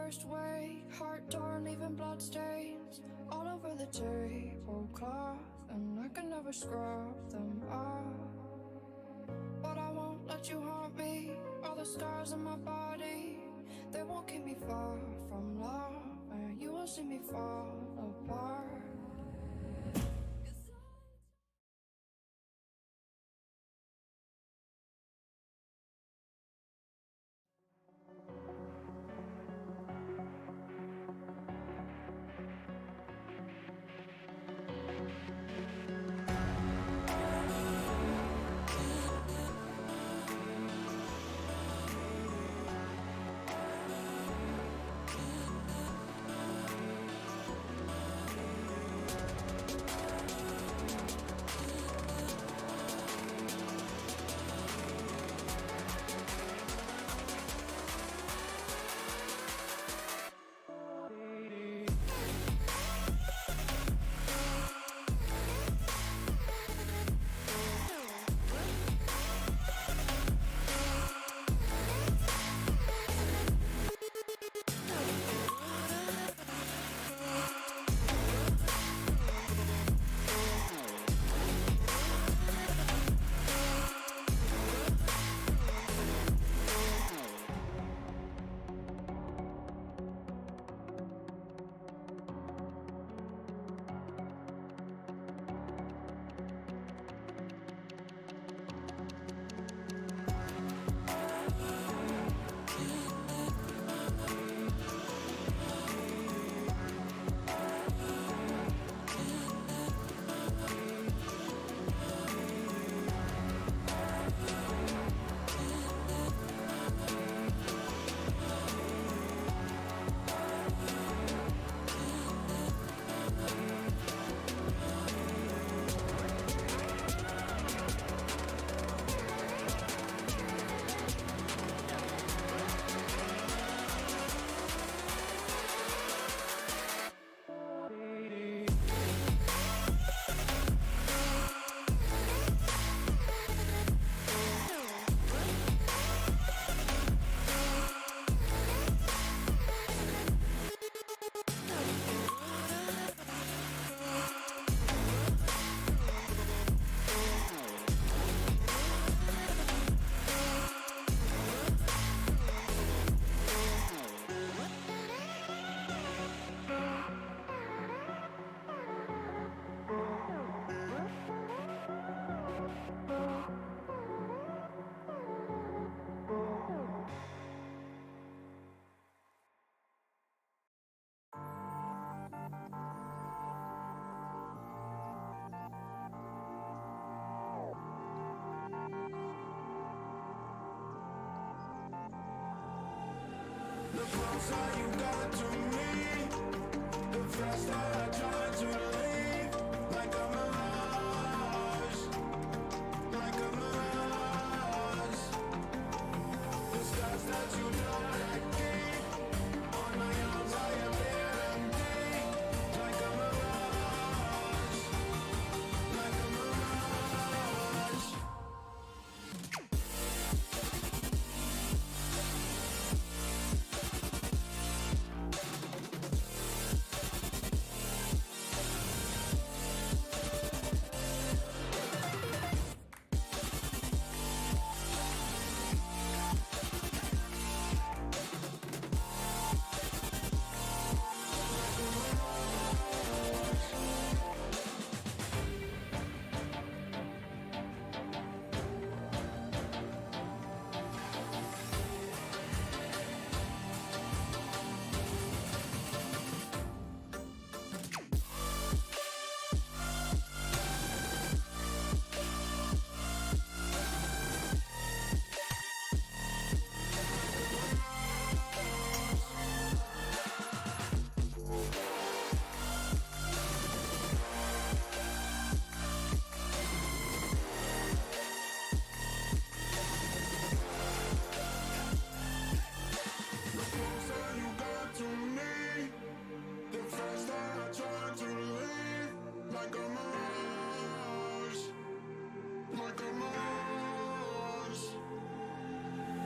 worst way. Heart torn, leaving bloodstains all over the tablecloth, and I can never scrub them off. But I won't let you haunt me. All the scars on my body, they won't keep me far from love, and you won't see me fall apart. The closer you got to me, the faster I try to leave. Like a mirage, like a mirage. The scars that you know I keep on my arms, I am there and deep. Like a mirage, like a mirage.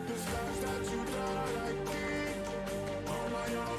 The scars that you thought I keep on my own.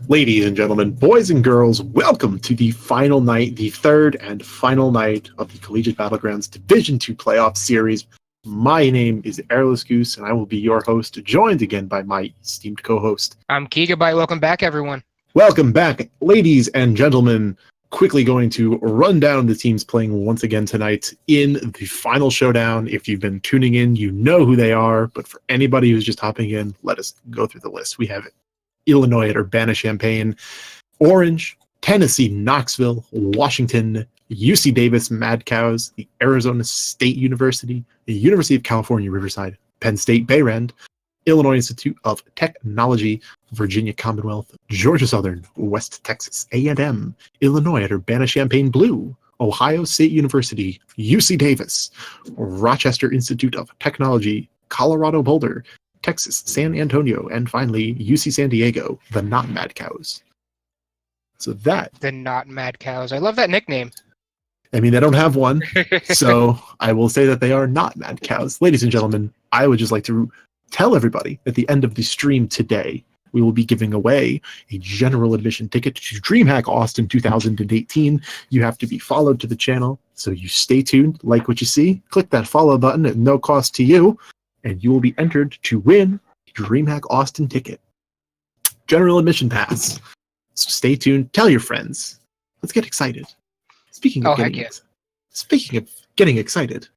Ladies and gentlemen, boys and girls, welcome to the final night, the third and final night of the Collegiate Battlegrounds Division II Playoff Series. My name is Airless Goose, and I will be your host, joined again by my esteemed co-host. I'm Gigabyte. Welcome back, everyone. Welcome back, ladies and gentlemen. Quickly going to run down the teams playing once again tonight in the final showdown. If you've been tuning in, you know who they are, but for anybody who's just hopping in, let us go through the list. We have Illinois at Urbana-Champaign, Orange, Tennessee, Knoxville, Washington, UC Davis, Mad Cows, the Arizona State University, the University of California, Riverside, Penn State, Beyrand, Illinois Institute of Technology, Virginia Commonwealth, Georgia Southern, West Texas A&M, Illinois at Urbana-Champaign Blue, Ohio State University, UC Davis, Rochester Institute of Technology, Colorado Boulder, Texas, San Antonio, and finally, UC San Diego, the Not Mad Cows. So that... The Not Mad Cows. I love that nickname. I mean, they don't have one, so I will say that they are not Mad Cows. Ladies and gentlemen, I would just like to tell everybody at the end of the stream today, we will be giving away a general admission ticket to DreamHack Austin 2018. You have to be followed to the channel, so you stay tuned, like what you see, click that follow button at no cost to you, and you will be entered to win a DreamHack Austin ticket. General admission pass. So stay tuned. Tell your friends. Let's get excited. Speaking of getting excited,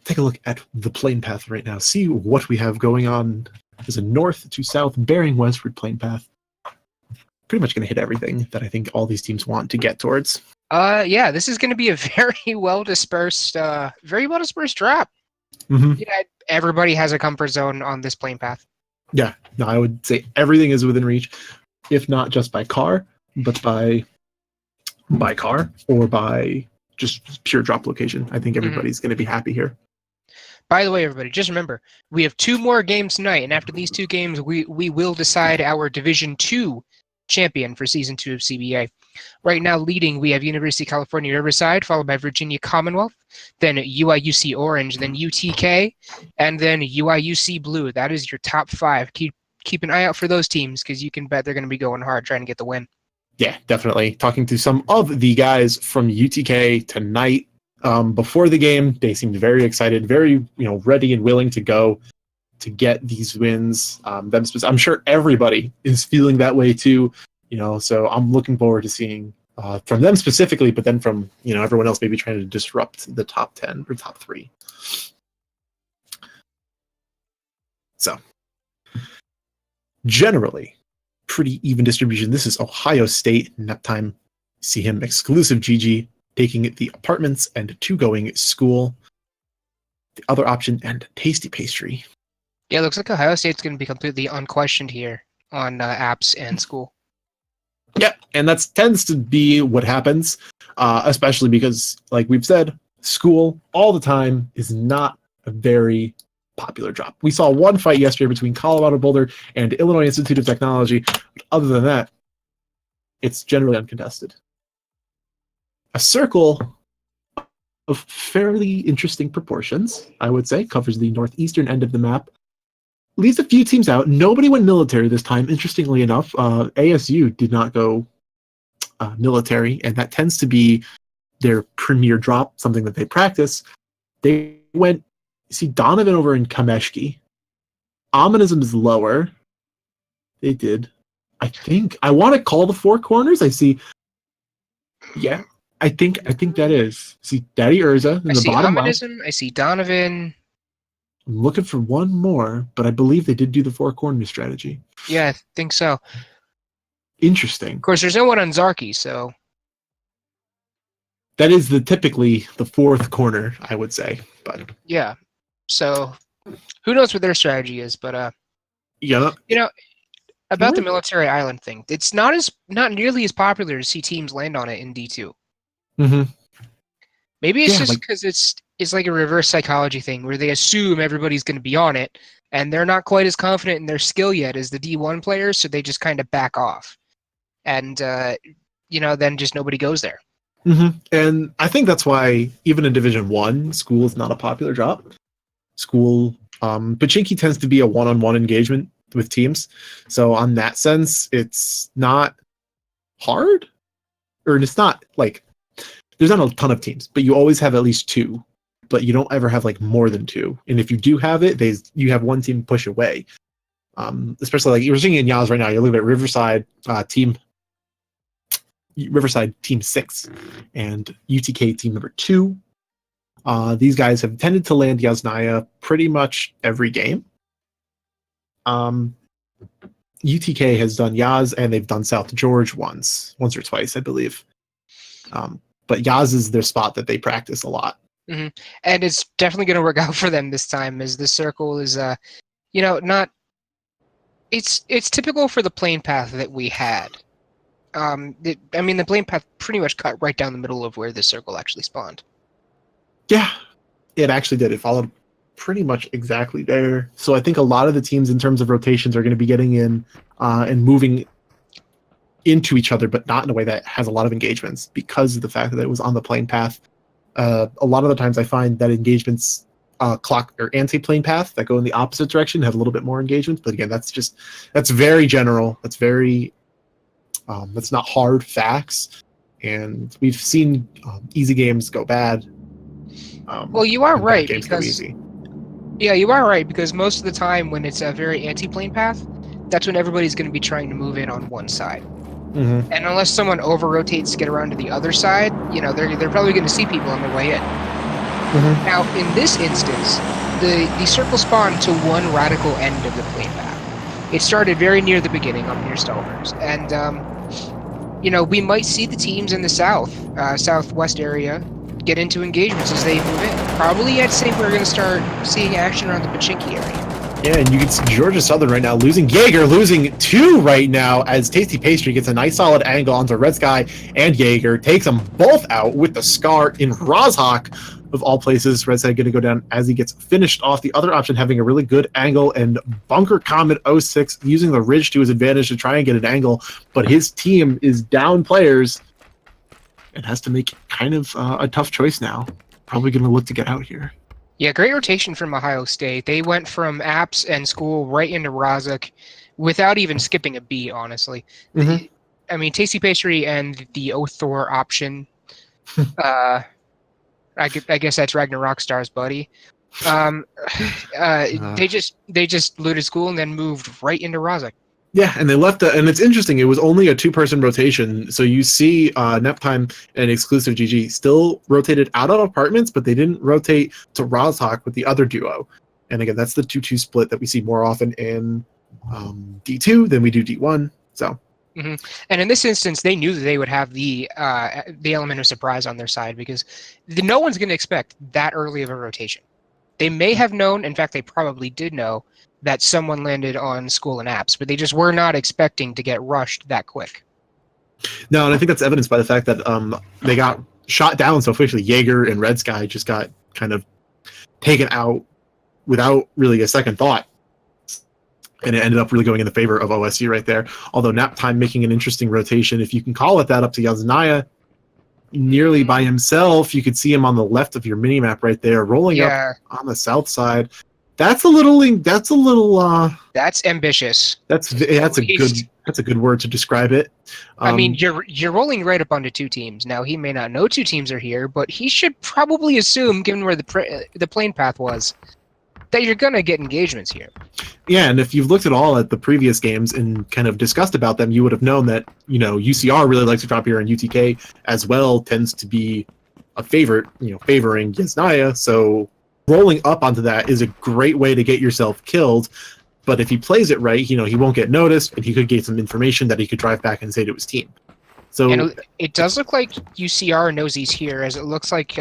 take a look at the plane path right now. See what we have going on. There's a north to south bearing westward plane path. Pretty much going to hit everything that I think all these teams want to get towards. Yeah, this is going to be a very well dispersed drop. Mm-hmm. Yeah, everybody has a comfort zone on this plane path. Yeah, no, I would say everything is within reach, if not just by car, but by car or by just pure drop location. I think everybody's going to be happy here. By the way, everybody, just remember, we have 2 more games tonight, and after these 2 games, we will decide our Division II champion for Season 2 of CBA. Right now, leading, we have University of California, Riverside, followed by Virginia Commonwealth, then UIUC Orange, then UTK, and then UIUC Blue. That is your top 5. Keep an eye out for those teams, because you can bet they're going to be going hard trying to get the win. Yeah, definitely. Talking to some of the guys from UTK tonight, before the game, they seemed very excited, very ready and willing to go to get these wins. I'm sure everybody is feeling that way too. So I'm looking forward to seeing from them specifically, but then from everyone else maybe trying to disrupt the top 10 or top 3. So generally, pretty even distribution. This is Ohio State. Nap time. See him exclusive GG taking the apartments and 2 going school. The other option and tasty pastry. Yeah, it looks like Ohio State's going to be completely unquestioned here on apps and school. Yeah, and that tends to be what happens, especially because, like we've said, school all the time is not a very popular drop. We saw one fight yesterday between Colorado Boulder and Illinois Institute of Technology. But other than that, it's generally uncontested. A circle of fairly interesting proportions, I would say, covers the northeastern end of the map. Leaves a few teams out. Nobody went military this time, interestingly enough. ASU did not go military, and that tends to be their premier drop, something that they practice. They went, see Donovan over in Kameshki. Ominism is lower. They did. I think I want to call the Four Corners. I see. Yeah, I think that is. See Daddy Urza in I the see bottom left. Ominism. I see Donovan. I'm looking for one more, but I believe they did do the Four Corners strategy. Yeah, I think so. Interesting. Of course, there's no one on Zarky, so That is typically the fourth corner, I would say. But yeah. So who knows what their strategy is? But yeah, about the military island thing, it's not nearly as popular to see teams land on it in D2. mm-hmm. Maybe it's just because it's like a reverse psychology thing where they assume everybody's going to be on it, and they're not quite as confident in their skill yet as the D1 players, so they just kind of back off, and then just nobody goes there. Mm-hmm. And I think that's why even in Division 1, school is not a popular drop. School, Pachinki tends to be a one-on-one engagement with teams. So on that sense, it's not hard, or it's not like there's not a ton of teams, but you always have at least two, but you don't ever have like more than two. And if you do have it, you have one team push away. Especially like you're seeing in Yaz right now, you're looking at Riverside team 6 and UTK team number 2. These guys have tended to land Yasnaya pretty much every game. UTK has done Yaz and they've done South George once or twice, I believe. But Yaz is their spot that they practice a lot. Mm-hmm. And it's definitely going to work out for them this time, as the circle is, not. It's typical for the plane path that we had. The plane path pretty much cut right down the middle of where the circle actually spawned. Yeah, it actually did. It followed pretty much exactly there. So I think a lot of the teams in terms of rotations are going to be getting in and moving into each other, but not in a way that has a lot of engagements because of the fact that it was on the plane path. A lot of the times I find that engagements clock or anti-plane path that go in the opposite direction have a little bit more engagements. But again, that's very general. That's very that's not hard facts, and we've seen easy games go bad. Well, you are right games go easy. Yeah, you are right because most of the time when it's a very anti-plane path, that's when everybody's going to be trying to move in on one side. Mm-hmm. And unless someone over-rotates to get around to the other side, they're probably going to see people on their way in. Mm-hmm. Now, in this instance, the circle spawned to one radical end of the plane path. It started very near the beginning on near Stalkers. And, we might see the teams in the southwest area get into engagements as they move in. Probably, I'd say we're going to start seeing action around the Pachinki area. Yeah, and you can see Georgia Southern right now losing losing 2 right now as Tasty Pastry gets a nice solid angle onto Red Sky and Jaeger, takes them both out with the Scar in Rozhawk, of all places. Red Sky going to go down as he gets finished off. The other option having a really good angle, and Bunker Comet 06 using the ridge to his advantage to try and get an angle, but his team is down players and has to make kind of a tough choice now. Probably going to look to get out here. Yeah, great rotation from Ohio State. They went from apps and school right into Rozhawk without even skipping a beat, honestly. Mm-hmm. Tasty Pastry and the Othor option. I guess that's Ragnar Rockstar's buddy. They just looted school and then moved right into Rozhawk. Yeah, and they left and it's interesting. It was only a 2-person rotation, so you see Neptime and Exclusive GG still rotated out of apartments, but they didn't rotate to Rozhawk with the other duo. And again, that's the 2-2 split that we see more often in D2 than we do D1. So, mm-hmm. And in this instance, they knew that they would have the element of surprise on their side because no one's going to expect that early of a rotation. They may have known, in fact, they probably did know, that someone landed on school and apps, but they just were not expecting to get rushed that quick. No, and I think that's evidenced by the fact that they got shot down so officially. Jaeger and Red Sky just got kind of taken out without really a second thought. And it ended up really going in the favor of OSU right there. Although Naptime making an interesting rotation, if you can call it that, up to Yaznaya nearly by himself. You could see him on the left of your minimap right there, rolling up on the south side. That's ambitious. That's That's a good That's a good word to describe it. I mean, you're rolling right up onto two teams. Now, he may not know two teams are here, but he should probably assume, given where the plane path was, that you're going to get engagements here. Yeah, and if you've looked at the previous games and kind of discussed about them, you would have known that, UCR really likes to drop here, and UTK as well tends to be a favorite, favoring Yesnaya. So rolling up onto that is a great way to get yourself killed. But if he plays it right, he won't get noticed, and he could get some information that he could drive back and say to his team. So and it does look like UCR knows he's here, as it looks like,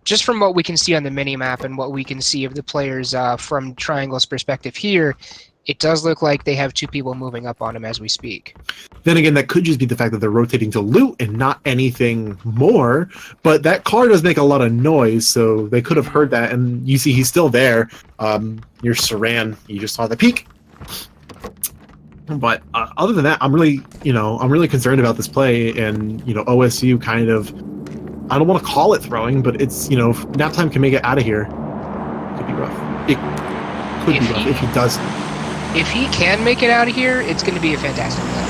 just from what we can see on the mini-map and what we can see of the players from Triangle's perspective here, it does look like they have two people moving up on him as we speak. Then again, that could just be the fact that they're rotating to loot and not anything more. But that car does make a lot of noise, so they could have heard that. And you see he's still there. Near Saran, you just saw the peak. But other than that, I'm really concerned about this play. And OSU kind of, I don't want to call it throwing, but it's nap time can make it out of here. Could be rough. It could be rough if he does. If he can make it out of here, it's going to be a fantastic play.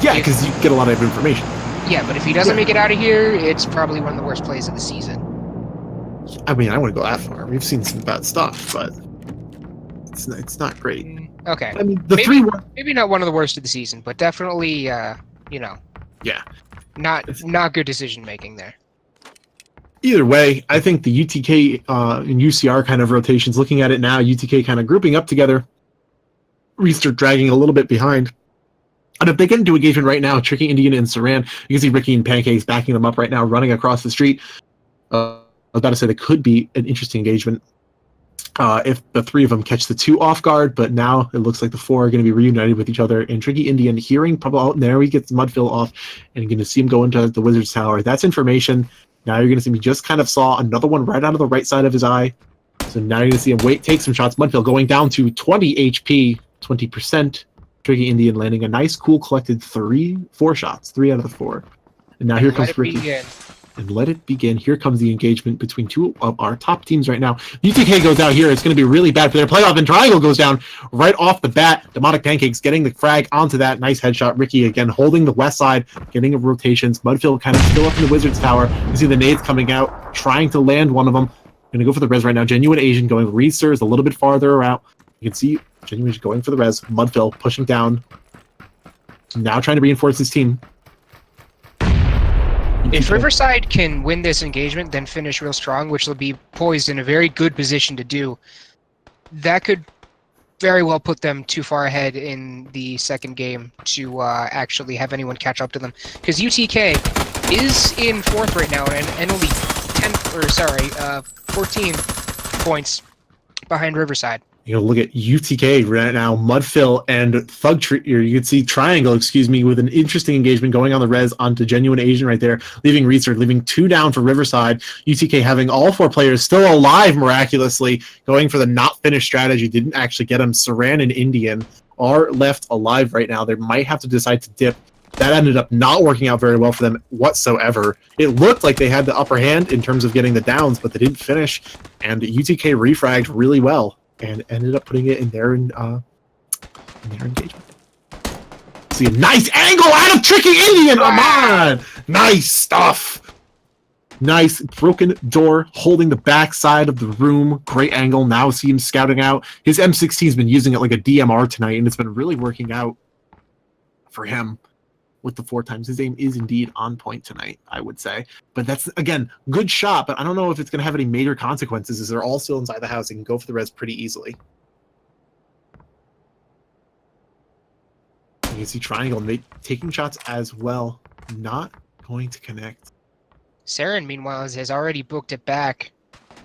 Yeah, because you get a lot of information. Yeah, but if he doesn't make it out of here, it's probably one of the worst plays of the season. I mean, I wouldn't go that far. We've seen some bad stuff, but it's not great. Okay. I mean, maybe not one of the worst of the season, but definitely, Yeah. Not good decision making there. Either way, I think the UTK and UCR kind of rotations, looking at it now, UTK kind of grouping up together, Reester dragging a little bit behind. And if they get into engagement right now, Tricky Indian and Saran, you can see Ricky and Pancakes backing them up right now, running across the street. I was about to say that could be an interesting engagement if the three of them catch the two off guard, but now it looks like the four are going to be reunited with each other. And Tricky Indian hearing, there he gets Mudfill off, and you're going to see him go into the Wizard's Tower. That's information. Now you're going to see me just kind of saw another one right out of the right side of his eye. So now you're going to see him take some shots. Mudfill going down to 20 HP, 20%. Tricky Indian landing a nice, cool, collected 4 shots, 3 out of the 4. And now here comes Ricky. And let it begin. Here comes the engagement between two of our top teams right now. UTK goes out here. It's going to be really bad for their playoff, and Triangle goes down right off the bat. Demonic Pancakes getting the frag onto that. Nice headshot. Ricky again holding the west side, getting rotations. Mudfield kind of still up in the Wizard's Tower. You see the nades coming out, trying to land one of them. Going to go for the res right now. Genuine Asian going. Reester is a little bit farther out. You can see Genuine Asian going for the res. Mudfield pushing down. Now trying to reinforce his team. If Riverside can win this engagement, then finish real strong, which will be poised in a very good position to do, that could very well put them too far ahead in the second game to actually have anyone catch up to them. Because UTK is in 4th right now and only 14 points behind Riverside. Look at UTK right now, Mudfill and you can see Triangle, with an interesting engagement going on the res onto Genuine Asian right there, leaving Research, leaving 2 down for Riverside. UTK having all 4 players still alive miraculously, going for the not finished strategy, didn't actually get them. Saran and Indian are left alive right now. They might have to decide to dip. That ended up not working out very well for them whatsoever. It looked like they had the upper hand in terms of getting the downs, but they didn't finish, and UTK refragged really well and ended up putting it in their engagement. See a nice angle out of Tricky Indian! Aman! Nice stuff! Nice broken door, holding the back side of the room. Great angle. Now see him scouting out. His M16's been using it like a DMR tonight, and it's been really working out for him with the 4 times. His aim is indeed on point tonight, I would say. But that's, again, good shot, but I don't know if it's going to have any major consequences, as they're all still inside the house and can go for the res pretty easily. You can see Triangle taking shots as well. Not going to connect. Saren, meanwhile, has already booked it back.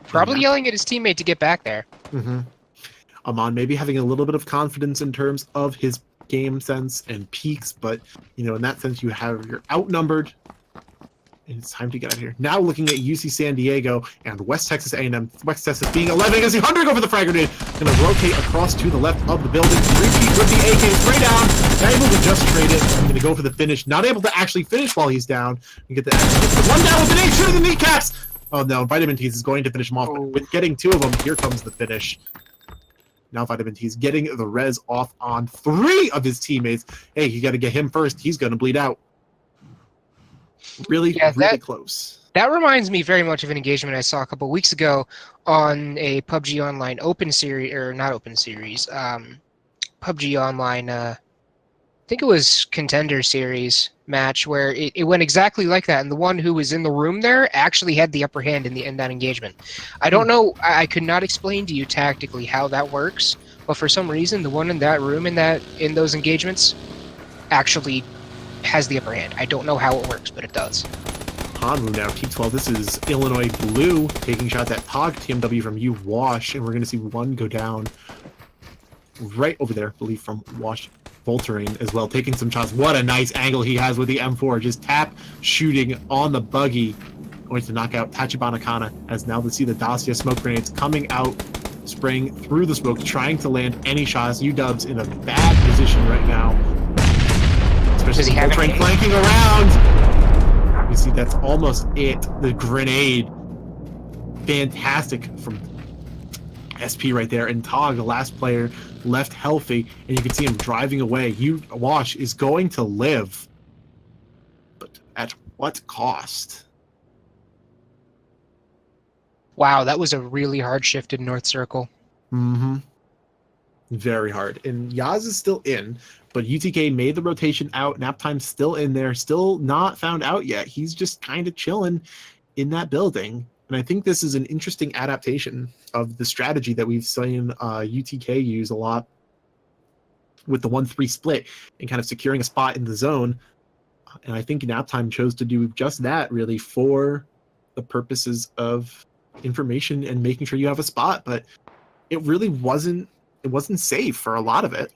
Probably yelling at his teammate to get back there. Mm-hmm. Aman maybe having a little bit of confidence in terms of his game sense and peaks, but in that sense you're outnumbered, and it's time to get out of here. Now looking at UC San Diego and West Texas A&M. West Texas being 11 against the 100 over the frag grenade. Going to rotate across to the left of the building. Repeat with the AK spray down. Not able to just trade it. Going to go for the finish. Not able to actually finish while he's down. You get the one down with the nade, shooting the kneecaps. Oh no, Vitamin Tease is going to finish him off. But with getting 2 of them, here comes the finish. Now Vitamin T is getting the res off on 3 of his teammates. Hey, you got to get him first. He's going to bleed out. Really close. That reminds me very much of an engagement I saw a couple weeks ago on a PUBG Online Open Series, or not Open Series, PUBG Online, I think it was Contender Series match, where it went exactly like that, and the one who was in the room there actually had the upper hand in that engagement. I don't know, I could not explain to you tactically how that works, but for some reason, the one in that room in those engagements actually has the upper hand. I don't know how it works, but it does. Hanwoo now, Team 12. This is Illinois Blue taking shots at Tog, TMW from U-Wash, and we're going to see one go down right over there, I believe, from Wash Voltering as well, taking some shots. What a nice angle he has with the M4, just tap shooting on the buggy, going to knock out Tachibana Kana, as now we see the Dacia smoke grenades coming out, spraying through the smoke, trying to land any shots. U-Dub's in a bad position right now, especially Voltering flanking around. You see, that's almost it. The grenade. Fantastic from SP right there. And Tog, the last player, left healthy. And you can see him driving away. U-Wash is going to live. But at what cost? Wow, that was a really hard shift in North Circle. Mm-hmm. Very hard. And Yaz is still in, but UTK made the rotation out. Naptime's still in there, still not found out yet. He's just kind of chilling in that building. And I think this is an interesting adaptation of the strategy that we've seen UTK use a lot with the 1-3 split and kind of securing a spot in the zone. And I think Naptime chose to do just that, really, for the purposes of information and making sure you have a spot. But it really wasn't safe for a lot of it.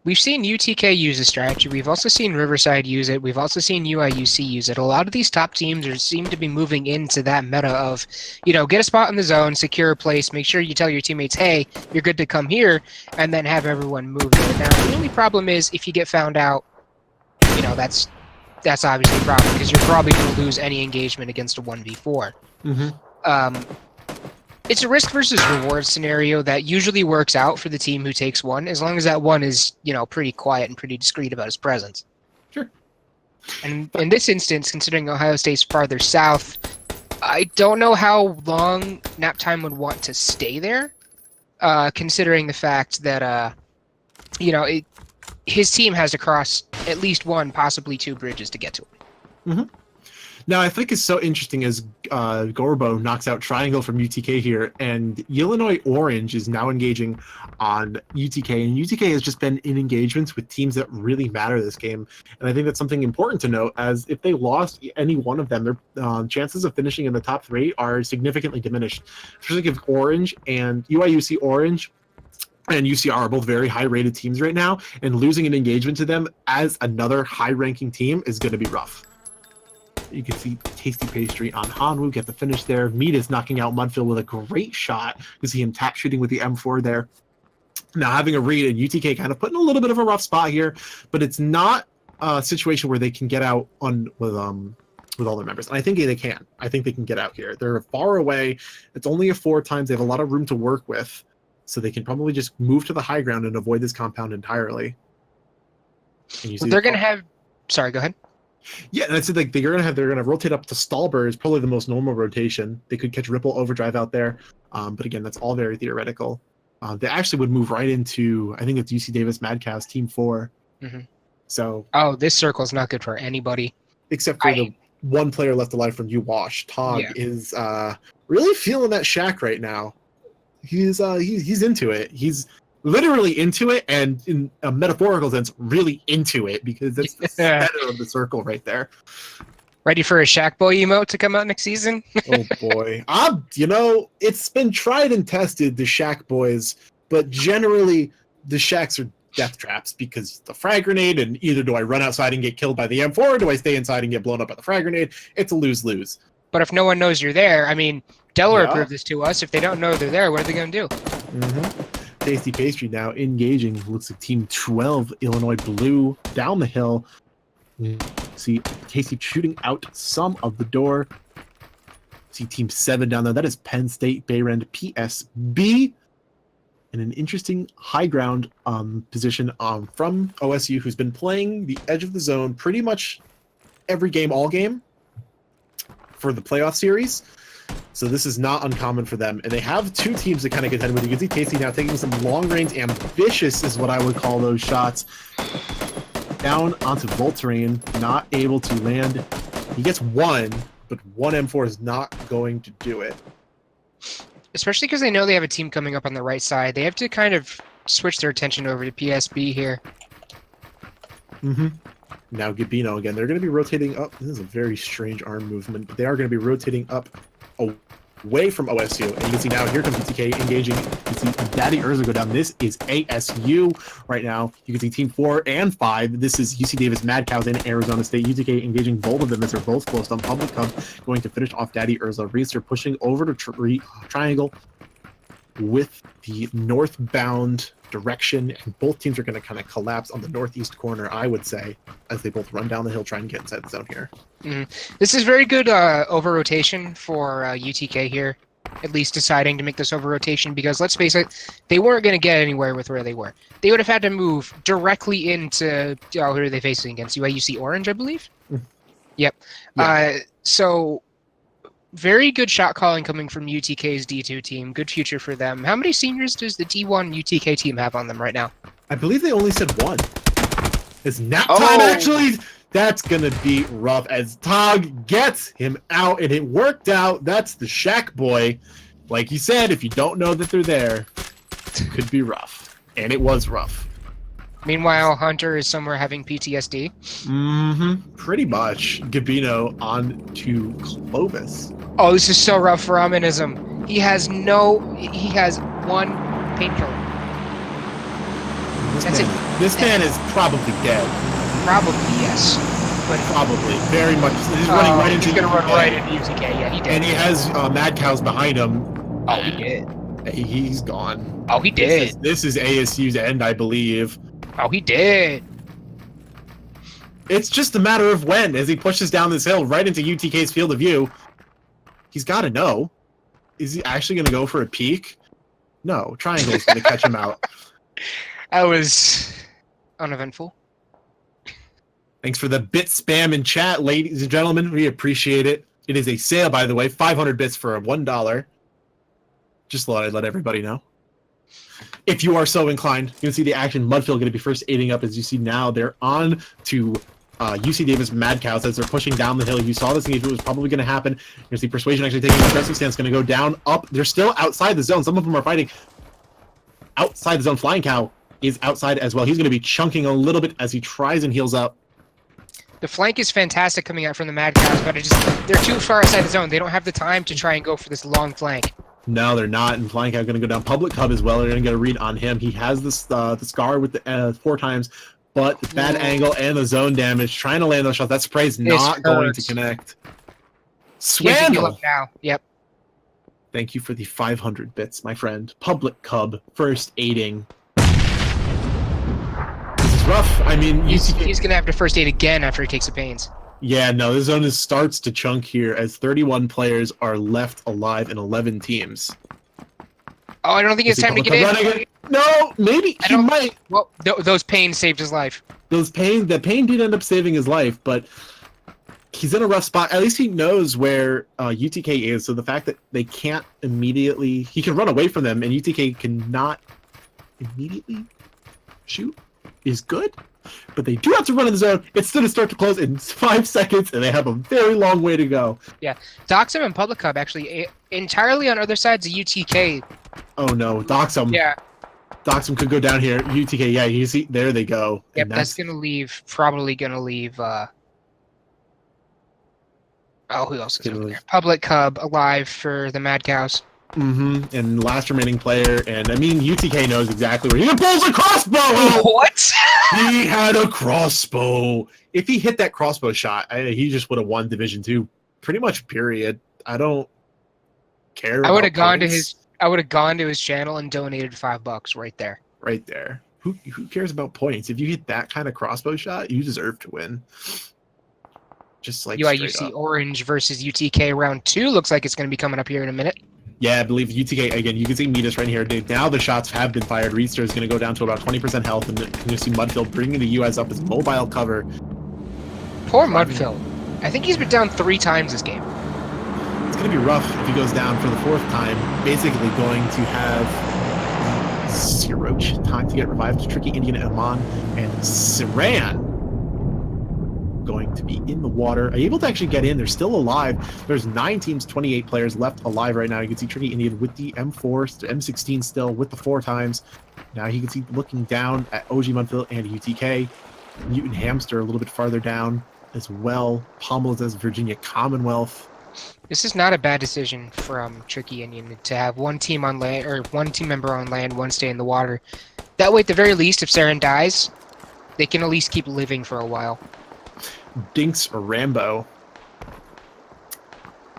We've seen UTK use a strategy. We've also seen Riverside use it. We've also seen UIUC use it. A lot of these top teams seem to be moving into that meta of, get a spot in the zone, secure a place, make sure you tell your teammates, hey, you're good to come here, and then have everyone move there. Now, the only problem is if you get found out, that's obviously a problem because you're probably going to lose any engagement against a 1v4. Mm-hmm. It's a risk versus reward scenario that usually works out for the team who takes one, as long as that one is, pretty quiet and pretty discreet about his presence. Sure. And in this instance, considering Ohio State's farther south, I don't know how long Naptime would want to stay there, considering the fact that, his team has to cross at least one, possibly two bridges to get to it. Mm-hmm. Now, I think it's so interesting as Gorbo knocks out Triangle from UTK here, and Illinois Orange is now engaging on UTK, and UTK has just been in engagements with teams that really matter this game, and I think that's something important to note, as if they lost any one of them, their chances of finishing in the top 3 are significantly diminished, especially if Orange and UIUC Orange and UCR are both very high-rated teams right now, and losing an engagement to them as another high-ranking team is going to be rough. You can see Tasty Pastry on Hanwoo get the finish there. Meat is knocking out Mudfield with a great shot. You see him tap shooting with the M4 there. Now having a read, and UTK kind of putting a little bit of a rough spot here, but it's not a situation where they can get out with all their members. And I think they can. I think they can get out here. They're far away. It's only a 4 times. They have a lot of room to work with, so they can probably just move to the high ground and avoid this compound entirely. And they're going to have... Sorry, go ahead. Yeah, and it's like they're gonna rotate up to Stalber is probably the most normal rotation. They could catch Ripple Overdrive out there, but again, that's all very theoretical. They actually would move right into, I think it's UC Davis Madcast Team 4. Mm-hmm. So this circle is not good for anybody except for the one player left alive from U-Wash. Tog is really feeling that shack right now. He's into it. He's literally into it, and in a metaphorical sense, really into it, because that's the center of the circle right there. Ready for a Shack Boy emote to come out next season? Oh boy. It's been tried and tested, the Shack Boys, but generally the Shacks are death traps because the frag grenade, and either do I run outside and get killed by the M4, or do I stay inside and get blown up by the frag grenade? It's a lose-lose. But if no one knows you're there, Delaware proved this to us. If they don't know they're there, what are they going to do? Mm-hmm. Tasty Pastry now engaging. Looks like Team 12, Illinois Blue, down the hill. See Tasty shooting out some of the door. See Team 7 down there. That is Penn State Bayrand PSB. in an interesting high ground position from OSU, who's been playing the edge of the zone pretty much every game, all game for the playoff series. So this is not uncommon for them. And they have two teams to kind of contend with. You can see Casey now taking some long range, ambitious is what I would call those shots. Down onto Volterrain, not able to land. He gets one, but one M4 is not going to do it. Especially because they know they have a team coming up on the right side. They have to kind of switch their attention over to PSB here. Now Gabino again. They're going to be rotating up. This is a very strange arm movement, but they are going to be rotating up away from OSU. And you can see now, here comes UTK engaging. You can see Daddy Urza go down. This is ASU right now. You can see Team 4 and 5. This is UC Davis Mad Cows in Arizona State. UTK engaging both of them as they're both close on Public Cup, going to finish off Daddy Urza. Reese are pushing over to Triangle with the northbound direction, and both teams are going to kind of collapse on the northeast corner, I would say, as they both run down the hill, try and get inside the zone here. This is very good over rotation for UTK here, at least deciding to make this over rotation, because let's face it, they weren't going to get anywhere with where they were. They would have had to move directly into, who are they facing against? UC Orange, I believe? Yep. Yeah. So very good shot calling coming from UTK's D2 team. Good future for them. How many seniors does the D1 UTK team have on them right now? I believe they only said one. It's nap time, actually. That's going to be rough as Tog gets him out, and it worked out. That's the Shack boy. Like you said, if you don't know that they're there, it could be rough. And it was rough. Meanwhile, Hunter is somewhere having PTSD. Pretty much. Gabino on to Clovis. Oh, this is so rough for Ominism. He has one painkiller. This man is probably dead. Probably, yes. But probably. Very much. He's running right into UTK. He's going to run right into UTK. Yeah, he did. And he has Mad Cows behind him. Oh, he did. He's gone. Oh, he did. This is ASU's end, I believe. Oh, he did. It's just a matter of when, as he pushes down this hill right into UTK's field of view. He's got to know. Is he actually going to go for a peek? No, Triangle's going to catch him out. That was uneventful. Thanks for the bit spam in chat, ladies and gentlemen. We appreciate it. It is a sale, by the way. 500 bits for $1. Just thought I'd let everybody know. If you are so inclined, you can see the action. Mudfield going to be first aiding up. As you see now, they're on to UC Davis Mad Cows as they're pushing down the hill. You saw this engagement was probably going to happen. You see Persuasion actually taking an aggressive stance, going to go down, up. They're still outside the zone. Some of them are fighting outside the zone. Flying Cow is outside as well. He's going to be chunking a little bit as he tries and heals up. The flank is fantastic coming out from the Mad Cows, but they're too far outside the zone. They don't have the time to try and go for this long flank. No, they're not. And Flying Cow going to go down. Public Hub as well. They're going to get a read on him. He has this the scar with the 4 times, but the bad angle and the zone damage. Trying to land those shots. That spray's not going to connect. Swandle now. Yep. Thank you for the 500 bits, my friend. Public Cub first aiding. This is rough. I mean, he's going to have to first aid again after he takes the pains. Yeah, no, the zone starts to chunk here as 31 players are left alive in 11 teams. Oh, I don't think it's time to get in. No, maybe he might. Well, those pains saved his life. The pain did end up saving his life, but he's in a rough spot. At least he knows where UTK is, so the fact that they can't immediately... He can run away from them, and UTK cannot immediately shoot is good. But they do have to run in the zone. It's going to start to close in 5 seconds, and they have a very long way to go. Yeah. Doxum and Public Hub actually entirely on other sides of UTK. Oh, no. Doxum. Yeah. Doxum could go down here. UTK, yeah, you see, there they go. Yep, that's going to leave, probably going to leave, who else is over there? Public Hub alive for the Mad Cows. And last remaining player, and I mean, UTK knows exactly where he pulls a crossbow! What? He had a crossbow. If he hit that crossbow shot, he just would have won Division 2. Pretty much, period. I don't care. I would have gone to his channel and donated $5 right there. Right there. Who cares about points? If you hit that kind of crossbow shot, you deserve to win. Just like UC Orange versus UTK round 2 looks like it's going to be coming up here in a minute. Yeah, I believe UTK, again, you can see Midas right here. Dude, now the shots have been fired. Reedster is going to go down to about 20% health, and you're going to see Mudfield bringing the US up as mobile cover. Poor Mudfield. I think he's been down 3 times this game. It's going to be rough if he goes down for the 4th time. Basically going to have 0 time to get revived. Tricky Indian, Aman, and Siran going to be in the water. Are you able to actually get in? They're still alive. There's 9 teams, 28 players left alive right now. You can see Tricky Indian with the M4, M16 still with the 4 times. Now you can see looking down at OG Mudfield and UTK. Mutant Hamster a little bit farther down as well. Pommel as Virginia Commonwealth. This is not a bad decision from Tricky Indian to have 1 team on land, or 1 team member on land, 1 stay in the water. That way, at the very least, if Saren dies, they can at least keep living for a while. Dinks Rambo.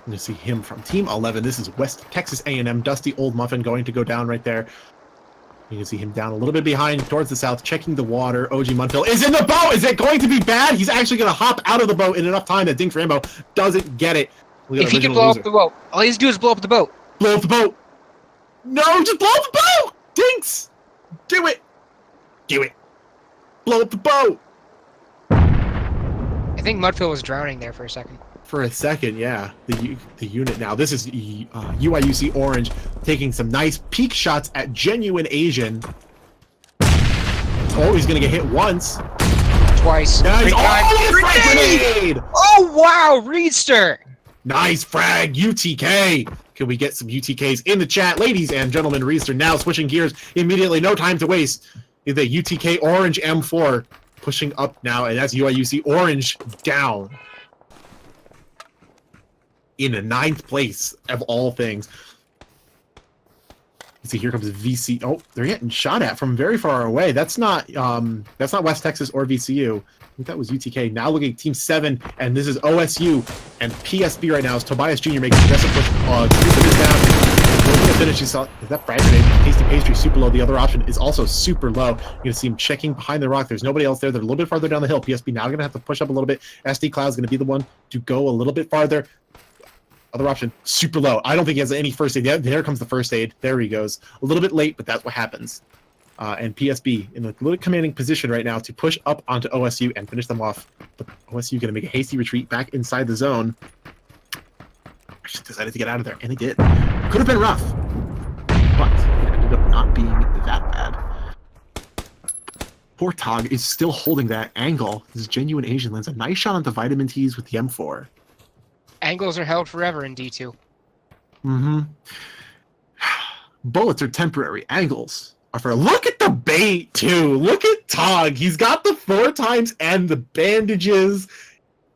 You see him from Team 11. This is West Texas A&M. Dusty Old Muffin going to go down right there. You can see him down a little bit behind towards the south, checking the water. OG Mudfield is in the boat. Is it going to be bad? He's actually going to hop out of the boat in enough time that Dinks Rambo doesn't get it. If he can blow up the boat, all he has to do is blow up the boat. Blow up the boat. No, just blow up the boat. Dinks, do it. Do it. Blow up the boat. I think Mudfield was drowning there for a second. For a second, yeah. The unit now. This is UIUC Orange taking some nice peek shots at Genuine Asian. Oh, he's going to get hit once. Twice. Nice. Oh, Grenade! Oh, wow, Reedster! Nice frag, UTK. Can we get some UTKs in the chat? Ladies and gentlemen, Reedster now switching gears immediately. No time to waste. The UTK Orange M4 pushing up now, and that's UIUC Orange down in a 9th place of all things. You see, here comes VC. Oh, they're getting shot at from very far away. That's not West Texas or VCU. I think that was UTK. Now looking at Team 7, and this is OSU and PSB right now. Is Tobias Jr. making aggressive push. Is down. To finish. You saw that frag grenade. Tasty Pastry super low. The other option is also super low. You're gonna see him checking behind the rock. There's nobody else there. They're a little bit farther down the hill. PSB now gonna have to push up a little bit. SD Cloud's gonna be the one to go a little bit farther. Other option, super low. I don't think he has any first aid. There comes the first aid. There he goes. A little bit late, but that's what happens. And PSB in a little commanding position right now to push up onto OSU and finish them off. But OSU going to make a hasty retreat back inside the zone. Actually decided to get out of there, and he did. Could have been rough, but it ended up not being that bad. Poor Tog is still holding that angle. This is Genuine Asian lands a nice shot onto Vitamin T's with the M4. Angles are held forever in D2. Mm-hmm. Bullets are temporary. Angles are for... Look at the bait, too. Look at Tog. He's got the 4 times and the bandages.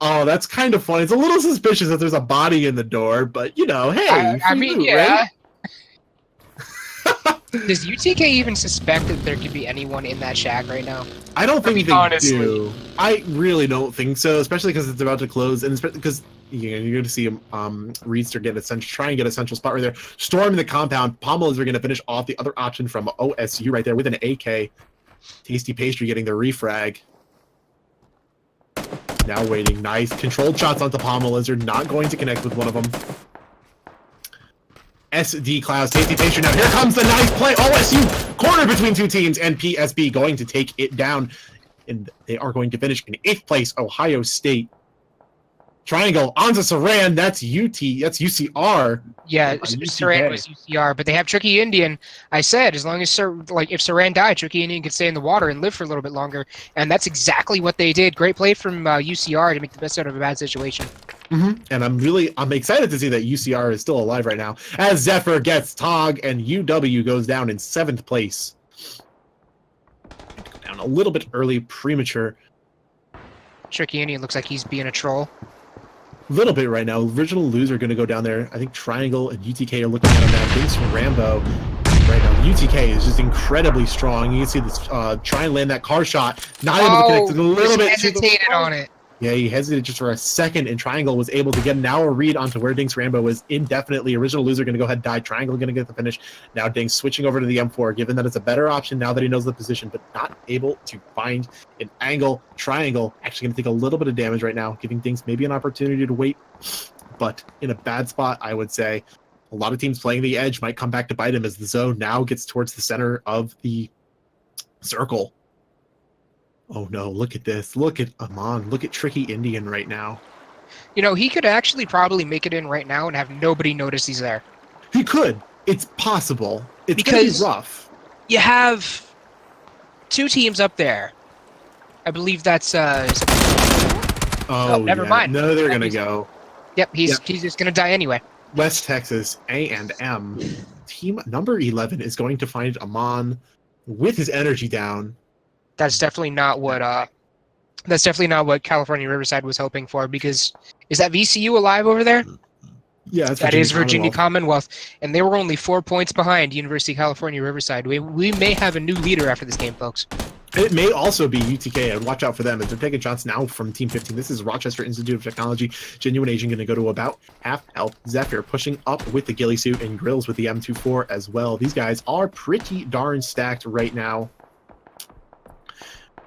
Oh, that's kind of funny. It's a little suspicious that there's a body in the door, but, you know, hey. I mean, yeah. Right? Does UTK even suspect that there could be anyone in that shack right now? I don't think they honestly do. I really don't think so, especially because it's about to close, and because you're going to see him, Reedster try and get a central spot right there. Storm the compound. Pommels are going to finish off the other option from OSU right there with an AK. Tasty Pastry getting the refrag. Now waiting. Nice controlled shots onto Pommel Lizard. Not going to connect with one of them. SD Clouds, Tasty Pastry. Now here comes the nice play. OSU corner between 2 teams, and PSB going to take it down. And they are going to finish in 8th place. Ohio State. Triangle onto Saran. That's UCR. Yeah, Saran was UCR, but they have Tricky Indian. I said, as long as if Saran died, Tricky Indian could stay in the water and live for a little bit longer, and that's exactly what they did. Great play from UCR to make the best out of a bad situation. Mm-hmm. And I'm excited to see that UCR is still alive right now, as Zephyr gets Tog, and UW goes down in 7th place. Go down a little bit early, premature. Tricky Indian looks like he's being a troll. Little bit right now. Original Loser going to go down there. I think Triangle and UTK are looking at him now. Thanks for Rambo. Right now, UTK is just incredibly strong. You can see this try and land that car shot. Not able to connect a little bit. Hesitated on it. Yeah, he hesitated just for a second, and Triangle was able to get now a read onto where Dinks Rambo was indefinitely. Original Loser going to go ahead and die. Triangle going to get the finish. Now Dinks switching over to the M4, given that it's a better option now that he knows the position, but not able to find an angle. Triangle actually going to take a little bit of damage right now, giving Dinks maybe an opportunity to wait, but in a bad spot, I would say. A A lot of teams playing the edge might come back to bite him as the zone now gets towards the center of the circle. Oh no, look at this. Look at Amon. Look at Tricky Indian right now. You know, he could actually probably make it in right now and have nobody notice he's there. He could. It's possible. It's going to be rough. You have 2 teams up there. I believe that's Oh, never mind. No, they're going to go. Yep, he's just going to die anyway. West Texas A&M team number 11 is going to find Amon with his energy down. That's definitely not what California Riverside was hoping for, because is that VCU alive over there? Yeah, that's that is Virginia Commonwealth, and they were only 4 points behind University of California Riverside. We may have a new leader after this game, folks. It may also be UTK, and watch out for them as they're taking shots now from Team 15. This is Rochester Institute of Technology. Genuine Agent going to go to about half health. Zephyr pushing up with the ghillie suit, and Grills with the M24 as well. These guys are pretty darn stacked right now.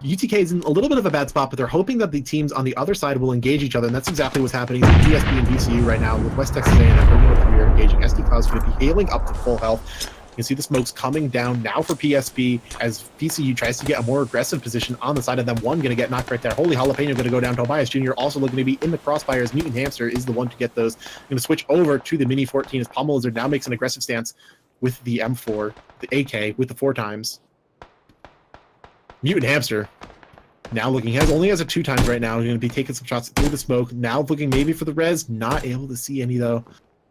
UTK is in a little bit of a bad spot, but they're hoping that the teams on the other side will engage each other, and that's exactly what's happening with PSP and VCU right now, with West Texas A&M bringing up the rear, engaging. SD Cloud's going to be healing up to full health. You can see the smokes coming down now for PSP as VCU tries to get a more aggressive position on the side of them. One going to get knocked right there. Holy Jalapeno going to go down. Tobias Jr. also looking to be in the crossfires. Mutant Hamster is the one to get those. Going to switch over to the Mini 14 as Pommel Lizard now makes an aggressive stance with the M4, the AK with the 4x. Mutant Hamster now looking, only has a 2x right now. He's going to be taking some shots through the smoke. Now looking maybe for the res. Not able to see any, though.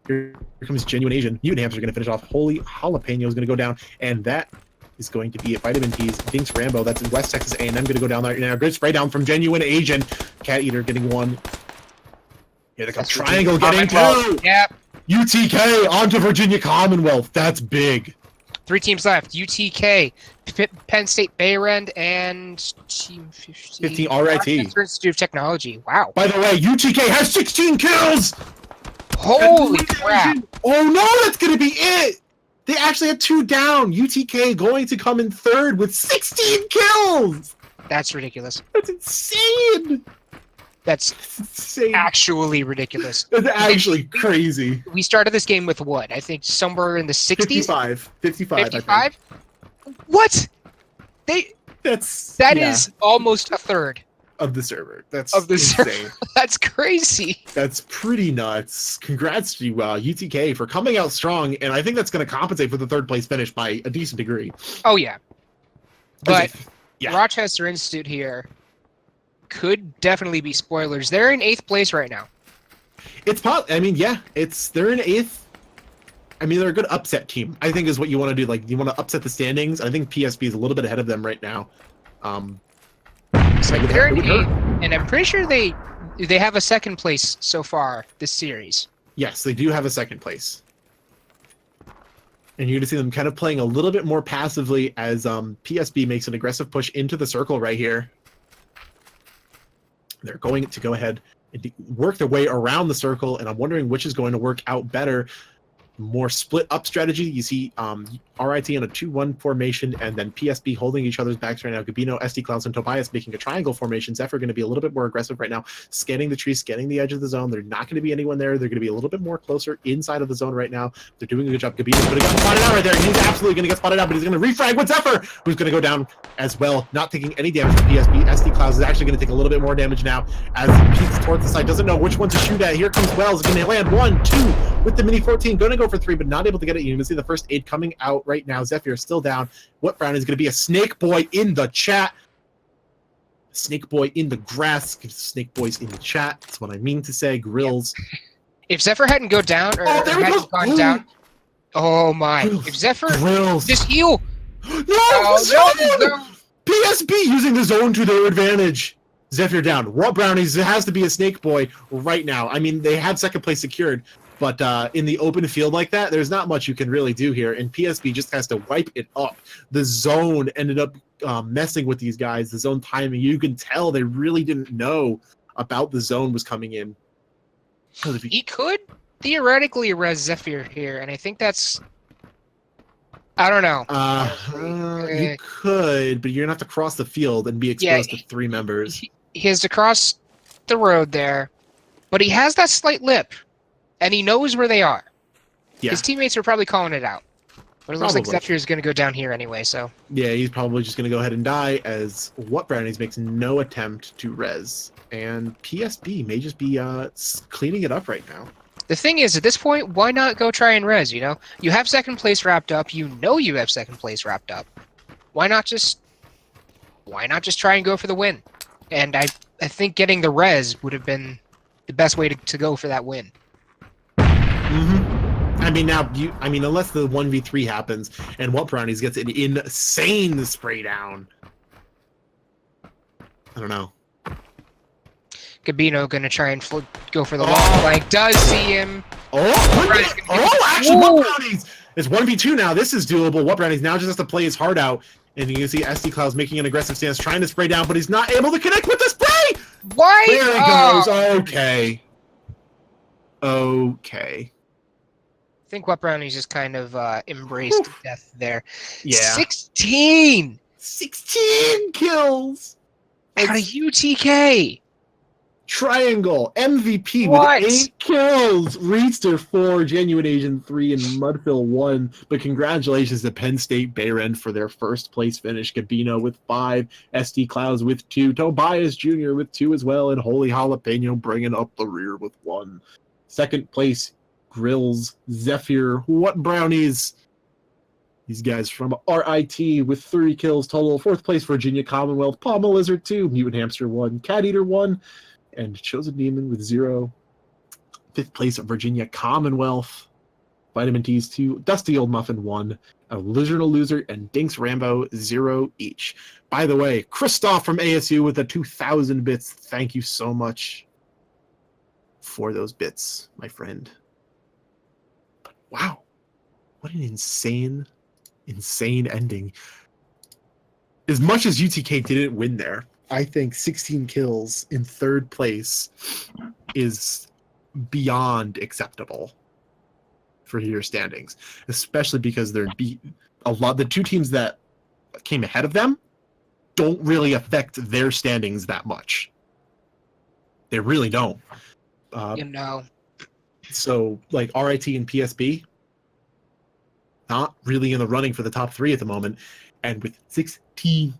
Here comes Genuine Asian. Mutant Hamster going to finish off. Holy Jalapeno is going to go down. And that is going to be it. Vitamin T's. Dinks Rambo. That's in West Texas A&M. Going to go down there now. Good spray down from Genuine Asian. Cat Eater getting one. Here they come. Triangle getting 2. Yep. UTK onto Virginia Commonwealth. That's big. 3 teams left. UTK, Penn State Bayrand, and Team 15 RIT. Institute of Technology. Wow. By the way, UTK has 16 kills! Holy crap. Oh no, that's going to be it! They actually had 2 down. UTK going to come in 3rd with 16 kills! That's ridiculous. That's insane! That's insane. Actually ridiculous. That's actually crazy. We started this game with what? I think somewhere in the 60s? 55? What? That is almost a third of the server. That's insane. That's crazy. That's pretty nuts. Congrats to UTK for coming out strong, and I think that's going to compensate for the 3rd place finish by a decent degree. Oh yeah. But Rochester Institute here could definitely be spoilers. They're in 8th place right now. They're in 8th. I mean, they're a good upset team, I think, is what you want to do. Like, you want to upset the standings. I think PSP is a little bit ahead of them right now. They're in 8th, and I'm pretty sure they have a 2nd place so far this series. Yes, they do have a 2nd place. And you're going to see them kind of playing a little bit more passively as PSP makes an aggressive push into the circle right here. They're going to go ahead and work their way around the circle, and I'm wondering which is going to work out better. More split up strategy. You see RIT in a 2-1 formation, and then PSP holding each other's backs right now. Gabino, SD Clouds, and Tobias making a triangle formation. Zephyr going to be a little bit more aggressive right now, scanning the tree, scanning the edge of the zone. There's not going to be anyone there. They're going to be a little bit more closer inside of the zone right now. They're doing a good job. Gabino's going to get spotted out right there. He's absolutely going to get spotted out, but he's going to refrag with Zephyr, who's going to go down as well, not taking any damage to PSP. SD Clouds is actually going to take a little bit more damage now as he peeks towards the side. Doesn't know which one to shoot at. Here comes Wells. Going to land 1, 2 with the Mini 14. Going to go for 3, but not able to get it. You can see the first aid coming out right now. Zephyr is still down. What Brown is going to be a Snake Boy in the chat. Snake Boy in the grass. Snake Boys in the chat. That's what I mean to say. Grills. If Zephyr hadn't gone down, or hadn't gone down, oh my! If Zephyr just heal. No, PSP using the zone to their advantage. Zephyr down. What Brownies? It has to be a Snake Boy right now. I mean, they had 2nd place secured. But in the open field like that, there's not much you can really do here. And PSP just has to wipe it up. The zone ended up messing with these guys. The zone timing, you can tell they really didn't know about the zone was coming in. He could theoretically res Zephyr here, and I think that's... I don't know. You could, but you're going to have to cross the field and be exposed to 3 members. He has to cross the road there, but he has that slight lip. And he knows where they are. Yeah, His teammates are probably calling it out. But it looks like probably. Zephyr is going to go down here anyway, so. Yeah, he's probably just going to go ahead and die as What Brownies makes no attempt to res. And PSB may just be cleaning it up right now. The thing is, at this point, why not go try and res, you know? You have second place wrapped up. You know you have second place wrapped up. Why not just try and go for the win? And I think getting the res would have been the best way to go for that win. I mean, unless the 1v3 happens and What Brownies gets an insane spray down. I don't know. Gabino gonna try and go for the long flank. Does see him. Actually, What Brownies! It's 1v2 now. This is doable. What Brownies now just has to play his heart out. And you can see SD Cloud's making an aggressive stance, trying to spray down, but he's not able to connect with the spray! Why? There he goes. Okay. Okay. I think What Brownies just kind of embraced death there. Yeah. 16 kills! out of UTK. Triangle MVP What? with 8 kills. Reedster 4, Genuine Asian 3, and Mudfill 1. But congratulations to Penn State Bayren for their first place finish. Gabino with 5, SD Clouds with 2, Tobias Jr. with 2 as well, and Holy Jalapeno bringing up the rear with 1. Second place, Grills, Zephyr, What Brownies. These guys from RIT with 3 kills total. Fourth place, Virginia Commonwealth, Palma Lizard 2, Mutant Hamster 1, Cat Eater 1, and Chosen Demon with 0. Fifth place, Virginia Commonwealth, Vitamin T's 2, Dusty Old Muffin 1, Lizardal Loser, and Dinks Rambo 0 each. By the way, Christoph from ASU with the 2,000 bits. Thank you so much for those bits, my friend. But wow, what an insane ending. As much as UTK didn't win there, I think 16 kills in third place is beyond acceptable for your standings, especially because the two teams that came ahead of them don't really affect their standings that much. They really don't. So like RIT and PSB, not really in the running for the top 3 at the moment, and with 16,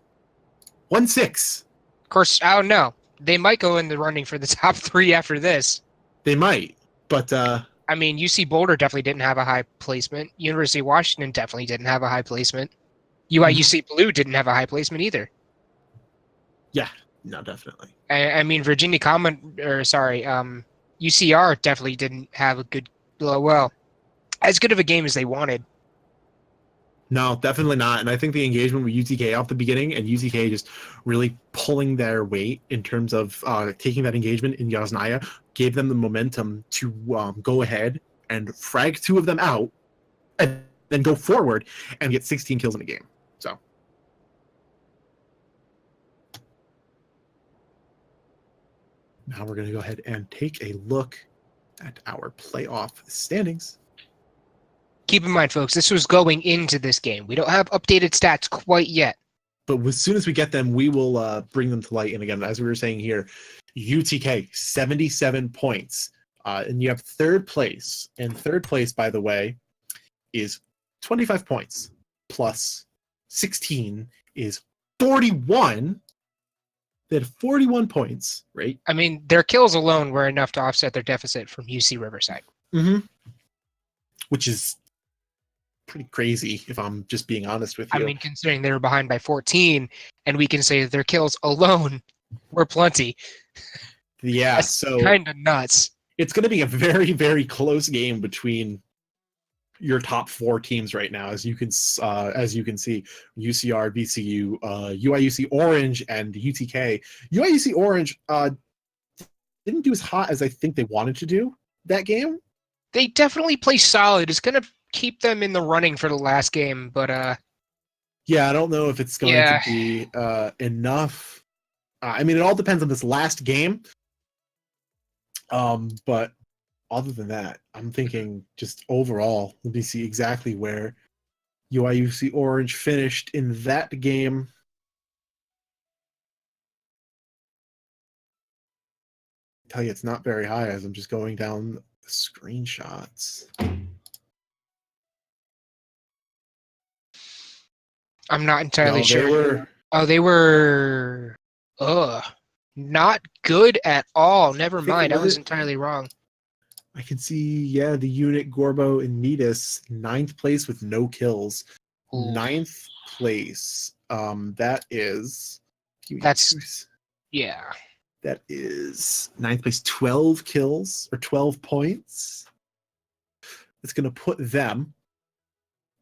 1-6. Of course, I don't know. They might go in the running for the top 3 after this. They might, but I mean, UC Boulder definitely didn't have a high placement. University of Washington definitely didn't have a high placement. UIUC Blue didn't have a high placement either. Yeah, no, definitely. I mean, UCR definitely didn't have a good, as good of a game as they wanted. No, definitely not. And I think the engagement with UTK off the beginning and UTK just really pulling their weight in terms of taking that engagement in Yasnaya gave them the momentum to go ahead and frag 2 of them out and then go forward and get 16 kills in a game. So now we're going to go ahead and take a look at our playoff standings. Keep in mind, folks, this was going into this game. We don't have updated stats quite yet. But as soon as we get them, we will bring them to light. And again, as we were saying here, UTK, 77 points. And you have third place. And third place, by the way, is 25 points. Plus 16 is 41. They had 41 points, right? I mean, their kills alone were enough to offset their deficit from UC Riverside. Mm-hmm. Which is pretty crazy, if I'm just being honest with you. I mean, considering they were behind by 14, and we can say that their kills alone were plenty. Yeah, That's so kind of nuts. It's going to be a very, very close game between your top 4 teams right now, as you can see, UCR, VCU, UIUC Orange, and UTK. UIUC Orange didn't do as hot as I think they wanted to do that game. They definitely play solid. It's going to keep them in the running for the last game, but yeah, I don't know if it's going to be enough. I mean, it all depends on this last game. But other than that, I'm thinking just overall, let me see exactly where UIUC Orange finished in that game. I tell you, it's not very high as I'm just going down the screenshots. I'm not entirely No, sure. they were. Oh, they were. Not good at all. Never mind. I was entirely wrong. I can see, yeah, the unit Gorbo and Metis, 9th place with no kills. Ooh. 9th place. That is. Yeah. That is 9th place, 12 kills or 12 points. It's going to put them.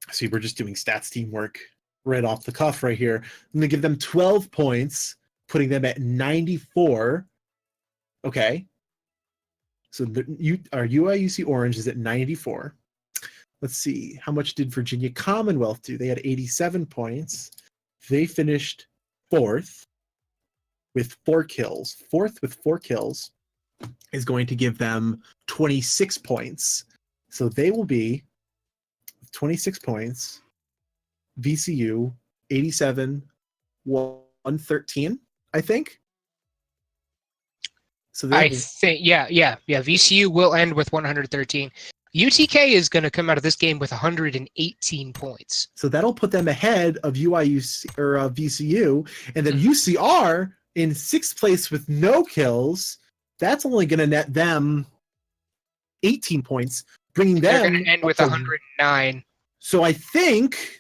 See, we're just doing stats teamwork right off the cuff right here. I'm going to give them 12 points, putting them at 94. Okay. So our UIUC Orange is at 94. Let's see. How much did Virginia Commonwealth do? They had 87 points. They finished 4th with 4 kills. 4th with 4 kills is going to give them 26 points. So they will be 26 points. VCU 87, 113, I think. So I think, yeah. VCU will end with 113. UTK is going to come out of this game with 118 points. So that'll put them ahead of UIUC or VCU, and then UCR in 6th place with no kills. That's only going to net them 18 points, bringing them. They're going to end with 109. So I think.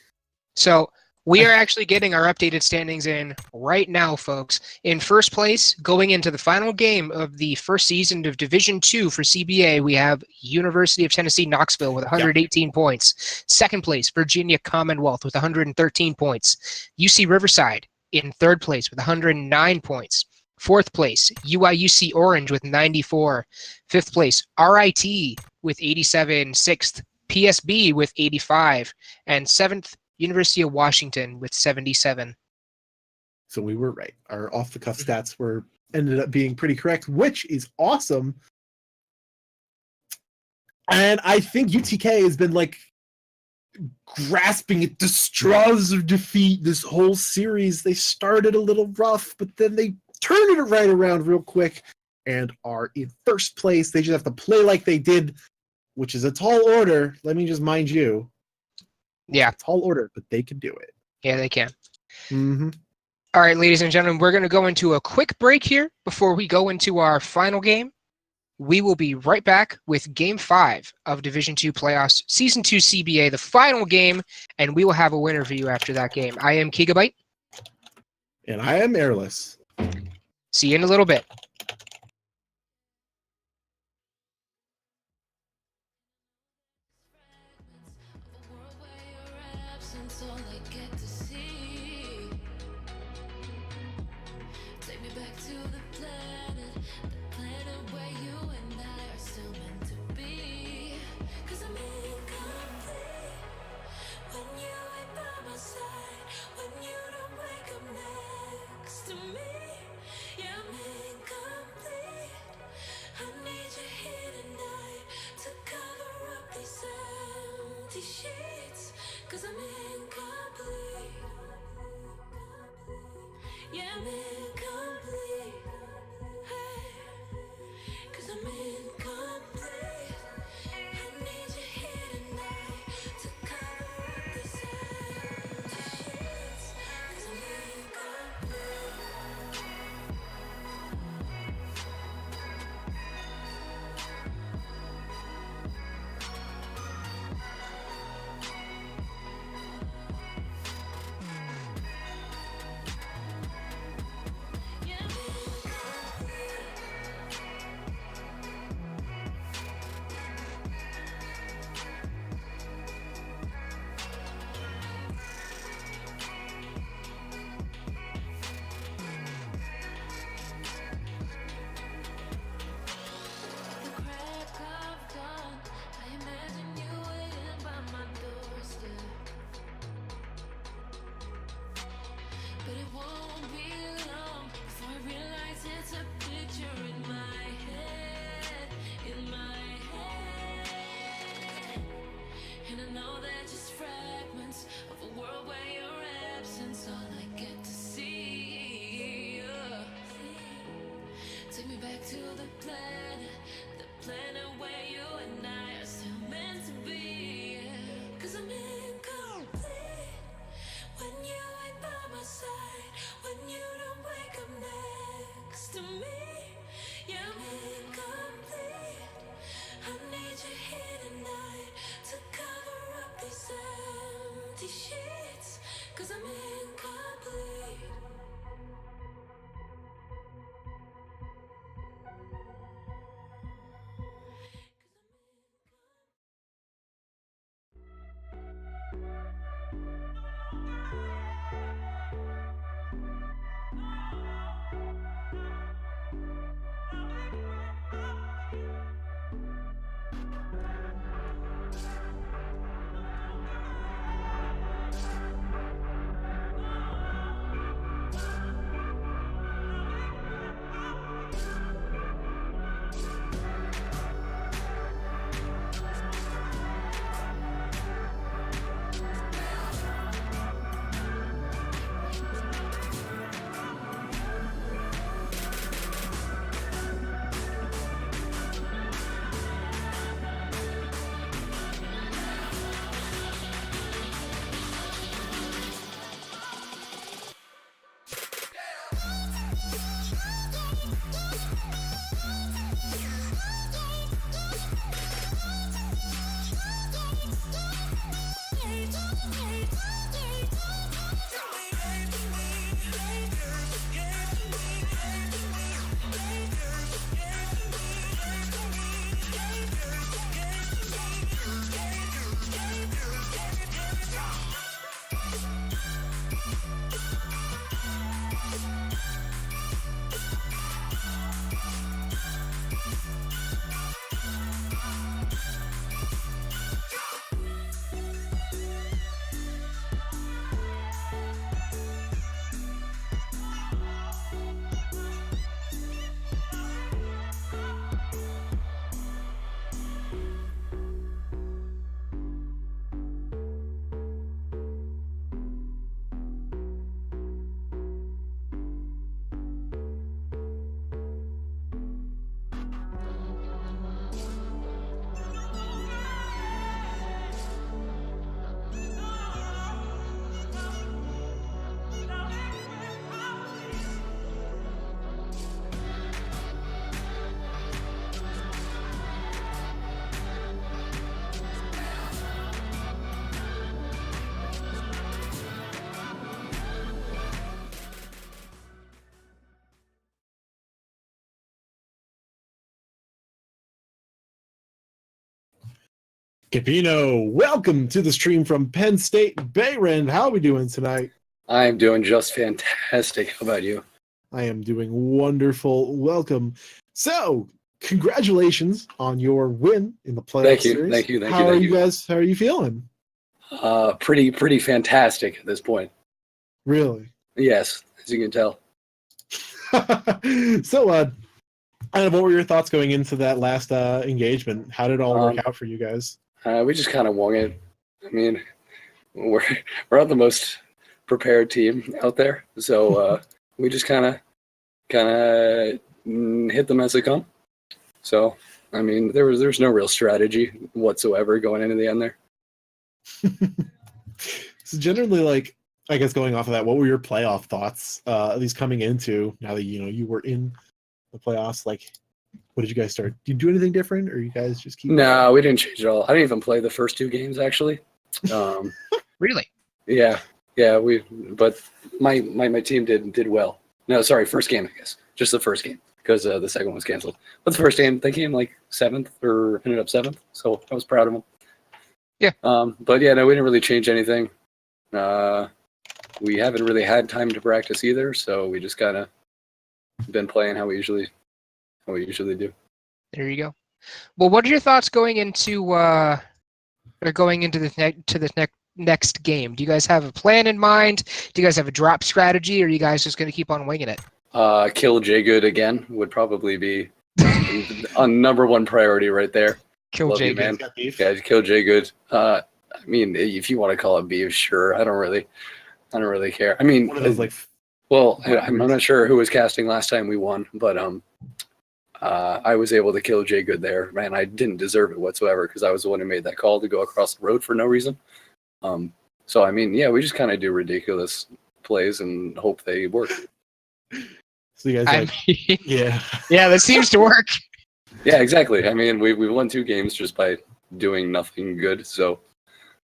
So we are actually getting our updated standings in right now, folks. In first place, going into the final game of the first season of Division II for CBA, we have University of Tennessee Knoxville with 118 points. Second place, Virginia Commonwealth with 113 points. UC Riverside in third place with 109 points. Fourth place, UIUC Orange with 94. Fifth place, RIT with 87. Sixth, PSB with 85. And seventh, University of Washington with 77. So we were right. Our off-the-cuff stats ended up being pretty correct, which is awesome. And I think UTK has been like grasping at the straws of defeat this whole series. They started a little rough, but then they turned it right around real quick and are in first place. They just have to play like they did, which is a tall order. Let me just mind you. Yeah. Tall order, but they can do it. Yeah, they can. Mm-hmm. All right, ladies and gentlemen, we're going to go into a quick break here before we go into our final game. We will be right back with Game 5 of Division II Playoffs, Season 2 CBA, the final game, and we will have a winner for you after that game. I am Gigabyte. And I am Airless. See you in a little bit. Cause I'm incomplete. Yeah, I'm incomplete. Hey, cause I'm incomplete. I need you here tonight to cover up these empty sheets. Cause I'm incomplete. But it won't be long before I realize it's a picture in my head, And I know they're just fragments of a world where your absence all I get to see. Take me back to the planet where you and I are still meant to be. Cause I'm incomplete when you Capino, welcome to the stream from Penn State Bayren. How are we doing tonight? I'm doing just fantastic. How about you? I am doing wonderful. Welcome. So, congratulations on your win in the playoff Thank you, series. thank you, thank How you, are thank you you. guys? How are you feeling? Pretty fantastic at this point. Really? Yes, as you can tell. So, what were your thoughts going into that last engagement? How did it all work out for you guys? We just kind of wung it. I mean, we're not the most prepared team out there, so we just kind of hit them as they come. So, I mean, there's no real strategy whatsoever going into the end there. So generally, like, I guess going off of that, what were your playoff thoughts? At least coming into now that you were in the playoffs, like, what did you guys start? Did you do anything different, or you guys just keep? No, we didn't change at all. I didn't even play the first two games actually. Really? Yeah. But my team did well. No, sorry, first game, I guess. Just the first game, because the second one was canceled. But the first game, they came like seventh or ended up seventh, so I was proud of them. Yeah. But yeah, no, we didn't really change anything. We haven't really had time to practice either, so we just kind of been playing how we usually do. There you go. Well, what are your thoughts going into the next game? Do you guys have a plan in mind? Do you guys have a drop strategy, or are you guys just going to keep on winging it? Kill J Good again would probably be a number one priority right there. Kill Love J you, man. Beef? Yeah, kill J Good. I mean, if you want to call it beef, sure. I don't really care. I mean, One of those, like, well, I'm not sure who was casting last time we won, but I was able to kill Jay Good there. Man, I didn't deserve it whatsoever because I was the one who made that call to go across the road for no reason. So I mean, yeah, we just kind of do ridiculous plays and hope they work. So you guys, I like, mean, yeah. yeah, that seems to work. Yeah, exactly. I mean, we won 2 games just by doing nothing good. So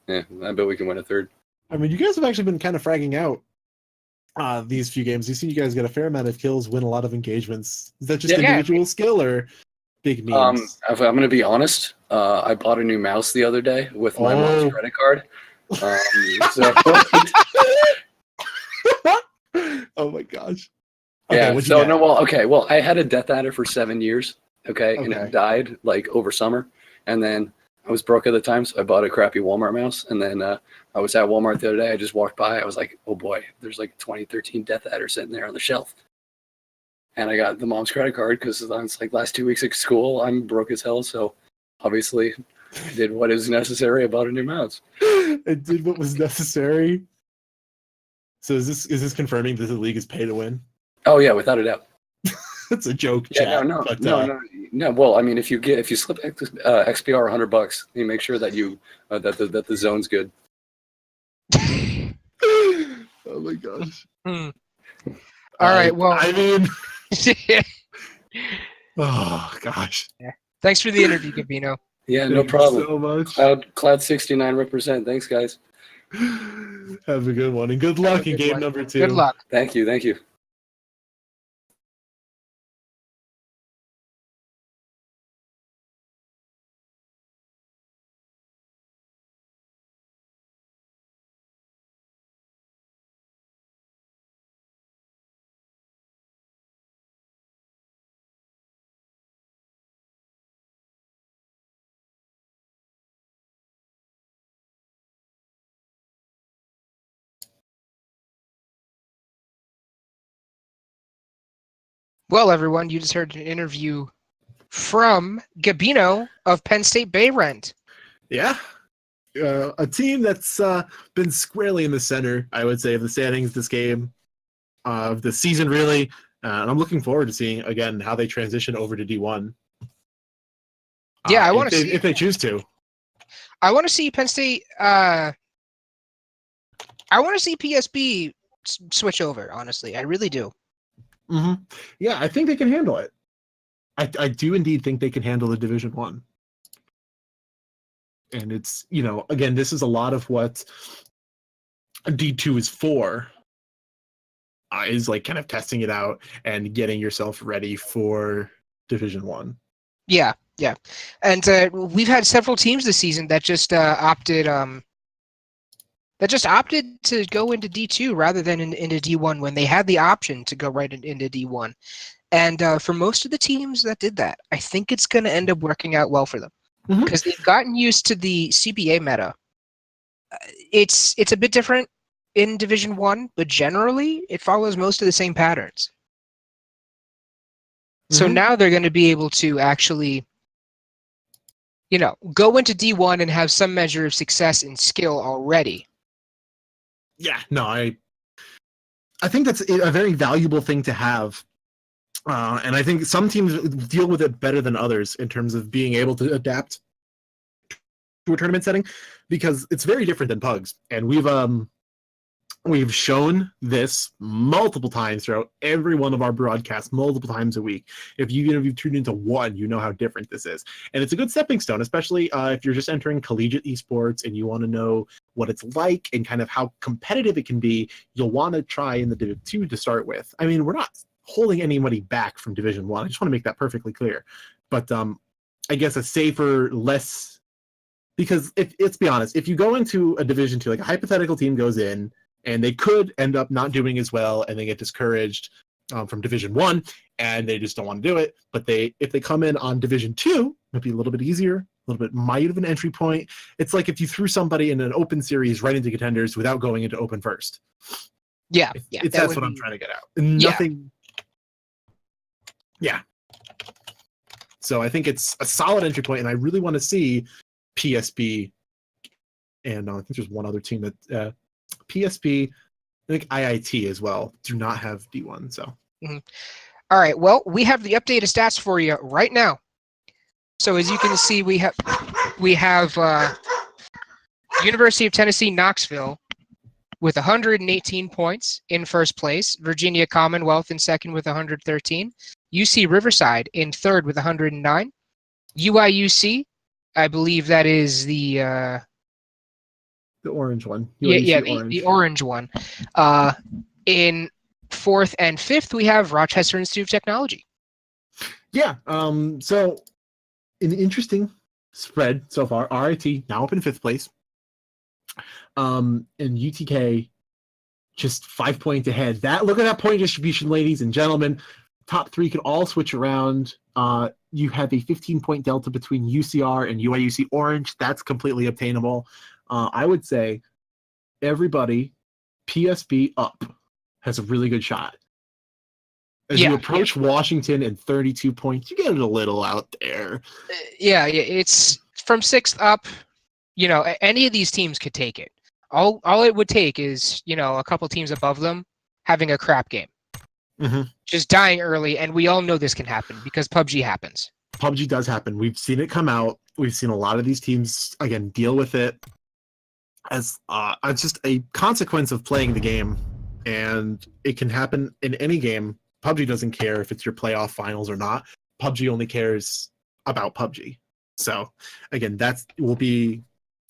yeah, I bet we can win a third. I mean, you guys have actually been kind of fragging out these few games. You've seen you guys get a fair amount of kills, win a lot of engagements. Is that just Yeah. individual skill or big memes? If I'm going to be honest, I bought a new mouse the other day with my mom's credit card. So Oh my gosh. yeah. what'd you So get? no, well, okay. Well, I had a Death Adder for 7 years. Okay, and Okay. it died like over summer, and then I was broke at the time, so I bought a crappy Walmart mouse. And then I was at Walmart the other day. I just walked by. I was like, oh boy, there's like 2013 Death Adder sitting there on the shelf. And I got the mom's credit card because it's like last 2 weeks of school. I'm broke as hell, so obviously I did what is necessary. I bought a new mouse. It did what was necessary. So is this confirming that the league is pay to win? Oh yeah, without a doubt. That's a joke, Yeah, chat. no. But, No. Well, I mean, if you slip XPR $100, you make sure that you that the zone's good. oh my gosh. All right. Well, I mean, oh gosh. thanks for the interview, Gabino. Yeah, no Thank you problem. so much. Cloud 69 represent. Thanks, guys. Have a good one and good luck in game number 2. Good luck. Thank you. Well, everyone, you just heard an interview from Gabino of Penn State Bay Rent. Yeah. A team that's been squarely in the center, I would say, of the standings this game, of the season, really. And I'm looking forward to seeing, again, how they transition over to D1. Yeah, I want to see if they choose to. I want to see Penn State. I want to see PSB switch over. Honestly, I really do. Mm-hmm. Yeah, I think they can handle it. I do indeed think they can handle the Division One. And it's, again, this is a lot of what D2 is for. Is like kind of testing it out and getting yourself ready for Division One. Yeah, and we've had several teams this season that just opted to go into D2 rather than into D1 when they had the option to go right into D1. And for most of the teams that did that, I think it's going to end up working out well for them because they've gotten used to the CBA meta. It's a bit different in Division 1, but generally it follows most of the same patterns. So now they're going to be able to actually, go into D1 and have some measure of success and skill already. Yeah, no, I think that's a very valuable thing to have. And I think some teams deal with it better than others in terms of being able to adapt to a tournament setting, because it's very different than PUGs. And we've shown this multiple times throughout every one of our broadcasts, multiple times a week. If you've tuned into one, you know how different this is. And it's a good stepping stone, especially if you're just entering collegiate esports and you want to know what it's like and kind of how competitive it can be. You'll want to try in the Div 2 to start with. I mean, we're not holding anybody back from Division 1. I just want to make that perfectly clear. But I guess a safer, less... Because let's be honest, if you go into a Division 2, like a hypothetical team goes in, and they could end up not doing as well, and they get discouraged from Division 1, and they just don't want to do it. But if they come in on Division 2, it'd be a little bit easier, a little bit mild of an entry point. It's like if you threw somebody in an open series right into contenders without going into open first. Yeah, that's what I'm trying to get out. Nothing. Yeah. So I think it's a solid entry point, and I really want to see PSB, and I think there's one other team that PSB, I think IIT as well, do not have D1. So, All right. Well, we have the updated stats for you right now. So as you can see, we have University of Tennessee Knoxville with 118 points in first place. Virginia Commonwealth in second with 113. UC Riverside in third with 109. UIUC, I believe that is the orange one. The orange one. In fourth and fifth, we have Rochester Institute of Technology. Yeah. So an interesting spread so far. RIT now up in fifth place. And UTK just 5 points ahead. Look at that point distribution, ladies and gentlemen. Top three could all switch around. You have a 15-point delta between UCR and UIUC Orange. That's completely obtainable. I would say everybody, PSB up, has a really good shot. As you approach Washington and 32 points, you get it a little out there. It's from sixth up. Any of these teams could take it. All it would take is, a couple teams above them having a crap game. Mm-hmm. Just dying early, and we all know this can happen because PUBG happens. PUBG does happen. We've seen it come out. We've seen a lot of these teams, again, deal with it as just a consequence of playing the game, and it can happen in any game. PUBG doesn't care if it's your playoff finals or not. PUBG only cares about PUBG. So, again, that will be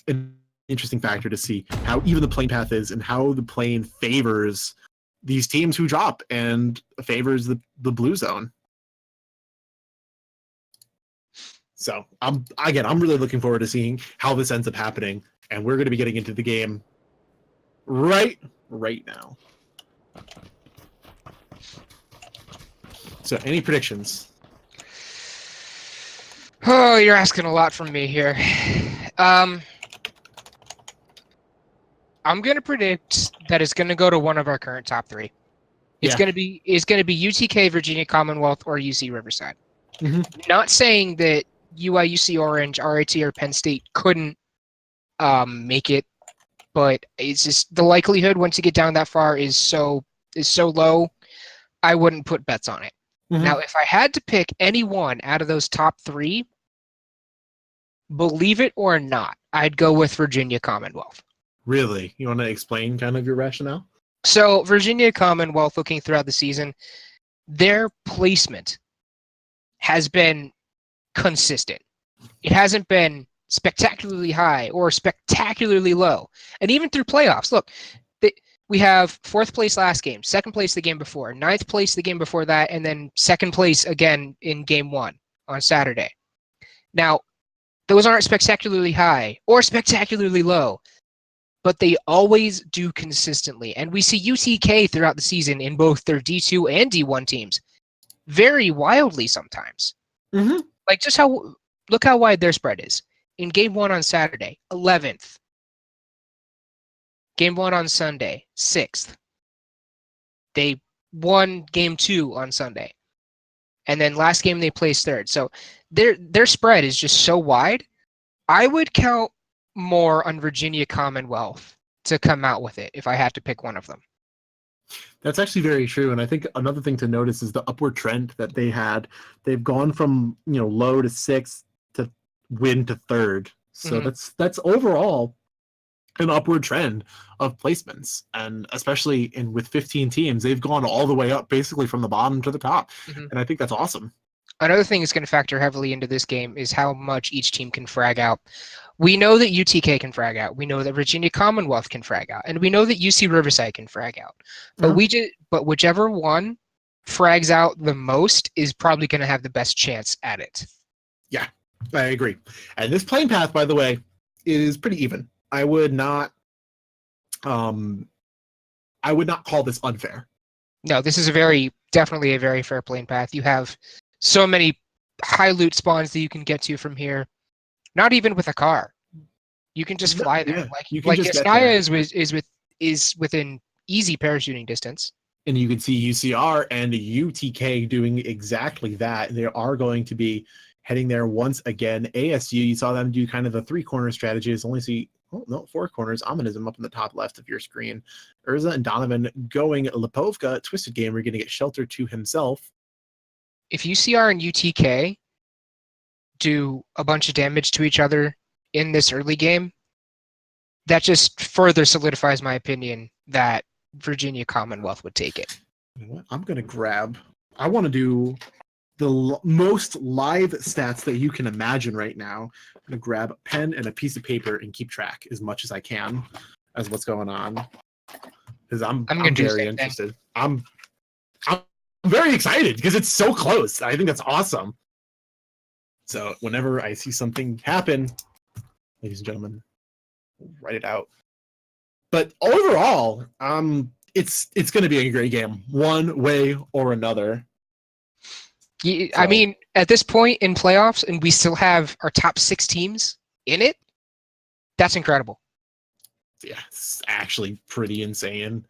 an interesting factor to see how even the playing path is and how the plane favors these teams who drop and favors the blue zone. So I'm really looking forward to seeing how this ends up happening, and we're going to be getting into the game right now. So any predictions? Oh, you're asking a lot from me here. I'm going to predict that it's going to go to one of our current top three. It's Yeah. gonna be UTK, Virginia Commonwealth, or UC Riverside. Not saying that UC Orange, RIT, or Penn State couldn't make it, but it's just the likelihood once you get down that far is so low. I wouldn't put bets on it. Now, if I had to pick any one out of those top 3, believe it or not, I'd go with Virginia Commonwealth. Really? You want to explain kind of your rationale? So Virginia Commonwealth, looking throughout the season, their placement has been consistent. It hasn't been spectacularly high or spectacularly low. And even through playoffs, look, we have 4th place last game, 2nd place the game before, 9th place the game before that, and then 2nd place again in game 1 on Saturday. Now, those aren't spectacularly high or spectacularly low, but they always do consistently. And we see UTK throughout the season in both their D2 and D1 teams vary wildly sometimes. Like look how wide their spread is. In game 1 on Saturday, 11th. Game 1 on Sunday, 6th. They won game 2 on Sunday. And then last game they placed 3rd. So their spread is just so wide. I would count more on Virginia Commonwealth to come out with it if I had to pick one of them. That's actually very true. And I think another thing to notice is the upward trend that they had. They've gone from, low to 6th to win to 3rd. So that's overall an upward trend of placements. And especially with 15 teams, they've gone all the way up basically from the bottom to the top. And I think that's awesome. Another thing that's going to factor heavily into this game is how much each team can frag out. We know that UTK can frag out. We know that Virginia Commonwealth can frag out. And we know that UC Riverside can frag out. But but whichever one frags out the most is probably going to have the best chance at it. Yeah, I agree. And this playing path, by the way, is pretty even. I would not call this unfair. No, this is definitely a very fair playing path. You have so many high loot spawns that you can get to from here. Not even with a car, you can just fly there. Yeah, like Yasnaya is within easy parachuting distance. And you can see UCR and UTK doing exactly that. They are going to be heading there once again. ASU, you saw them do kind of the 3-corner strategy. It's only 4 corners. Ominism up in the top left of your screen. Urza and Donovan going Lipovka. Twisted Gamer going to get shelter to himself. If UCR and UTK do a bunch of damage to each other in this early game, that just further solidifies my opinion that Virginia Commonwealth would take it. You know what? I want to do the most live stats that you can imagine right now. I'm going to grab a pen and a piece of paper and keep track as much as I can as what's going on. Because I'm very interested. I'm very excited because it's so close. I think that's awesome. So whenever I see something happen, ladies and gentlemen, write it out. But overall, it's going to be a great game, one way or another. I mean, at this point in playoffs, and we still have our top 6 teams in it, that's incredible. Yeah, it's actually pretty insane.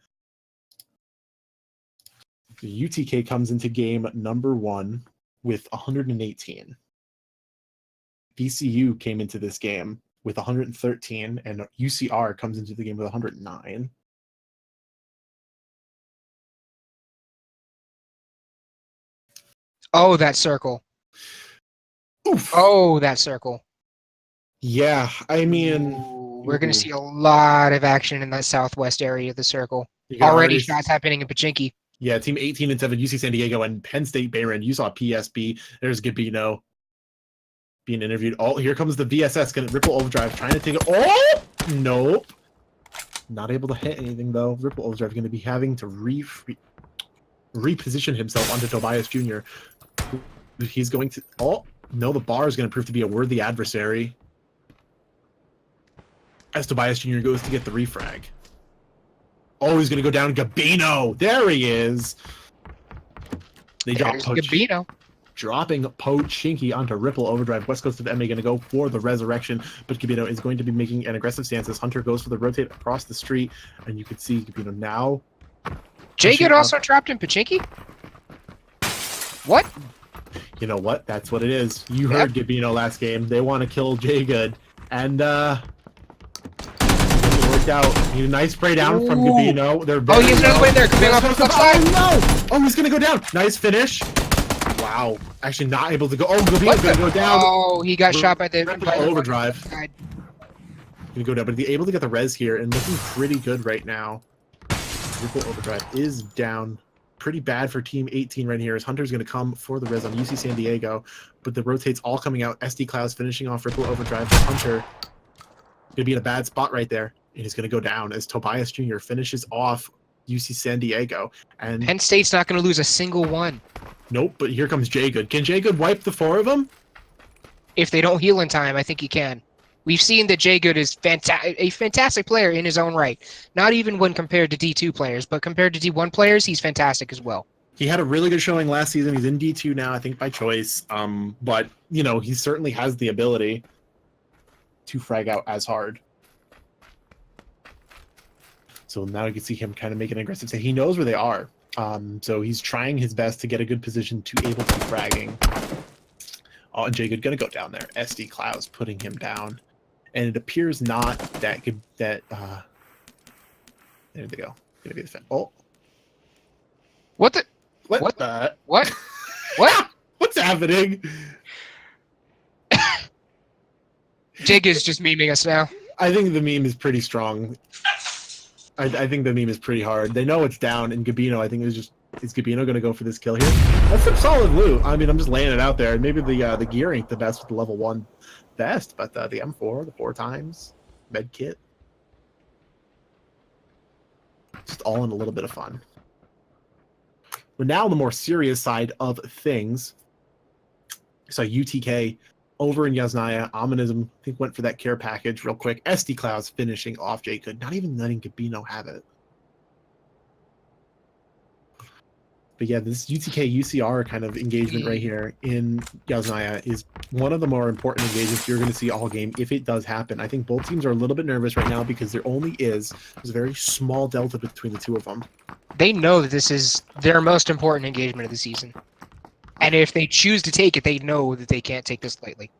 The UTK comes into game number 1 with 118. VCU came into this game with 113, and UCR comes into the game with 109. Oh, that circle. Oof. Oh, that circle. Yeah, I mean... We're going to see a lot of action in that southwest area of the circle. Already shots happening in Pachinki. Yeah, team 18-7, UC San Diego, and Penn State Bayron. You saw PSB. There's Gabino being interviewed. Oh, here comes the VSS. Going to Ripple Overdrive, trying to take it. Oh! Nope. Not able to hit anything, though. Ripple Overdrive going to be having to reposition himself onto Tobias Jr. He's going to... Oh, no, the bar is going to prove to be a worthy adversary. As Tobias Jr. goes to get the refrag. Oh, he's going to go down Gabino. There he is. They drop Gabino. Dropping Pochinki onto Ripple Overdrive. West Coast of MA going to go for the resurrection, but Gabino is going to be making an aggressive stance as Hunter goes for the rotate across the street, and you can see Gabino now Jacob also dropped in Pachinki? What? You know what? That's what it is. You heard Gabino last game. They want to kill Jay Good. And it worked out. A nice spray down from Gabino. They're very he's another way there. Coming off the left side. Oh, no! Oh, he's going to go down. Nice finish. Wow. Actually not able to go. Oh, Gabino's going to go down. Oh, he got shot by the overdrive. Going to go down, but he's able to get the res here and looking pretty good right now. Triple overdrive is down. Pretty bad for Team 18 right here as Hunter's going to come for the res on UC San Diego, but the rotates all coming out. SD Clouds finishing off Ripple Overdrive. Hunter going to be in a bad spot right there, and he's going to go down as Tobias Jr. finishes off UC San Diego. And Penn State's not going to lose a single one. Nope, but here comes Jay Good. Can Jay Good wipe the four of them? If they don't heal in time, I think he can. We've seen that Jay Good is a fantastic player in his own right. Not even when compared to D2 players, but compared to D1 players, he's fantastic as well. He had a really good showing last season. He's in D2 now, I think by choice. But, you know, he certainly has the ability to frag out as hard. So now you can see him kind of make an aggressive say. He knows where they are. So he's trying his best to get a good position to able to be fragging. Oh, and Jay Good going to go down there. SD Clouds putting him down. And it appears not that good that there they go. Gonna be the fan. Oh. What the What? What? What's happening? Jig is just memeing us now. I think the meme is pretty strong. I think the meme is pretty hard. They know it's down, and Gabino, I think, is Gabino going to go for this kill here? That's some solid loot. I mean, I'm just laying it out there. Maybe the gear ain't the best with the level 1 vest, but the M4, the 4 times, med kit. Just all in a little bit of fun. But now the more serious side of things. So UTK over in Yasnaya, Ominism, I think, went for that care package real quick. SD Clouds finishing off Jacob, not even letting Gabino have it. But yeah, this UTK UCR kind of engagement right here in Yasnaya is one of the more important engagements you're going to see all game if it does happen. I think both teams are a little bit nervous right now because there's a very small delta between the two of them. They know that this is their most important engagement of the season. And if they choose to take it, they know that they can't take this lightly.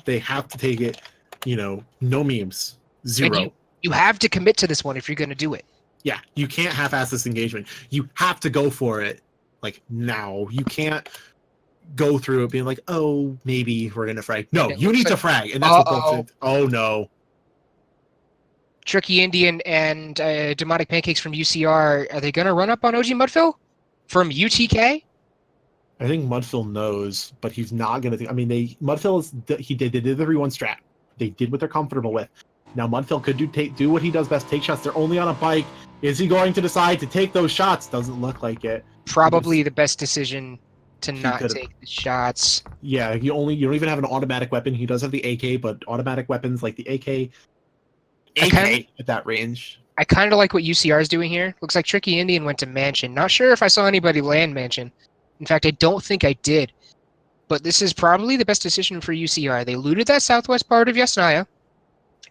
They have to take it, no memes, 0. And you have to commit to this one if you're going to do it. Yeah, you can't half-ass this engagement. You have to go for it, like, now. You can't go through it being like, oh, maybe we're going to frag. No, you need to frag, and that's what both. Oh, no. Tricky Indian and Demonic Pancakes from UCR, are they going to run up on OG Mudfill from UTK? I think Mudfill knows, but he's not going to. I mean, Mudfill did the 3-1 strat. They did what they're comfortable with. Now Mudfill could do what he does best, take shots. They're only on a bike. Is he going to decide to take those shots? Doesn't look like it. Probably the best decision to not take the shots. Yeah, you don't even have an automatic weapon. He does have the AK, but automatic weapons like the AK at that range. I kind of like what UCR is doing here. Looks like Tricky Indian went to Mansion. Not sure if I saw anybody land Mansion. In fact, I don't think I did. But this is probably the best decision for UCR. They looted that southwest part of Yasnaya.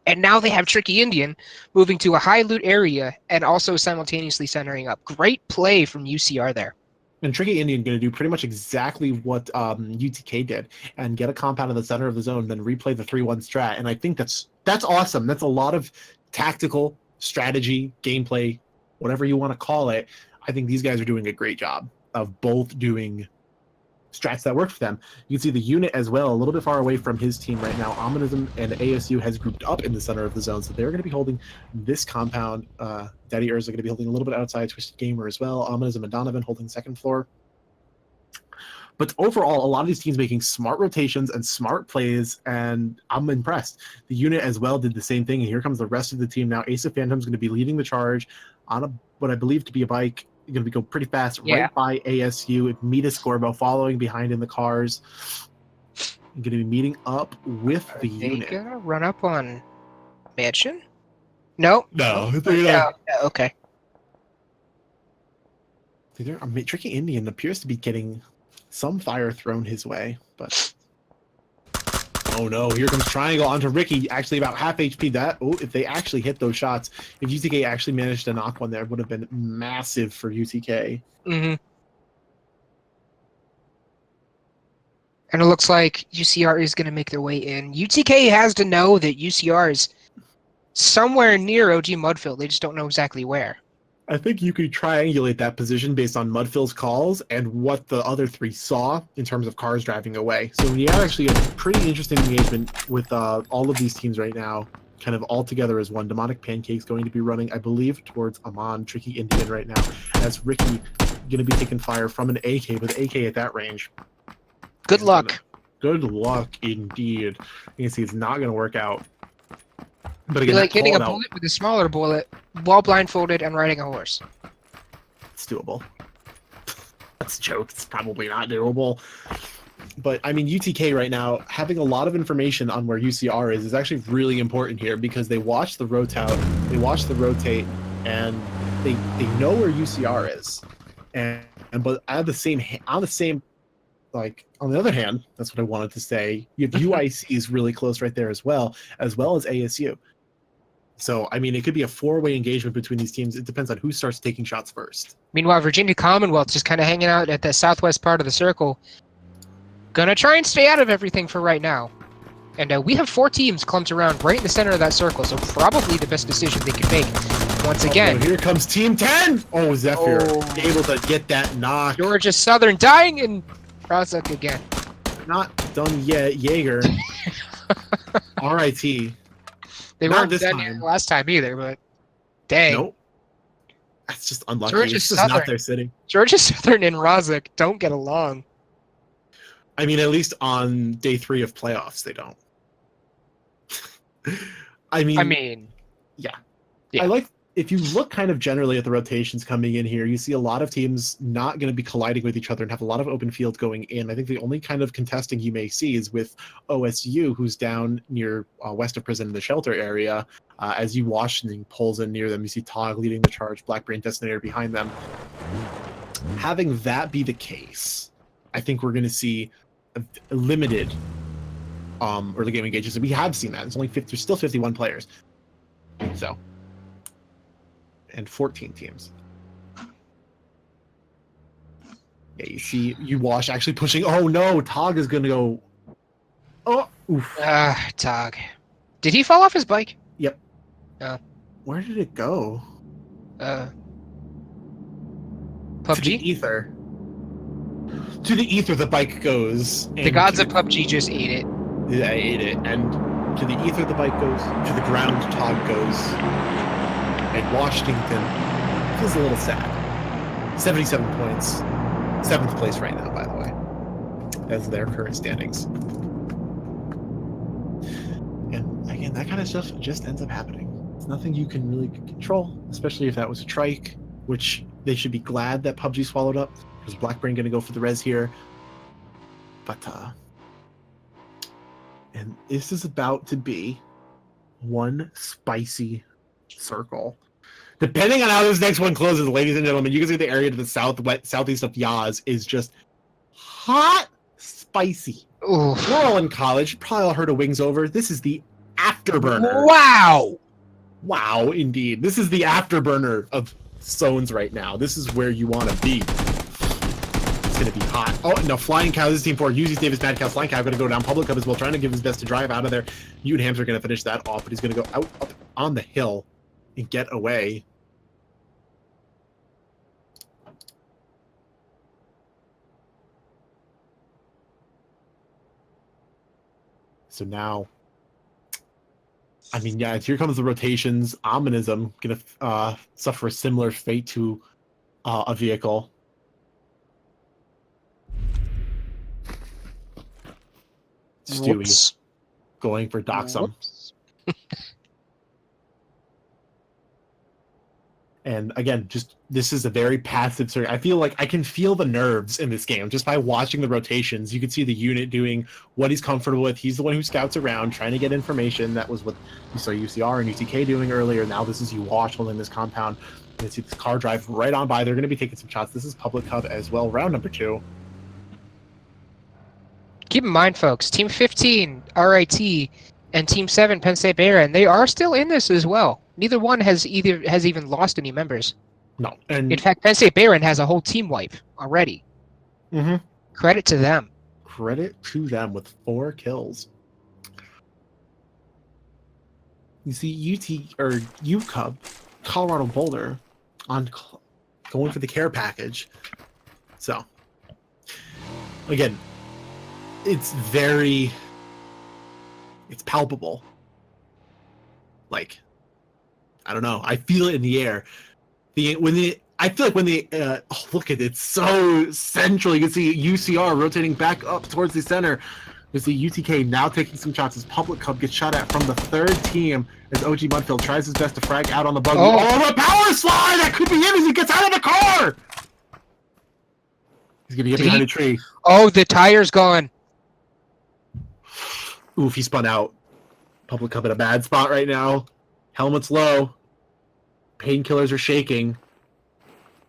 And now they have Tricky Indian moving to a high loot area and also simultaneously centering up. Great play from UCR there. And Tricky Indian going to do pretty much exactly what UTK did and get a compound in the center of the zone, then replay the 3-1 strat. And I think that's awesome. That's a lot of tactical strategy, gameplay, whatever you want to call it. I think these guys are doing a great job of both doing strats that work for them. You can see the unit as well, a little bit far away from his team right now. Ominism and ASU has grouped up in the center of the zone, so they're going to be holding this compound. Daddy Urza are going to be holding a little bit outside, Twisted Gamer as well. Ominism and Donovan holding second floor. But overall, a lot of these teams making smart rotations and smart plays, and I'm impressed. The unit as well did the same thing, and here comes the rest of the team now. Ace of Phantom's going to be leading the charge on what I believe to be a bike. Going to go pretty fast right by ASU. Midas Gorbo following behind in the cars. Going to be meeting up with the unit. They gonna run up on Mansion? No. Okay. Tricky Indian appears to be getting some fire thrown his way, but Oh no, here comes Triangle onto Ricky, actually about half HP. If they actually hit those shots, if UTK actually managed to knock one there, it would have been massive for UTK. Mm-hmm. And it looks like UCR is going to make their way in. UTK has to know that UCR is somewhere near OG Mudfield. They just don't know exactly where. I think you could triangulate that position based on Mudfill's calls and what the other three saw in terms of cars driving away. So we have actually a pretty interesting engagement with all of these teams right now, kind of all together as one. Demonic Pancake's going to be running, I believe, towards Amon, Tricky Indian right now, as Ricky going to be taking fire from an AK, with AK at that range. Good luck. Good luck indeed. You can see it's not going to work out. But again, like hitting a bullet with a smaller bullet while blindfolded and riding a horse. It's doable. That's a joke. It's probably not doable. But I mean, UTK right now, having a lot of information on where UCR is actually really important here, because they watch the rotate, and they know where UCR is. But on the other hand, that's what I wanted to say. You have UIC is really close right there as well as ASU. So, I mean, it could be a four-way engagement between these teams. It depends on who starts taking shots first. Meanwhile, Virginia Commonwealth just kind of hanging out at the southwest part of the circle. Gonna try and stay out of everything for right now. And we have 4 teams clumped around right in the center of that circle, so probably the best decision they could make. Once again. Here comes Team 10! Oh, Zephyr able to get that knock. Georgia Southern dying in Razak again. Not done yet, Jaeger. RIT. They weren't done last time either, but dang. Nope. That's just unlucky. Georgia It's just Southern. not their city. Georgia Southern and Razak don't get along. I mean, at least on day 3 of playoffs, they don't. I mean, yeah. I like, if you look kind of generally at the rotations coming in here, you see a lot of teams not going to be colliding with each other and have a lot of open field going in. I think the only kind of contesting you may see is with OSU, who's down near west of prison in the shelter area. As you Washington pulls in near them, you see Tog leading the charge, Blackbrain Detonator behind them. Having that be the case, I think we're going to see a limited early game engagements. And we have seen that. There's still 51 players. So. And 14 teams. Yeah, you see, Wash actually pushing. Oh no, Tog is gonna go. Oh, oof. Tog. Did he fall off his bike? Yep. Where did it go? PUBG? To the ether. To the ether, the bike goes. The gods of PUBG just ate it. Yeah, I ate it. And to the ether, the bike goes. To the ground, Tog goes. And Washington feels a little sad. 77 points. 7th place right now, by the way. As their current standings. And again, that kind of stuff just ends up happening. It's nothing you can really control, especially if that was a trike, which they should be glad that PUBG swallowed up, because Blackbrain going to go for the res here. But, and this is about to be one spicy circle. Depending on how this next one closes, ladies and gentlemen, you can see the area to the southeast of Yaz is just hot spicy. Ooh. We're all in college. Probably all heard of Wings Over. This is the afterburner. Wow, indeed. This is the afterburner of zones right now. This is where you want to be. It's going to be hot. Oh, no, Flying Cow. This is Team 4. Uzis, Davis, Mad Cow, Flying Cow going to go down. Public Cup as well, trying to give his best to drive out of there. Newton Hams are going to finish that off, but he's going to go out up on the hill and get away. So now, I mean, yeah, here comes the rotations. Ominism going to suffer a similar fate to a vehicle. Stewie going for Doxum. And again, just this is a very passive circuit. I feel like I can feel the nerves in this game just by watching the rotations. You can see the unit doing what he's comfortable with. He's the one who scouts around, trying to get information. That was what you saw UCR and UTK doing earlier. Now this is UWash holding this compound. You can see this car drive right on by. They're going to be taking some shots. This is Public Hub as well, round number 2. Keep in mind, folks, Team 15, RIT, and Team 7, Penn State Bayron, they are still in this as well. Neither one has even lost any members. No, and In fact, Penn State Bayron has a whole team wipe already. Mhm. Credit to them. Credit to them with 4 kills. You see, UCub, Colorado Boulder, going for the care package. So, again, it's palpable. Like, I don't know. I feel it in the air. I feel like when look at it, it's so central. You can see UCR rotating back up towards the center. You see UTK now taking some shots as Public Cup gets shot at from the 3rd team as OG Mudfield tries his best to frag out on the buggy. Oh, the power slide! That could be him as he gets out of the car! He's gonna get behind a tree. Oh, the tire's gone. Oof, he spun out. Public Cup in a bad spot right now. Helmet's low. Painkillers are shaking.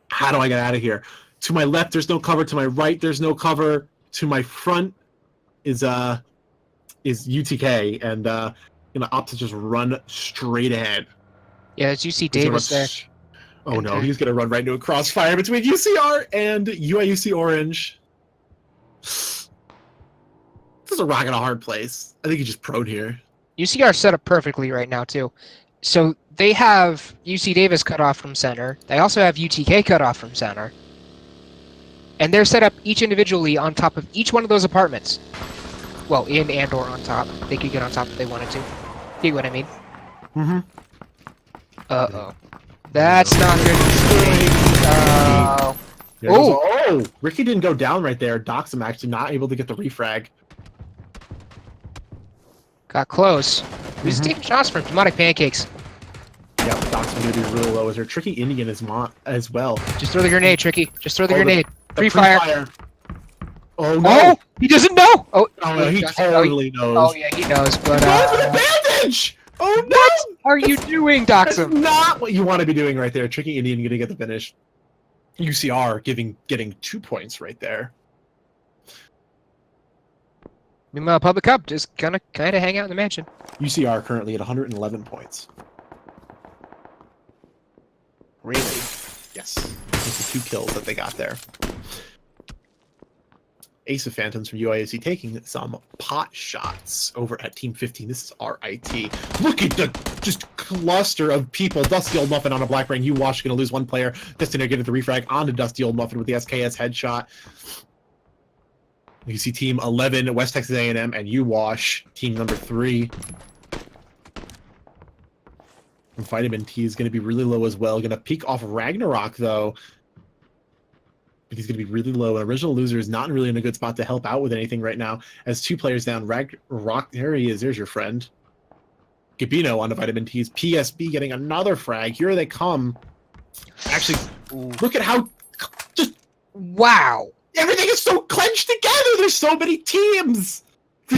How do I get out of here? To my left, there's no cover. To my right, there's no cover. To my front is UTK, and gonna opt to just run straight ahead. Yeah, it's UC Davis there. Oh no, he's gonna run right into a crossfire between UCR and UIUC Orange. This is a rock and a hard place. I think he just pro'd here. UCR set up perfectly right now too. So they have UC Davis cut off from center. They also have UTK cut off from center. And they're set up each individually on top of each one of those apartments. Well, in and or on top. They could get on top if they wanted to. You what I mean? Mm-hmm. Uh-oh. That's not good. Oh, Ricky didn't go down right there. Doxum actually not able to get the refrag. Got close. He's taking shots from demonic pancakes. Yeah, Doxum gonna be really low. Is there Tricky Indian as well? Just throw the grenade, Tricky. Just throw the grenade. The Pre-fire. Oh no! Oh, he doesn't know. Oh, no, he totally knows. Oh yeah, he knows. But go for the bandage! Oh no! What are you doing, That's Doxum? not what you want to be doing right there. Tricky Indian gonna get the finish. UCR getting 2 points right there. Meanwhile, Public Cup just gonna kind of hang out in the mansion. UCR currently at 111 points. Really? Yes. Just the 2 kills that they got there. Ace of Phantoms from UISC taking some pot shots over at Team 15. This is RIT. Look at the just cluster of people. Dusty Old Muffin on a Black Ring. UWash going to lose 1 player. Destiny getting the refrag onto Dusty Old Muffin with the SKS headshot. You see Team 11, West Texas A&M, and UWash, team number 3. And Vitamin T is going to be really low as well. Going to peek off Ragnarok, though. He's going to be really low. Original Loser is not really in a good spot to help out with anything right now. As 2 players down, Ragnarok, there he is. There's your friend. Gabino on the Vitamin T's. PSB getting another frag. Here they come. Actually, look at how just... Wow. Everything is so clenched together. There's so many teams.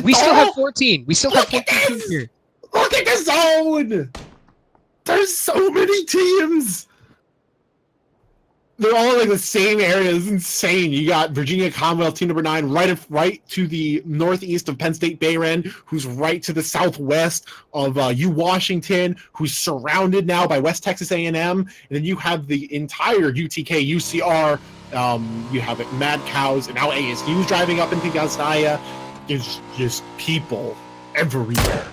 We still have 14. We still have 14 teams here. Look at the zone. There's so many teams. They're all like the same area. It's insane. You got Virginia Commonwealth, team number 9, right to the northeast of Penn State Bayren, who's right to the southwest of Washington, who's surrounded now by West Texas A&M. And then you have the entire UTK, UCR. You have Mad Cows, and now ASU's driving up into Gaznaya. There's just people everywhere.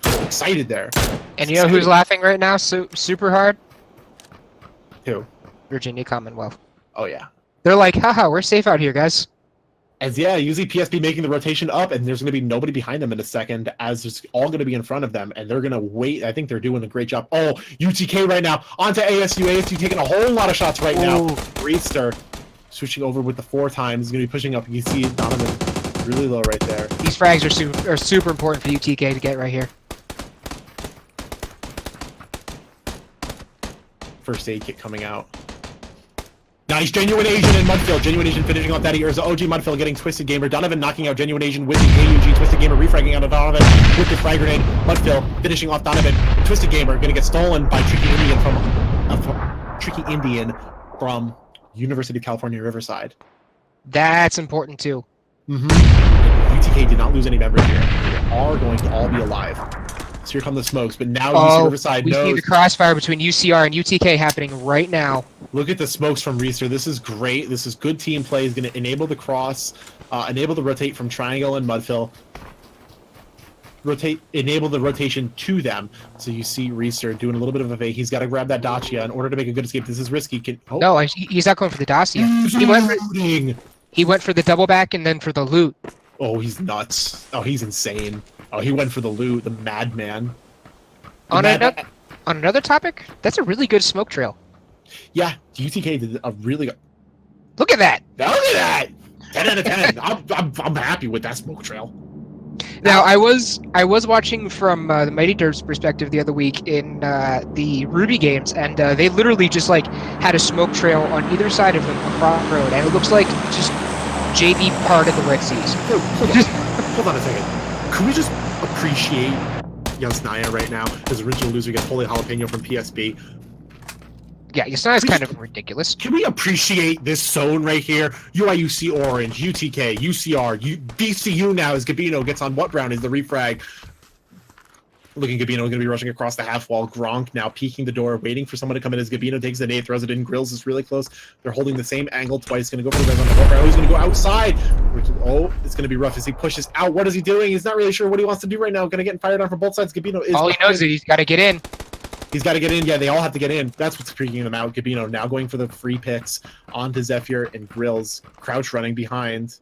I'm excited there. And you know who's laughing right now super hard? Who? Virginia Commonwealth. Oh, yeah. They're like, haha, we're safe out here, guys. As usually PSP making the rotation up, and there's going to be nobody behind them in a second, as it's all going to be in front of them, and they're going to wait. I think they're doing a great job. Oh, UTK right now, onto ASU. ASU taking a whole lot of shots right now. Reester switching over with the 4 times. He's going to be pushing up. You can see Donovan really low right there. These frags are super important for UTK to get right here. First aid kit coming out. Nice, Genuine Asian and Mudfield. Genuine Asian finishing off that here is OG Mudfield getting Twisted Gamer. Donovan knocking out Genuine Asian with the AUG. Twisted Gamer refragging out of Donovan with the frag grenade. Mudfield finishing off Donovan. Twisted Gamer going to get stolen by Tricky Indian from University of California, Riverside. That's important too. Mm-hmm. UTK did not lose any members here. They are going to all be alive. So here come the smokes, but now UC Riverside we knows. see the crossfire between UCR and UTK happening right now. Look at the smokes from Reeser. This is great. This is good team play. Is going to enable the cross, enable the rotate from Triangle and Mudfill. Enable the rotation to them. So you see Reeser doing a little bit of a fake. He's got to grab that Dacia in order to make a good escape. This is risky. No, he's not going for the Dacia. He went for the double back and then for the loot. Oh, he's nuts. Oh, he's insane. Oh, he went for the loot. The madman. On another topic, that's a really good smoke trail. Yeah, UTK did a really good. Look at that. Look at that. 10 out of 10. I'm happy with that smoke trail. Now, I was watching from the Mighty Derp's perspective the other week in the Ruby games, and they literally just like had a smoke trail on either side of them across the road, and it looks like just JV part of the Red Seas. Hold on a second. Could we just appreciate Yasnaya right now as original loser gets Holy Jalapeno from PSB? Yeah, Yasnaya's kind of ridiculous. Can we appreciate this zone right here? UIUC Orange, UTK, UCR, BCU now as Gabino gets on what round is the refrag. Looking Gabino going to be rushing across the half wall. Gronk now peeking the door, waiting for someone to come in as Gabino takes the nade, throws it in. Grills is really close. They're holding the same angle twice. Going to go for the res on the what round. He's going to go outside. Oh, it's going to be rough as he pushes out. What is he doing? He's not really sure what he wants to do right now. Going to get fired on from both sides. Gabino is. All he knows is he's got to get in. He's got to get in. Yeah, they all have to get in. That's what's freaking them out. Gabino now going for the free picks onto Zephyr and Grills. Crouch running behind.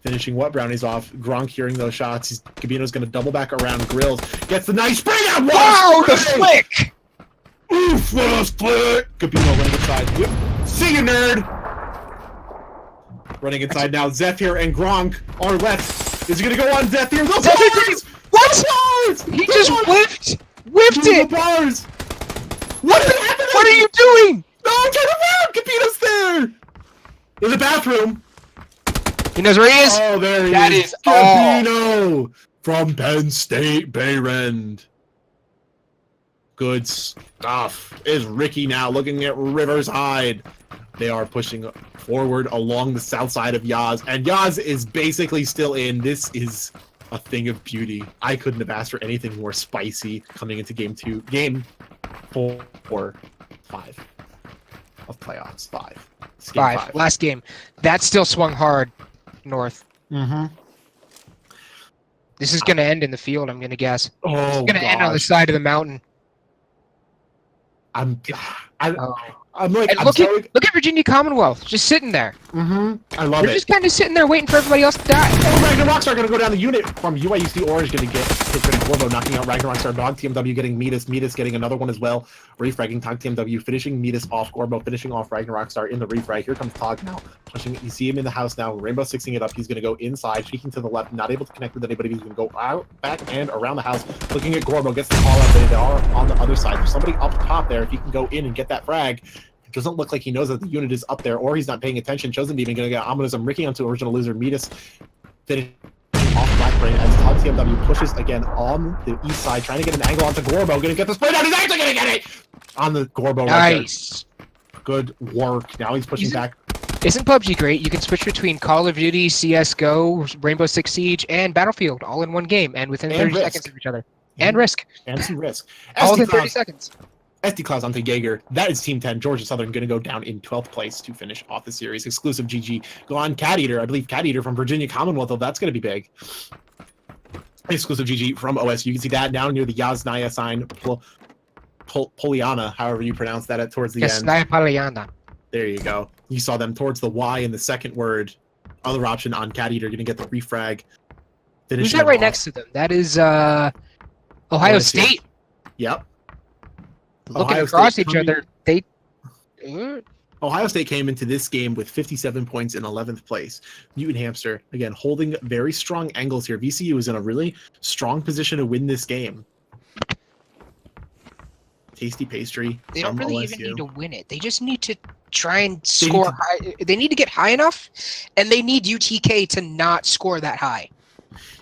Finishing what brownies off. Gronk hearing those shots. Gabino's going to double back around. Grills gets the nice spray out. Wow, the flick! Oof, what a split! Gabino running inside. Yep. See you, nerd! Running inside now. Zephyr and Gronk are left. Is he going to go on Zephyr? The bars! What? He just whiffed it! The bars! What are you doing? No, turn around! Gabino's there! In the bathroom. He knows where he is. Oh, there he That is. is all. Gabino from Penn State Bayrend. Good stuff. Is Ricky now looking at Riverside. They are pushing forward along the south side of Yaz, and Yaz is basically still in. This is a thing of beauty. I couldn't have asked for anything more spicy coming into game 4, 5 of playoffs. 5. It's game 5. Last game. That still swung hard north. Mm-hmm. This is going to end in the field, I'm going to guess. Oh, it's going to end on the side of the mountain. I'm like, And look at Virginia Commonwealth, just sitting there. Mm-hmm. I love They're it. just kind of sitting there waiting for everybody else to die. Oh, Ragnarok's are going to go down the unit from UIUC Orange, going to get Gorbo, knocking out Ragnarok's dog. TMW getting Metis getting another one as well. Refragging Tog TMW, finishing Metis off. Gorbo finishing off Ragnarok Star in the refrag. Here comes Tog now. Pushing, you see him in the house now. Rainbow Sixing it up. He's going to go inside, peeking to the left, not able to connect with anybody. He's going to go out, back, and around the house. Looking at Gorbo, gets the call out. They are on the other side. There's somebody up top there. If he can go in and get that frag. Doesn't look like he knows that the unit is up there, or he's not paying attention. Chosen Demon going to get Omnism. Ricky onto original loser. Metis finishing off Blackbrain as Todd TMW pushes again on the east side, trying to get an angle onto Gorbo. Going to get the spray down. He's actually going to get it on the Gorbo. Nice. Right. Good work. Now he's pushing back. Isn't PUBG great? You can switch between Call of Duty, CSGO, Rainbow Six Siege, and Battlefield all in one game, and within 30 seconds of each other. And Risk. And some Risk. All within 30 seconds. SD Klaus onto Jaeger. That is Team 10. Georgia Southern going to go down in 12th place to finish off the series. Exclusive GG. Go on Cat Eater. I believe Cat Eater from Virginia Commonwealth. Oh, that's going to be big. Exclusive GG from OSU. You can see that down near the Yasnaya sign. Poliana, however you pronounce that towards the end. Yasnaya Poliana. There you go. You saw them towards the Y in the second word. Other option on Cat Eater. Going to get the refrag. Who's that right next to them? That is Ohio State. Yep. Looking across each other, they... Ohio State came into this game with 57 points in 11th place. Mutant Hamster, again, holding very strong angles here. VCU is in a really strong position to win this game. Tasty Pastry. They don't really even need to win it. They just need to try and score high. They need to get high enough, and they need UTK to not score that high.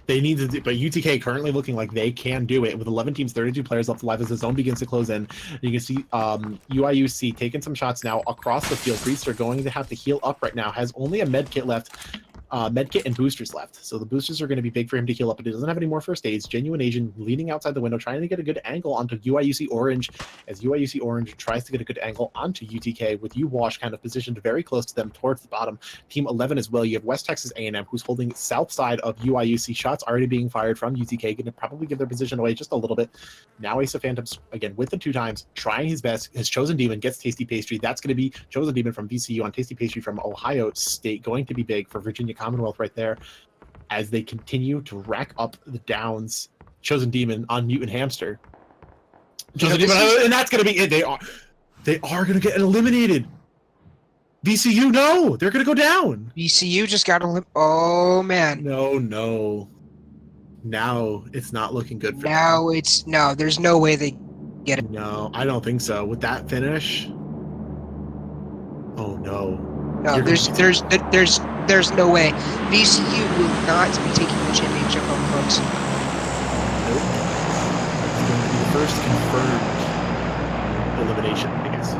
They need to, but UTK currently looking like they can do it with 11 teams, 32 players left alive as the zone begins to close in. You can see UIUC taking some shots now across the field. Priests are going to have to heal up right now. Has only a med kit left. medkit and boosters left. So the boosters are going to be big for him to heal up, but he doesn't have any more first aids. Genuine Asian leaning outside the window, trying to get a good angle onto UIUC Orange, as UIUC Orange tries to get a good angle onto UTK, with UWash kind of positioned very close to them towards the bottom. Team 11 as well. You have West Texas A&M, who's holding south side of UIUC. Shots already being fired from UTK, going to probably give their position away just a little bit. Now Ace of Phantoms, again, with the 2 times, trying his best. His Chosen Demon gets Tasty Pastry. That's going to be Chosen Demon from VCU on Tasty Pastry from Ohio State, going to be big for Virginia Commonwealth right there, as they continue to rack up the downs. Chosen Demon on Mutant Hamster. Chosen Demon, and that's going to be it. They are going to get eliminated. VCU, no, they're going to go down. VCU just got oh man. No. Now it's not looking good for them. No, there's no way they get it. No, I don't think so. With that finish, oh no. No, there's no way. VCU will not be taking the championship home, folks. Nope. It's going to be the first confirmed elimination, I guess.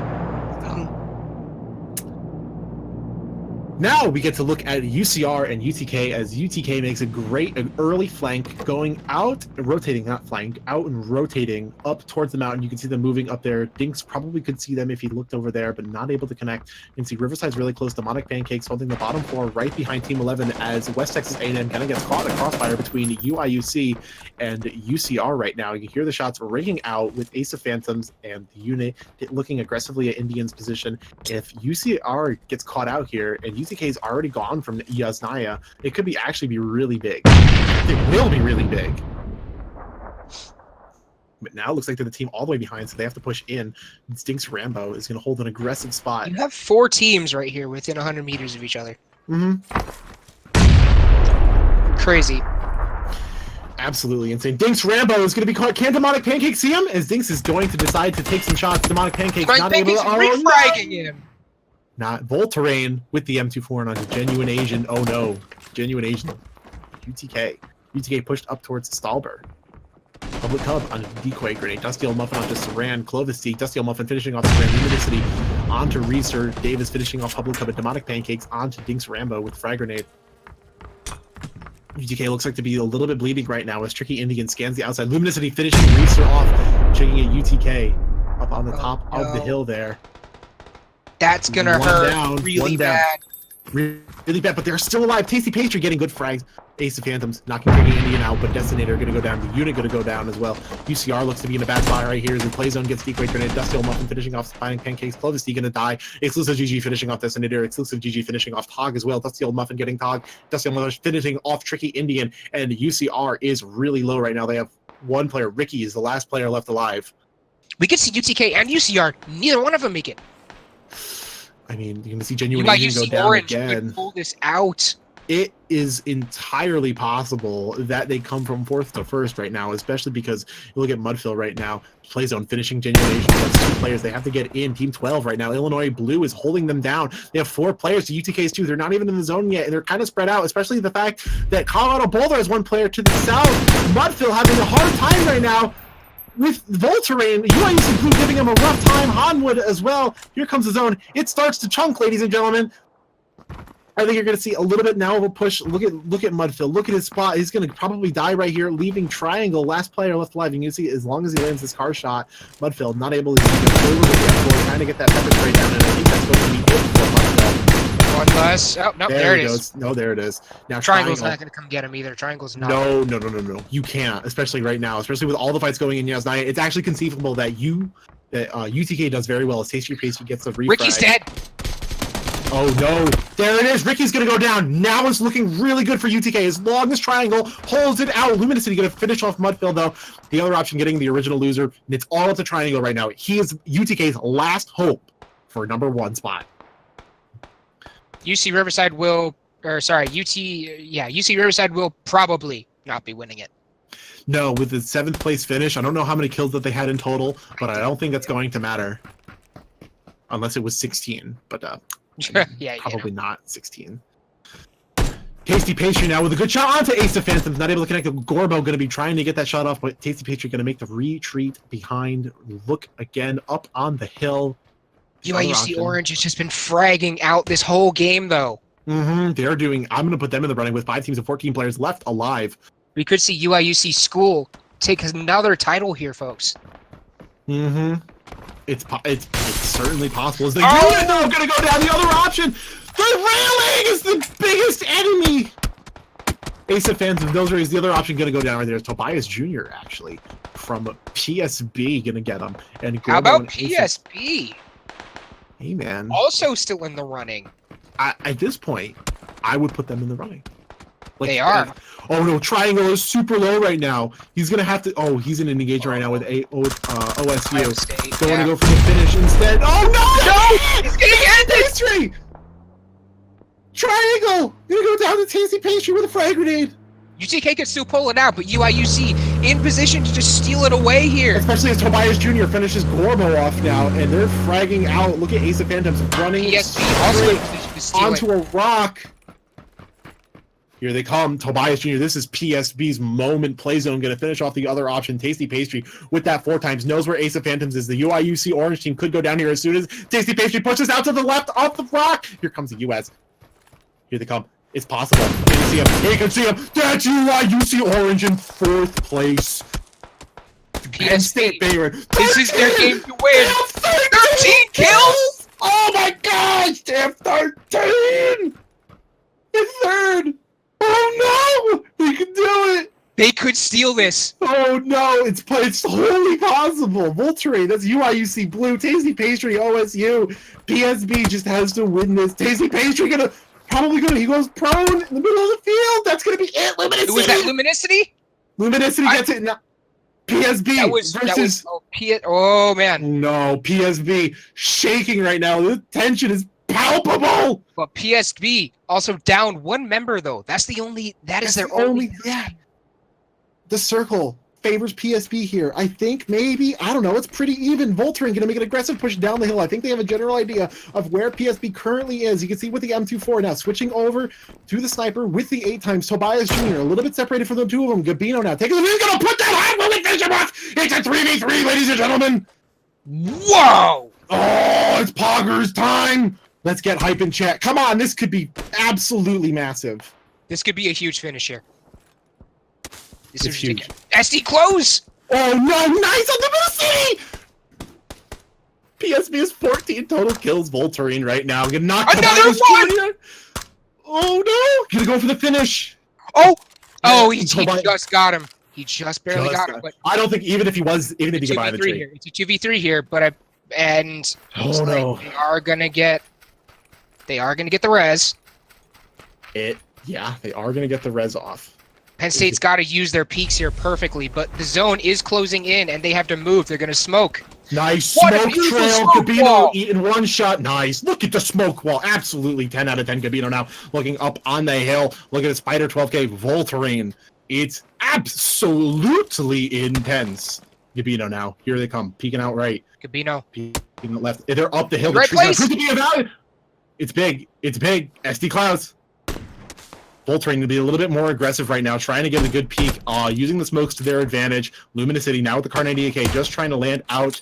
Now we get to look at UCR and UTK, as UTK makes an early flank, going out, rotating, not flank, out and rotating up towards the mountain. You can see them moving up there. Dinks probably could see them if he looked over there, but not able to connect. You can see Riverside's really close. Demonic Pancakes holding the bottom 4 right behind Team 11, as West Texas A&M kind of gets caught in a crossfire between UIUC and UCR right now. You can hear the shots ringing out with Ace of Phantoms and the unit looking aggressively at Indian's position. If UCR gets caught out here and UTK is already gone from Yasnaya, it could actually be really big. It will be really big. But now it looks like they're the team all the way behind, so they have to push in. Stinks Rambo is going to hold an aggressive spot. You have 4 teams right here within 100 meters of each other. Crazy. Absolutely insane. Dinks Rambo is going to be caught. Can Demonic Pancake see him? As Dinks is going to decide to take some shots. Demonic Pancake not able to. Refragging him. Not Volterrain with the M24 and onto Genuine Asian. Oh no. Genuine Asian. UTK. UTK pushed up towards Stalber. Public Hub on Decoy Grenade. Dusty Old Muffin onto Saran. Clovis Steak. Dusty Old Muffin finishing off Saran. Luminicity onto Reeser. Davis finishing off Public Hub and Demonic Pancakes onto Dinks Rambo with Frag Grenade. UTK looks like to be a little bit bleeding right now as Tricky Indian scans the outside. Luminicity finishing Reeser off. Checking at UTK up on the top of the hill there. That's gonna hurt really bad. Really bad, but they're still alive. Tasty Pastry getting good frags. Ace of Phantoms knocking Tricky Indian out, but Destinator going to go down. The unit going to go down as well. UCR looks to be in a bad spot right here as the play zone gets Decoy Grenade. Dusty Old Muffin finishing off Spying Pancakes. Clovis D going to die. Exclusive GG finishing off Destinator. Exclusive GG finishing off Tog as well. Dusty Old Muffin getting Tog. Dusty Old Muffin finishing off Tricky Indian. And UCR is really low right now. They have 1 player. Ricky is the last player left alive. We could see UTK and UCR. Neither one of them make it. I mean, you can see Genuine Asian go down Orange again. Pull this out. It is entirely possible that they come from 4th to 1st right now, especially because you look at Mudfill right now. Play zone finishing Genuine Asian. That's 2 players. They have to get in. Team 12 right now. Illinois Blue is holding them down. They have 4 players to UTK's 2. They're not even in the zone yet, and they're kind of spread out, especially the fact that Colorado Boulder has 1 player to the south. Mudfill having a hard time right now. With Volterrain, UIUC Blue giving him a rough time. Hanwood as well. Here comes the zone. It starts to chunk, ladies and gentlemen. I think you're going to see a little bit now of a push. Look at Mudfill. Look at his spot. He's going to probably die right here, leaving Triangle. Last player left alive. And you can see as long as he lands this car shot, Mudfill not able to get over the floor, trying to get that pepper spray down. And I think that's going to be it for Mudfill. 1 less. Oh, no, there it is. No, there it is. Now Triangle's not going to come get him either. Triangle's not. No. You can't, especially right now, especially with all the fights going in Yasnaya. It's actually conceivable that UTK does very well. As Tasty Pastry gets a refrag. Ricky's dead. Oh no, there it is. Ricky's gonna go down. Now it's looking really good for UTK as long as Triangle holds it out. Luminicity gonna finish off Mudfill though. The other option getting the original loser, and it's all up to Triangle right now. He is UTK's last hope for number 1 spot. UC Riverside will probably not be winning it. No, with the 7th place finish, I don't know how many kills that they had in total, but I don't think that's going to matter. Unless it was 16, but yeah, probably not 16. Tasty Pastry now with a good shot onto Ace of Phantoms, not able to connect. Gorbo going to be trying to get that shot off, but Tasty Pastry going to make the retreat behind. Look again up on the hill. UIUC Orange has just been fragging out this whole game, though. They're doing. I'm going to put them in the running with 5 teams and 14 players left alive. We could see UIUC School take another title here, folks. It's certainly possible. Is the unit though going to go down? The other option, the railing is the biggest enemy. Ace of Phantoms, those are the other option going to go down right there. Is Tobias Jr. actually from PSB going to get him? And how about PSB? Hey man, Also still in the running. At this point, I would put them in the running. Like, They are. Oh no, Triangle is super low right now. He's gonna have to. Oh, he's in an engagement right now with OSU. State, Going to go for the finish instead. Oh no! He's gonna get it! Pastry. Triangle gonna go down to Tasty Pastry with a frag grenade. UTK can still pull it out, but UIUC in position to just steal it away here. Especially as Tobias Jr. finishes Gorbo off now, and they're fragging out. Look at Ace of Phantoms running PSB also in position to steal onto it. a rock. Here they come, Tobias Jr. This is PSB's moment. Play zone going to finish off the other option. Tasty Pastry with that 4 times. Knows where Ace of Phantoms is. The UIUC Orange team could go down here as soon as Tasty Pastry pushes out to the left off the rock. Here comes the US. Here they come. It's possible. He can see him. He can see him. That's UIUC Orange in 4th place. Penn State Baylor. This is their game to win. 13 kills! Oh my gosh! Damn 13! In 3rd! Oh no! They can do it! They could steal this. Oh no! It's wholly possible. Volterade, that's UIUC Blue. Tasty Pastry, OSU. PSB just has to win this. Tasty Pastry he goes prone in the middle of the field. That's gonna be it. Luminicity. Was that Luminicity? Luminicity gets it. No. PSB versus. Oh man. No, PSB shaking right now. The tension is palpable. But PSB also down 1 member though. That's their only. Yeah. The circle favors PSB here. I think maybe, I don't know, it's pretty even. Voltering going to make an aggressive push down the hill. I think they have a general idea of where PSB currently is. You can see with the M24 now switching over to the sniper with the 8 times. Tobias Jr. a little bit separated from the 2 of them. Gabino now taking the lead. Going to put that high when we finish him off. It's a 3v3, ladies and gentlemen. Whoa! Oh, it's Poggers time. Let's get hype in chat. Come on, this could be absolutely massive. This could be a huge finish here. This It's is huge. SD close! Oh no, nice on the City! PSB is 14 total kills. Volterine right now. Gonna knock Another one! Jr. Oh no! Gonna go for the finish. Oh! Oh, Yeah, he just got him. He just barely got him. But I don't think even if he could buy the tree. here. It's a 2v3 here, but Oh no. they are gonna get the res. Yeah, they are gonna get the res off. Penn State's got to use their peaks here perfectly, but the zone is closing in, and they have to move. They're going to smoke. Nice What a smoke beautiful trail. smoke Gabino wall. eating 1 shot. Nice. Look at the smoke wall. Absolutely 10 out of 10. Gabino now looking up on the hill. Look at the Spider 12K Volterine. It's absolutely intense. Gabino now. Here they come. Peeking out right. Gabino. Peeking left. They're up the hill. Right the tree's place. gonna prove to be about. It's big. It's big. SD Clouds. Volterine to be a little bit more aggressive right now, trying to get a good peek, using the smokes to their advantage. Luminicity now with the Car 98K, just trying to land out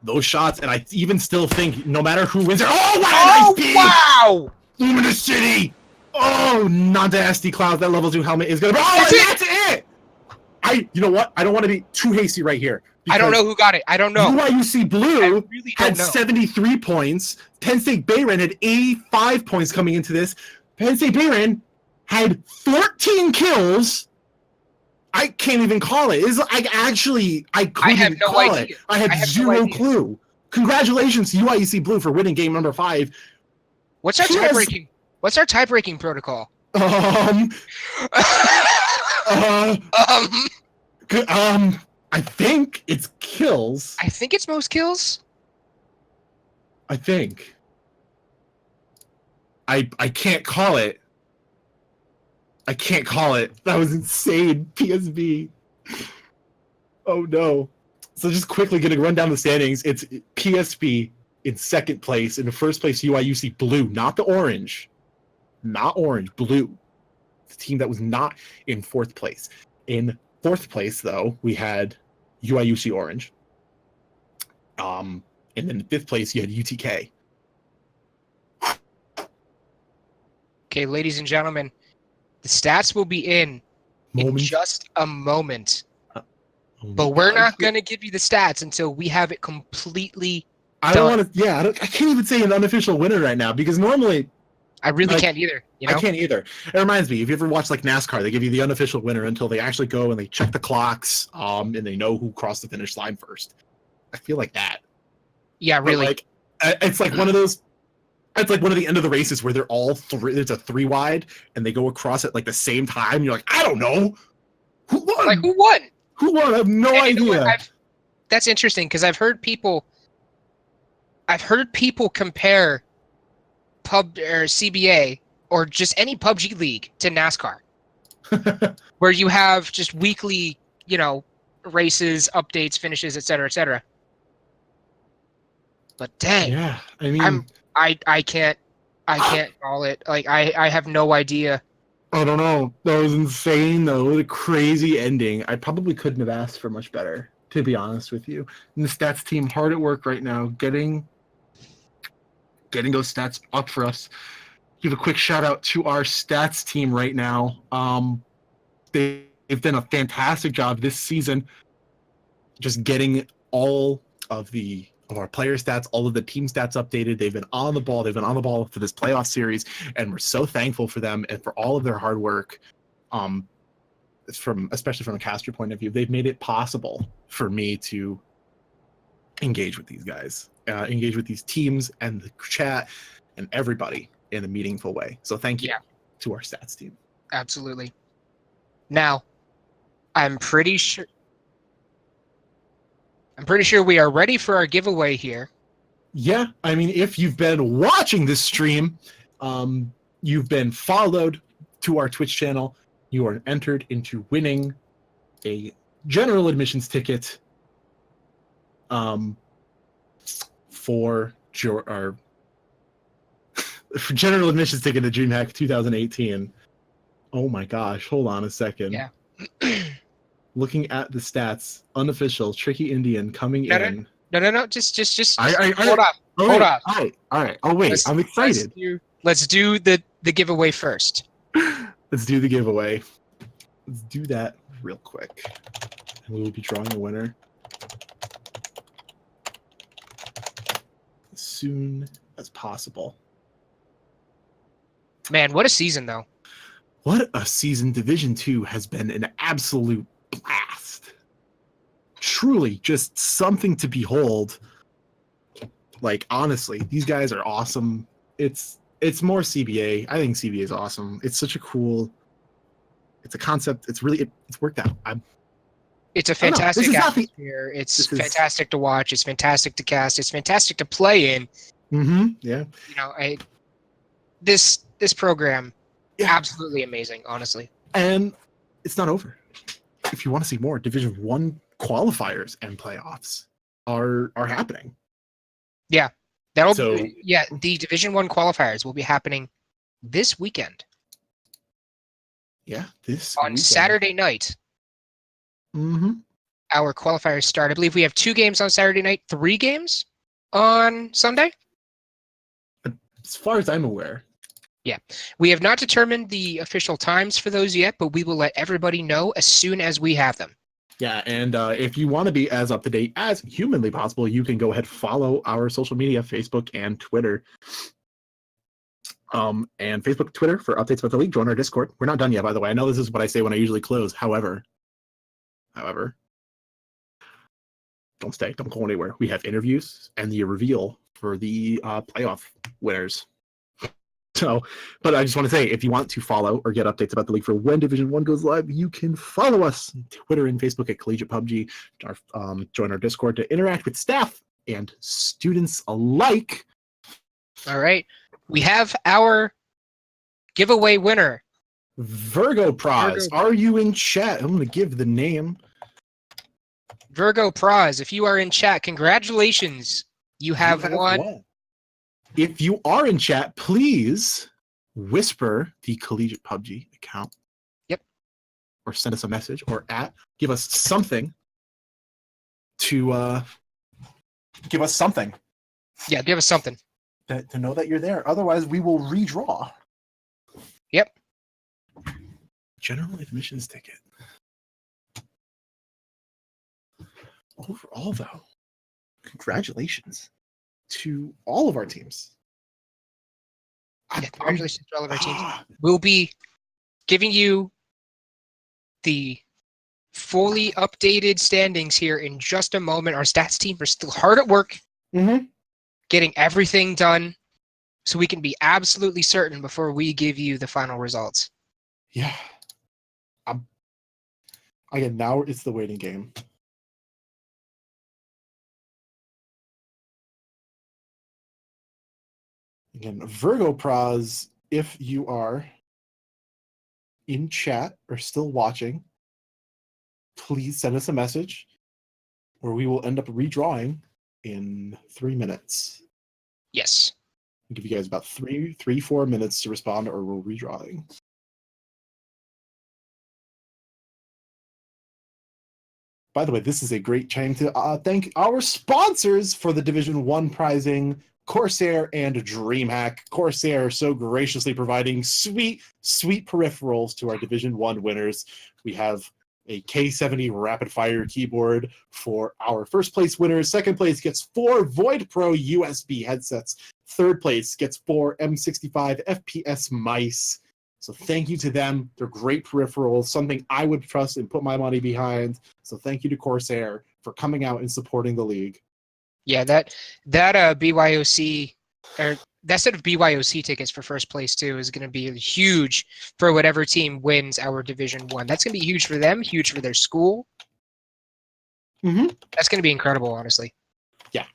those shots. And I even still think no matter who wins it. Oh, what a nice peek! Wow! Luminicity! Oh, not the SD Clouds. That level 2 helmet is gonna be. Oh, that's it! You know what? I don't want to be too hasty right here. I don't know who got it. I don't know. UIUC I Blue really had don't know. 73 points. Penn State Bayron had 85 points coming into this. Penn State Bayron had 14 kills. I can't even call it. I couldn't have no call idea. it. I had no zero idea. clue. Congratulations to UIUC Blue for winning game number 5. What's our Yes. tie-breaking? What's our tie-breaking protocol? Um, I think it's kills. I think it's most kills. I think. I can't call it. I can't call it. That was insane. PSB. Oh no. So just quickly going to run down the standings. It's PSB in 2nd place. In the 1st place, UIUC Blue, not the orange. Not orange, blue. The team that was not in 4th place. In 4th place, though, we had UIUC Orange. And then in 5th place, you had UTK. Okay, ladies and gentlemen, the stats will be in Moment. just a moment. Oh my But we're God. not going to give you the stats until we have it completely I don't done. want to. Yeah, I can't even say an unofficial winner right now because normally I really like, can't either. You know? I can't either. It reminds me, if you ever watch like NASCAR, they give you the unofficial winner until they actually go and they check the clocks, and they know who crossed the finish line first. I feel like that. Yeah, But really. like, it's like one of those. It's like one of the end of the races where they're all three. It's a 3 wide, and they go across at like the same time. You're like, I don't know who won. Like, who won? Who won? I have no And you know idea. what? That's interesting because I've heard people compare pub or CBA or just any PUBG league to NASCAR, where you have just weekly, races, updates, finishes, etc., etc. But dang, Yeah, I mean, I can't call it. Like I have no idea. I don't know. That was insane, though. What a crazy ending. I probably couldn't have asked for much better, to be honest with you. And the stats team hard at work right now, getting those stats up for us. Give a quick shout out to our stats team right now. They've done a fantastic job this season, just getting all of our player stats, all of the team stats updated. They've been on the ball. They've been on the ball for this playoff series, and we're so thankful for them and for all of their hard work. Especially from a caster point of view, they've made it possible for me to engage with these guys, engage with these teams and the chat and everybody in a meaningful way. So thank you to our stats team. Absolutely. Now, I'm pretty sure we are ready for our giveaway here. Yeah, I mean, if you've been watching this stream, you've been followed to our Twitch channel, you are entered into winning a general admissions ticket for general admissions ticket to DreamHack 2018. Oh my gosh, hold on a second. Yeah. Looking at the stats, unofficial, Tricky Indian coming in. No. Just Hold hold on. Hold on. All right. Oh wait, I'm excited. Let's do the giveaway first. Let's do the giveaway. Let's do that real quick. And we will be drawing a winner as soon as possible. Man, what a season, though. What a season. Division 2 has been an absolute blast. Truly just something to behold. Like, honestly, these guys are awesome. It's more CBA. I think CBA is awesome. It's such a cool... It's a concept. It's worked out. It's a fantastic atmosphere. It's fantastic to watch. It's fantastic to cast. It's fantastic to play in. Mm-hmm. Yeah. This program, absolutely amazing, honestly. And it's not over. If you want to see more, Division 1 qualifiers and playoffs are happening. Yeah. The Division 1 qualifiers will be happening this weekend. Yeah, this on weekend. Saturday night. Mm-hmm. Our qualifiers start. I believe we have 2 games on Saturday night, 3 games on Sunday. As far as I'm aware. Yeah. We have not determined the official times for those yet, but we will let everybody know as soon as we have them. Yeah, and if you want to be as up to date as humanly possible, you can go ahead and follow our social media, Facebook and Twitter. And Facebook, Twitter for updates about the league. Join our Discord. We're not done yet, by the way. I know this is what I say when I usually close. However, don't stay. Don't go anywhere. We have interviews and the reveal for the playoff winners. So, but I just want to say, if you want to follow or get updates about the league for when Division 1 goes live, you can follow us on Twitter and Facebook at Collegiate PUBG. Join our Discord to interact with staff and students alike. All right. We have our giveaway winner. Virgo Praz. Are you in chat? I'm going to give the name. Virgo Praz, if you are in chat, congratulations. You have won. If you are in chat, please whisper the Collegiate PUBG account. Yep. Or send us a message or give us something to give us something. Yeah, give us something. To know that you're there. Otherwise, we will redraw. Yep. General admissions ticket. Overall, though, congratulations to all of our teams. Yeah, congratulations to all of our teams. We'll be giving you the fully updated standings here in just a moment. Our stats team are still hard at work getting everything done so we can be absolutely certain before we give you the final results. Yeah. Again, now it's the waiting game. Again, Virgo Pros, if you are in chat or still watching, please send us a message or we will end up redrawing in 3 minutes. Yes. I'll give you guys about 4 minutes to respond or we're redrawing. By the way, this is a great time to thank our sponsors for the Division 1 prizing, Corsair and DreamHack. Corsair so graciously providing sweet, sweet peripherals to our Division 1 winners. We have a K70 rapid fire keyboard for our first place winners. Second place gets 4 Void Pro USB headsets. Third place gets 4 M65 FPS mice. So thank you to them. They're great peripherals, something I would trust and put my money behind. So thank you to Corsair for coming out and supporting the league. Yeah, that BYOC or that set of BYOC tickets for first place too is going to be huge for whatever team wins our Division 1. That's going to be huge for them, huge for their school. That's going to be incredible, honestly. Yeah.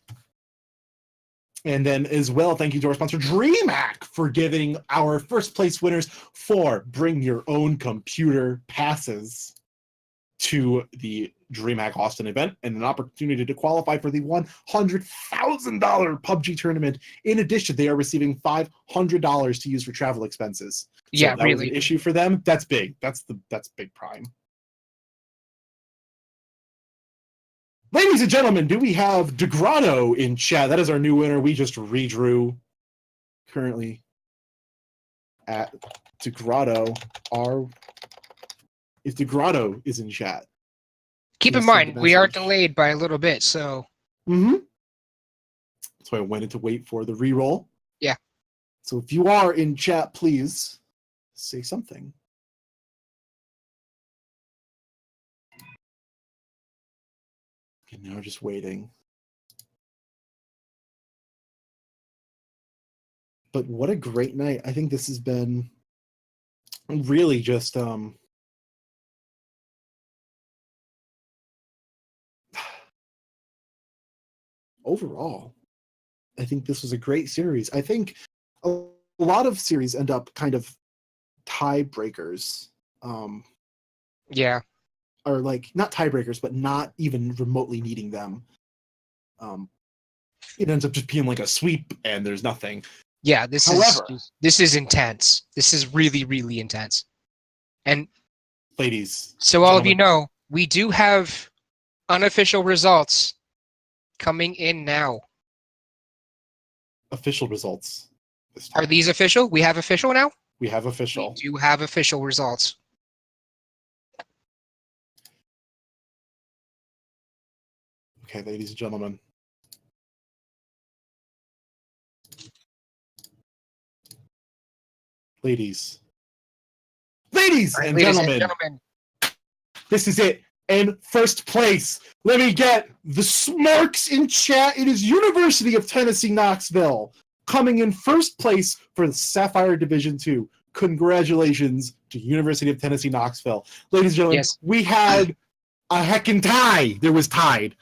And then as well, thank you to our sponsor, DreamHack, for giving our first place winners 4 bring your own computer passes to the DreamHack Austin event and an opportunity to qualify for the $100,000 PUBG tournament. In addition, they are receiving $500 to use for travel expenses. So Yeah, that was an issue for them. That's big. That's big prime. Ladies and gentlemen, do we have DeGrotto in chat? That is our new winner. We just redrew currently at DeGrotto. DeGrotto is in chat. Keep in mind, we are delayed by a little bit, so. That's why I wanted to wait for the reroll. Yeah. So if you are in chat, please say something. Okay, now just waiting. But what a great night. I think this has been really just overall, I think this was a great series. I think a lot of series end up kind of tiebreakers. Yeah. Or like not tiebreakers, but not even remotely needing them. It ends up just being like a sweep and there's nothing. Yeah, this is intense. This is really, really intense. And ladies, so all of you know, we do have unofficial results coming in now. Official results. Are these official? We have official now? We have official. We do have official results. Okay, ladies and gentlemen. Ladies and gentlemen. This is it. In first place, let me get the smirks in chat. It is University of Tennessee Knoxville coming in first place for the Sapphire Division 2. Congratulations to University of Tennessee Knoxville. Ladies and gentlemen, we had a heckin' tie. There was tied.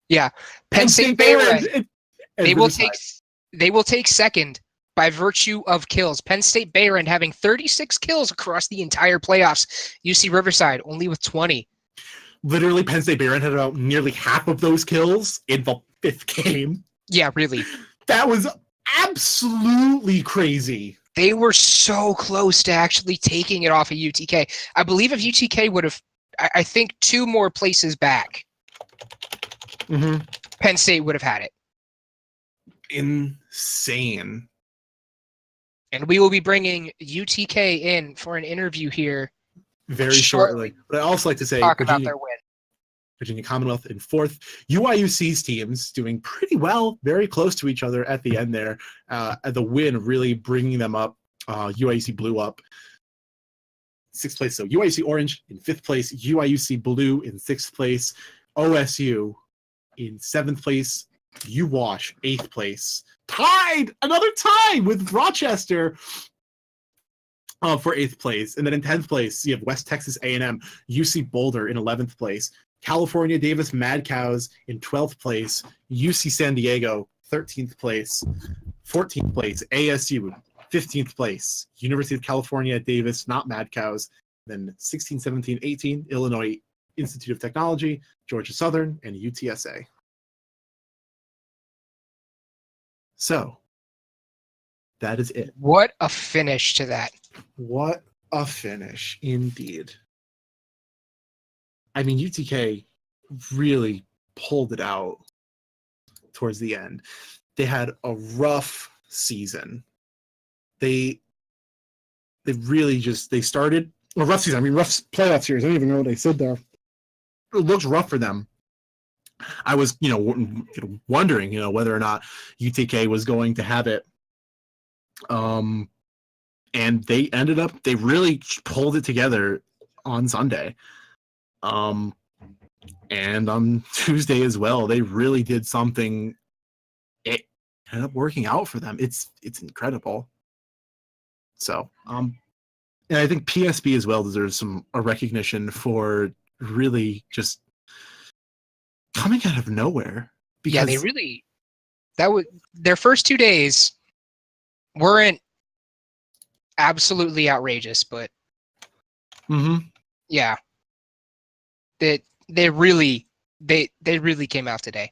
Yeah. Penn State Bayron. They will take second by virtue of kills. Penn State Bayron having 36 kills across the entire playoffs. UC Riverside only with 20. Literally, Penn State Bayron had about nearly half of those kills in the 5th game. Yeah, really. That was absolutely crazy. They were so close to actually taking it off of UTK. I believe if UTK would have, I think 2 more places back, Penn State would have had it. Insane. And we will be bringing UTK in for an interview here. very shortly. But I also like to say Talk about their win. Virginia Commonwealth in 4th. UIUC's teams doing pretty well, very close to each other at the end there. The win really bringing them up. UIUC blew up 6th place. So UIUC Orange in 5th place, UIUC Blue in 6th place, OSU in 7th place, UWash 8th place. Tied! Another tie with Rochester for 8th place. And then in 10th place, you have West Texas A&M, UC Boulder in 11th place, California Davis Mad Cows in 12th place, UC San Diego 13th place, 14th place, ASU 15th place, University of California Davis, not Mad Cows, then 16, 17, 18, Illinois Institute of Technology, Georgia Southern, and UTSA. So, that is it. What a finish to that. What a finish, indeed. I mean, UTK really pulled it out towards the end. They had a rough season. They really just, they started a rough season. I mean, rough playoff series. I don't even know what they said there. It looked rough for them. I was, wondering, whether or not UTK was going to have it. And they ended up, they really pulled it together on Sunday. And on Tuesday as well, they really did something. It ended up working out for them. It's incredible. So, and I think PSB as well deserves a recognition for really just coming out of nowhere. Because They really, their first 2 days weren't absolutely outrageous, but yeah, they really came out today.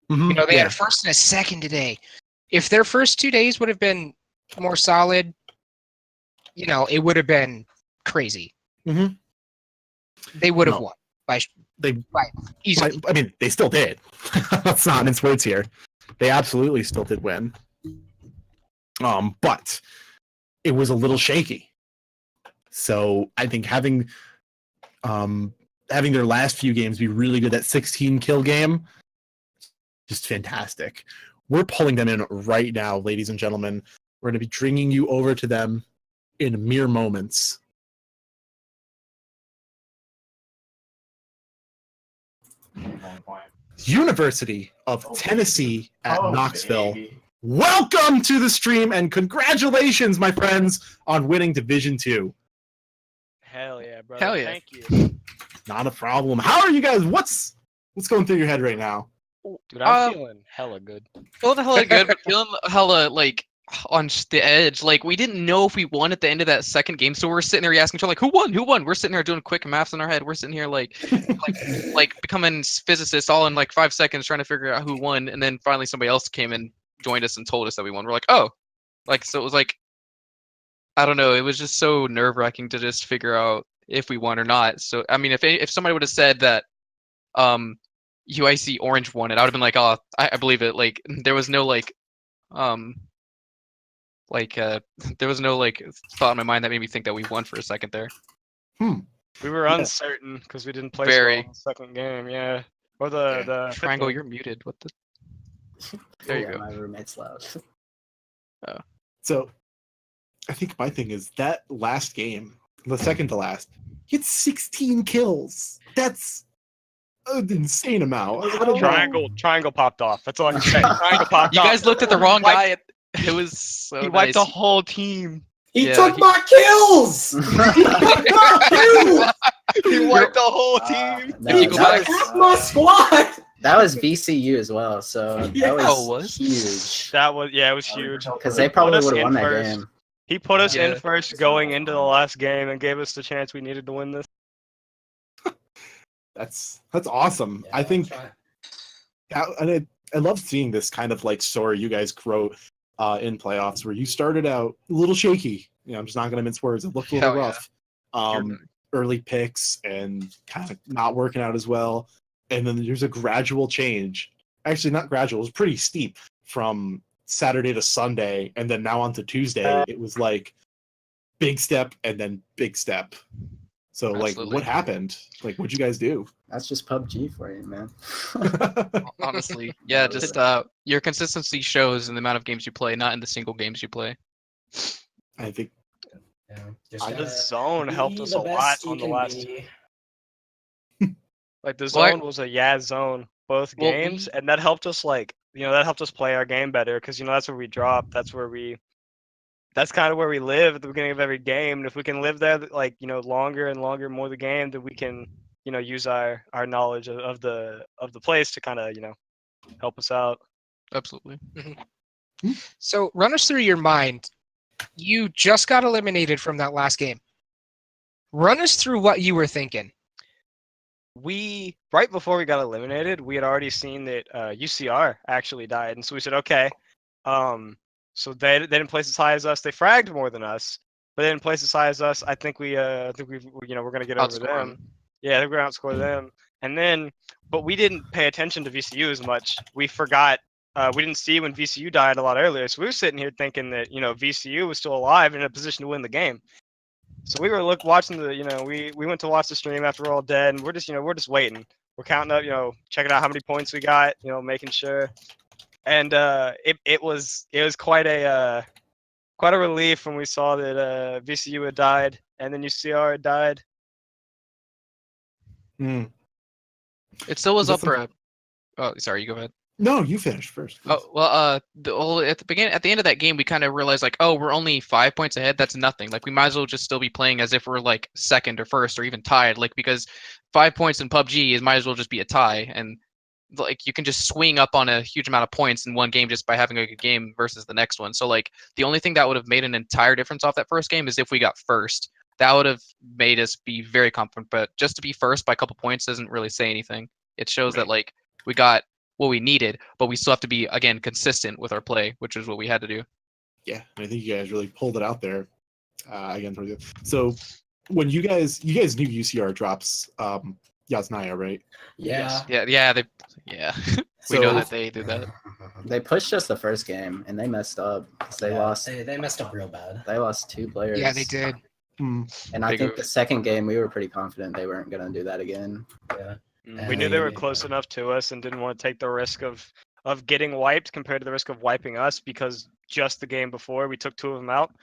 They had a first and a second today. If their first 2 days would have been more solid, it would have been crazy. They would have won by easily. I mean, they still did. Let's not mince words here. They absolutely still did win. But it was a little shaky. So I think having their last few games be really good, that 16 kill game, just fantastic. We're pulling them in right now, ladies and gentlemen. We're going to be bringing you over to them in mere moments. University of Tennessee at Knoxville. Baby. Welcome to the stream and congratulations, my friends, on winning Division 2. Hell yeah, brother. Hell yeah. Thank you. Not a problem. How are you guys? What's going through your head right now? Dude, I'm feeling hella good. Feeling hella good, but feeling hella on the edge. We didn't know if we won at the end of that second game, so we're sitting there asking each other, who won? Who won? We're sitting there doing quick maths in our head. We're sitting here becoming physicists all in 5 seconds trying to figure out who won, and then finally somebody else came and joined us and told us that we won. We're like, oh, so it was I don't know. It was just so nerve-wracking to just figure out if we won or not. So I mean, if somebody would have said that UIC Orange won it, I would have been like, oh, I believe it. There was no there was no thought in my mind that made me think that we won for a second there. We were uncertain because we didn't play so well in the second game. Yeah. Or the Triangle, you're muted. What the? There you go. My roommate's loud. Oh. So, I think my thing is that last game, the second to last, he had 16 kills. That's an insane amount. Triangle popped off. That's all I can say. Triangle popped You off. guys looked at the wrong guy. It was so He wiped nice. the whole team. He took my kills! He wiped the whole team. He took my squad! That was VCU as well, so that was huge. It was huge. Because they probably would have won that game. He put us in first going into the last game and gave us the chance we needed to win this. That's awesome. I think I love seeing this kind of story you guys wrote in playoffs where you started out a little shaky. I'm just not going to mince words. It looked a little rough. Early picks and kind of not working out as well. And then there's a gradual change. Actually, not gradual. It was pretty steep from Saturday to Sunday, and then now on to Tuesday, it was like big step and then big step. So Absolutely. like, what happened? Like, what'd you guys do? That's just PUBG for you, man. Honestly, yeah, just your consistency shows in the amount of games you play, not in the single games you play. I think Yeah, just The gotta zone helped be us the a lot best you on the can last. be. Like the Well, zone was a Yaz zone both Well, games, and that helped us that helped us play our game better because that's where we drop. That's kind of where we live at the beginning of every game. And if we can live there longer and longer, more the game, then we can use our knowledge of the place to kind of help us out. Absolutely. So run us through your mind. You just got eliminated from that last game. Run us through what you were thinking. Right before we got eliminated, we had already seen that UCR actually died, and so we said, okay, so they didn't place as high as us. They fragged more than us, but they didn't place as high as us. I think we're gonna get over Outscore them. them. Yeah, I think we're gonna outscore them. And then, but we didn't pay attention to VCU as much. We forgot. We didn't see when VCU died a lot earlier, so we were sitting here thinking that VCU was still alive and in a position to win the game. So we were watching we went to watch the stream after we're all dead, and we're just waiting. We're counting up, checking out how many points we got, making sure. And it was quite a relief when we saw that VCU had died and then UCR had died. Mm. It still was Is up that for a. Oh, sorry, you go ahead. No, you finish first. Please. Oh well, at the end of that game, we kind of realized like, oh, we're only 5 points ahead. That's nothing. Like we might as well just still be playing as if we're like second or first or even tied. Like because 5 points in PUBG is might as well just be a tie, and like you can just swing up on a huge amount of points in one game just by having a good game versus the next one. So like the only thing that would have made an entire difference off that first game is if we got first. That would have made us be very confident. But just to be first by a couple points doesn't really say anything. It shows that like we got what we needed, but we still have to be again consistent with our play, which is what we had to do. Yeah, and I think you guys really pulled it out there again. So when you guys knew UCR drops Yasnaya, right? Yeah. Yeah. We know that they did that. They pushed us the first game and they messed up. They lost. They messed up real bad. They lost 2 players. Yeah, they did. And I Big think oof. the second game we were pretty confident they weren't gonna do that again. Yeah. We knew they were close enough to us and didn't want to take the risk of getting wiped compared to the risk of wiping us because just the game before we took 2 of them out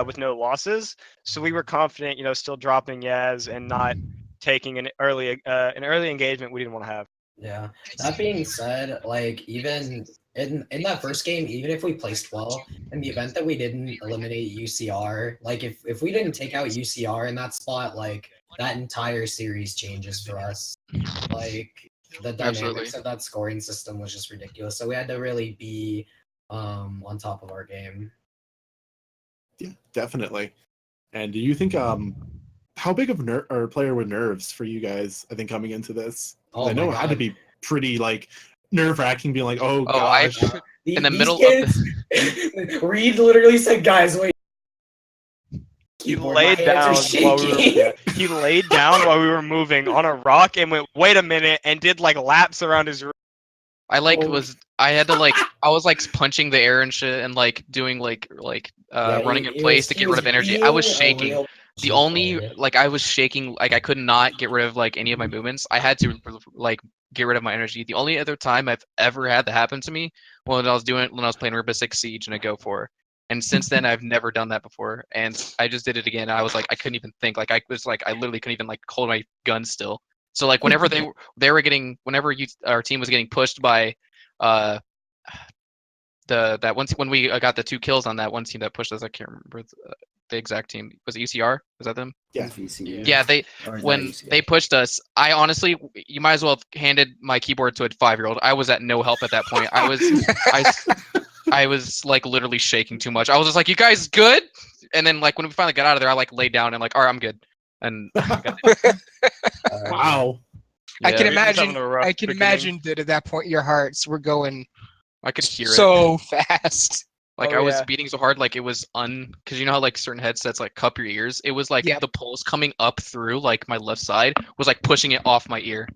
with no losses. So we were confident, still dropping Yaz and not taking an early engagement we didn't want to have. Yeah. That being said, like even in that first game, even if we placed well, in the event that we didn't eliminate UCR, like if we didn't take out UCR in that spot, like that entire series changes for us. Like the dynamics Absolutely. of that scoring system was just ridiculous. So we had to really be on top of our game. Yeah, definitely. And do you think how big of a player were nerves for you guys? I think coming into this, Oh I know my it had to God. be pretty like nerve-wracking, being like, oh I gosh. in the These middle of kids, Reed literally said, "Guys, wait." He Keyboard, laid my hands are down while we were shaking. he laid down while we were moving on a rock and went, wait a minute, and did like laps around his room. I like Oh. I had to like I was like punching the air and shit and like doing Yeah, running he- in he place was- to he get rid of was energy. I was being a shaking. real The G only player. like I was shaking, like I could not get rid of like any of my movements. I had to like get rid of my energy. The only other time I've ever had that happen to me when I was playing Rainbow Six Siege and a Go 4. And since then I've never done that before. And I just did it again. I was like I couldn't even think. Like I literally couldn't even like hold my gun still. So like whenever they were getting our team was getting pushed by that one when we got the 2 kills on that one team that pushed us, I can't remember the exact team. Was it UCR? Was that them? Yeah. VCU. Yeah, Or when not UCL. they pushed us, I honestly, you might as well have handed my keyboard to a 5-year-old. I was at no help at that point. I was like literally shaking too much. I was just like, "You guys good?" And then like when we finally got out of there, I like laid down and like, "All right, I'm good." And Wow. I can yeah, Reed was having imagine. a rough I can beginning. imagine that at that point your hearts were going I could hear it. so fast. Like Oh, I was yeah. beating so hard, like it was because you know how like certain headsets like cup your ears. It was like Yep. the pulse coming up through like my left side was like pushing it off my ear.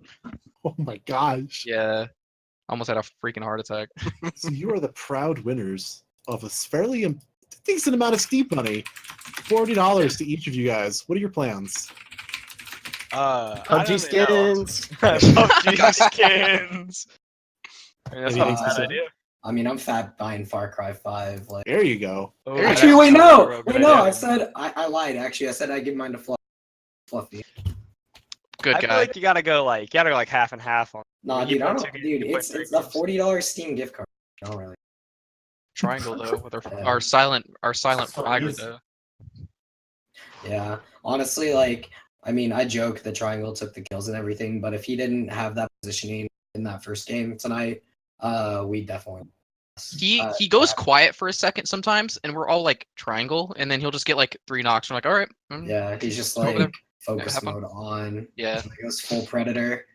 Oh my gosh. Yeah, Almost had a freaking heart attack. So you are the proud winners of a fairly decent amount of Steep money. $40 to each of you guys. What are your plans? I PUBG don't skins. PUBG skins. I mean, that's not a Anything bad specific? idea. I mean, I'm fat buying Far Cry 5. Like, There you go. Oh, actually, that's wait, a no, real good wait, no. idea. I said I lied. Actually, I said I give mine to Fluffy. Good I feel guy. like you gotta go like half and half on. Nah, You dude, I put don't. two- Dude, you put it's three a games. $40 Steam gift card. I don't really. Triangle though with Yeah. our silent So fragger easy. though. Yeah, honestly, like, I mean, I joke the triangle took the kills and everything, but if he didn't have that positioning in that first game tonight, we definitely. He goes quiet for a second sometimes, and we're all like triangle, and then he'll just get like 3 knocks. We're like, all right. Yeah, he's just Over there. like focus have fun. mode on. Yeah, He goes full predator.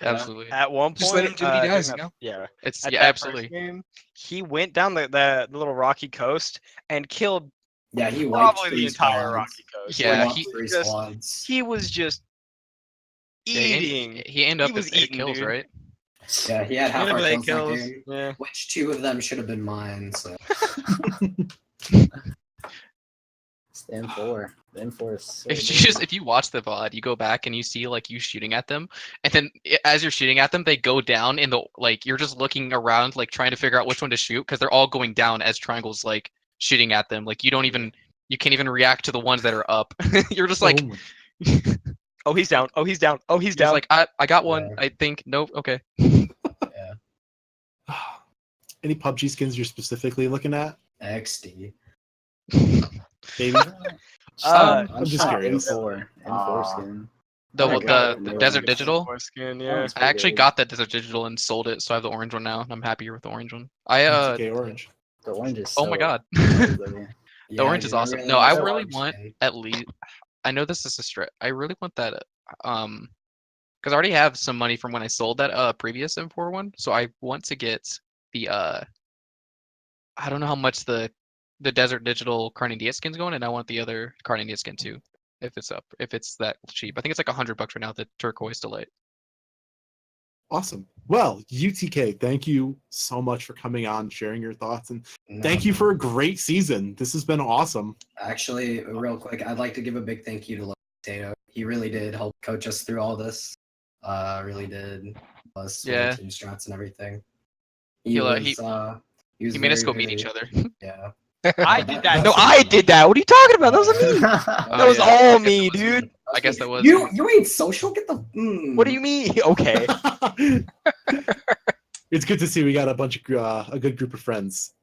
absolutely. At one point, Just let him do what he during does, that- you know? Yeah. It's At yeah, that first absolutely. game, he went down the little rocky coast and killed Yeah, he wiped probably the 3 entire squads. rocky coast. Yeah, Like, he- Three just- squads. he was just Yeah, eating. he ended He up was with 8 eating, kills, dude. right? Yeah, he had half Ended our with 8 kills that game, Yeah. which 2 of them should have been mine. So Stand for. Stand for is so If you watch the VOD, you go back and you see like you shooting at them, and then as you're shooting at them, they go down in the like you're just looking around like trying to figure out which one to shoot because they're all going down as triangles like shooting at them. Like you can't even react to the ones that are up. You're just like Oh my- Oh, he's down. Oh, he's down. Oh, he's you're just down. like I got one. Yeah. I think nope. Okay. yeah, Any PUBG skins you're specifically looking at? XD. Maybe. I'm just curious. M4 skin. The Oh my God, the no Desert one- Digital. Skin, That yeah. one's I actually pretty got that Desert Digital and sold it, so I have the orange one now. And I'm happier with the orange one. I TK Orange. good. The orange is oh so my god. lovely. Yeah, orange is dude, awesome. No, I like the really orange want skin. at least. I know this is a stretch. I really want that. Because I already have some money from when I sold that previous M4 one, so I want to get the I don't know how much the Desert Digital Carnelian skin's going, and I want the other Carnelian skin too, if it's that cheap. I think it's like $100 right now. The turquoise delight. Awesome. Well, UTK, thank you so much for coming on, sharing your thoughts, and No, thank you for a great season. This has been awesome. Actually, real quick, I'd like to give a big thank you to Potato. He really did help coach us through all this. Really did us with Yeah. the team strats and everything. He was He made us very, go meet each very- other. Yeah. I did that. That's No, so I good. did that. What are you talking about? That wasn't me. Oh, That was yeah. all I guess me, it was- dude. I guess that was You ain't social. Get the. What do you mean? Okay. It's good to see we got a bunch of a good group of friends.